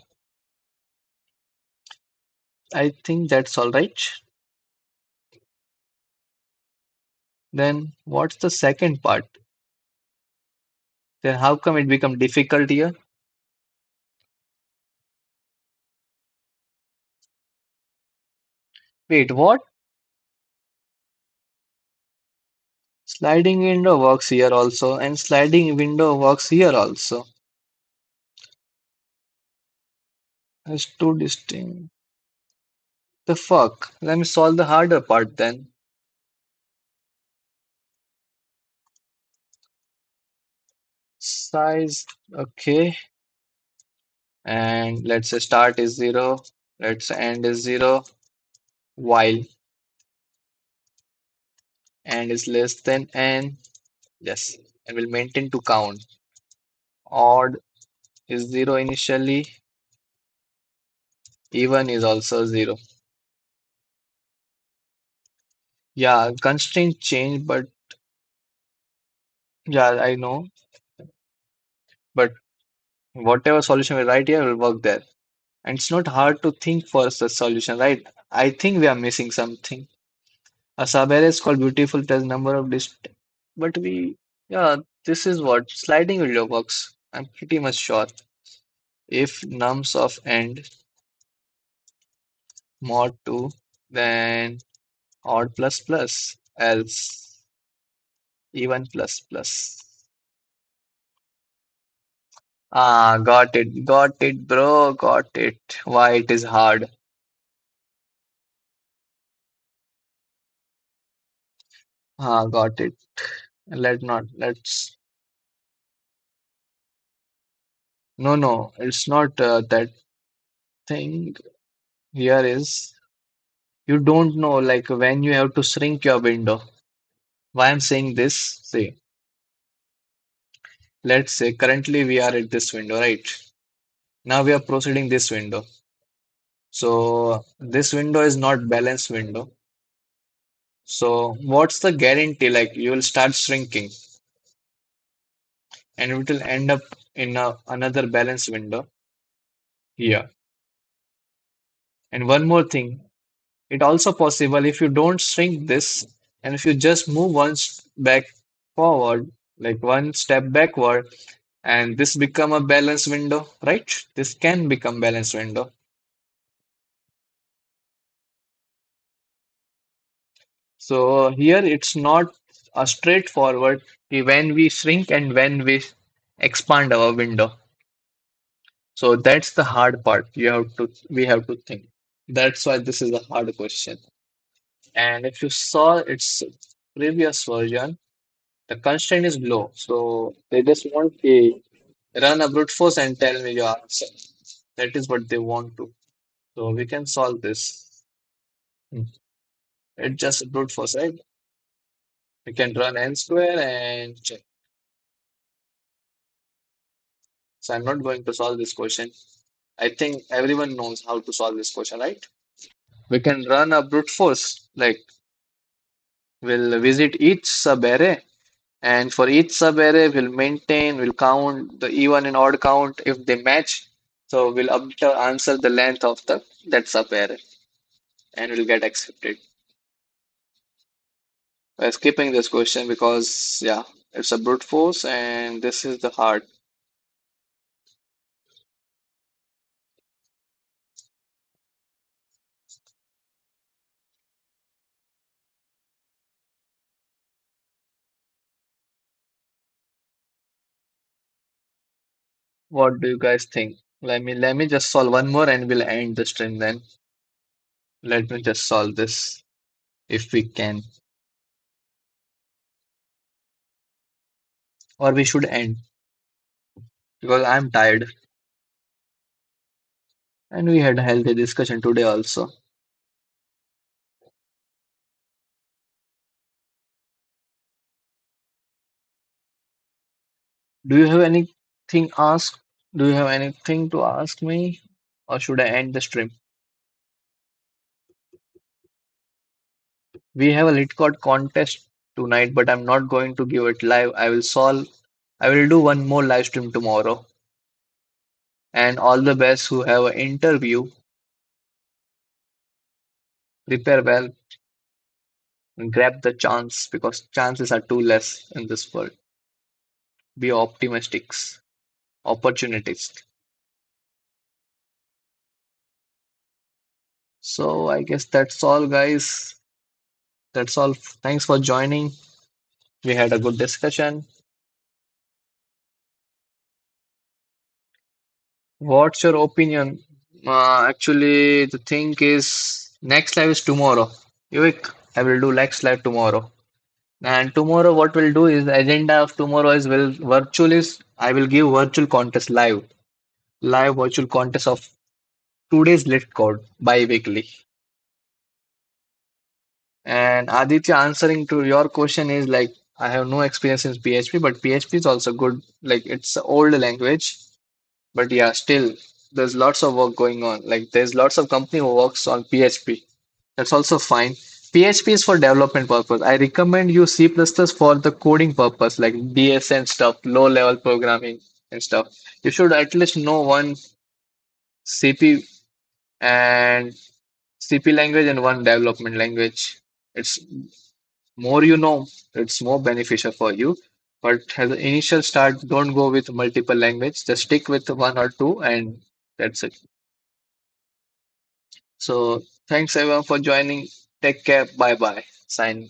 I think that's all right. Then what's the second part? Then how come it become difficult here? Wait, what? Sliding window works here also, and sliding window works here also. As two distinct. The fuck? Let me solve the harder part then. Size, okay. And let's say start is 0. Let's say end is 0. While end is less than n. Yes. And we'll maintain to count. Odd is 0 initially. Even is also 0. Yeah, constraint change, but yeah, I know. But whatever solution we write here will work there. And it's not hard to think for the solution, right? I think we are missing something. A subarray is called beautiful plus number of dist. But yeah, this is what sliding window works. I'm pretty much sure. If nums of end mod 2, then odd plus plus, else even plus plus. Ah, got it, bro, got it. Why it is hard. Ah, got it. Let's. No, no, it's not that thing. Here is you don't know like when you have to shrink your window. Why I'm saying this? See, let's say currently we are at this window, right? Now we are proceeding this window. So this window is not balanced window. So what's the guarantee? Like you will start shrinking and it will end up in another balanced window here. And one more thing, it also possible if you don't shrink this and if you just move back forward, like one step backward, And this become a balance window, right? This can become balance window. So here it's not a straightforward when we shrink and when we expand our window. So that's the hard part. We have to think. That's why this is a hard question. And if you saw its previous version, the constraint is low. So they just want a run a brute force and tell me your answer. That is what they want to. So we can solve this. Hmm. It's just a brute force, right? We can run n square and check. So I'm not going to solve this question. I think everyone knows how to solve this question, right? We can run a brute force, like we'll visit each subarray, and for each subarray, we'll count the even and odd count if they match. So we'll answer the length of that subarray, and we'll get accepted. We're skipping this question because yeah, it's a brute force, and this is the hard. What do you guys think? Let me just solve one more, and we'll end the stream then. Let me just solve this if we can, or we should end because I'm tired, and we had a healthy discussion today also. Do you have anything ask? Do you have anything to ask me, or should I end the stream? We have a Leetcode contest tonight, but I'm not going to give it live. I will do one more live stream tomorrow. And all the best who have an interview, prepare well and grab the chance because chances are too less in this world. Be optimistics, opportunists. So I guess that's all, guys. That's all. Thanks for joining. We had a good discussion. What's your opinion? Actually, the thing is, next live is tomorrow. Yuvik, I will do next live tomorrow. And tomorrow, what we'll do is the agenda of tomorrow is will virtual is I will give virtual contest live virtual contest of today's lit code bi-weekly. And Aditya, answering to your question is like I have no experience in PHP, but PHP is also good. Like it's an old language, but yeah, still there's lots of work going on. Like there's lots of company who works on PHP. That's also fine. PHP is for development purpose. I recommend you C++ for the coding purpose, like DS and stuff, low level programming and stuff. You should at least know one CP and CP language and one development language. It's more you know, it's more beneficial for you. But as an initial start, don't go with multiple language. Just stick with one or two, and that's it. So thanks everyone for joining. Take care. Bye bye. Sign.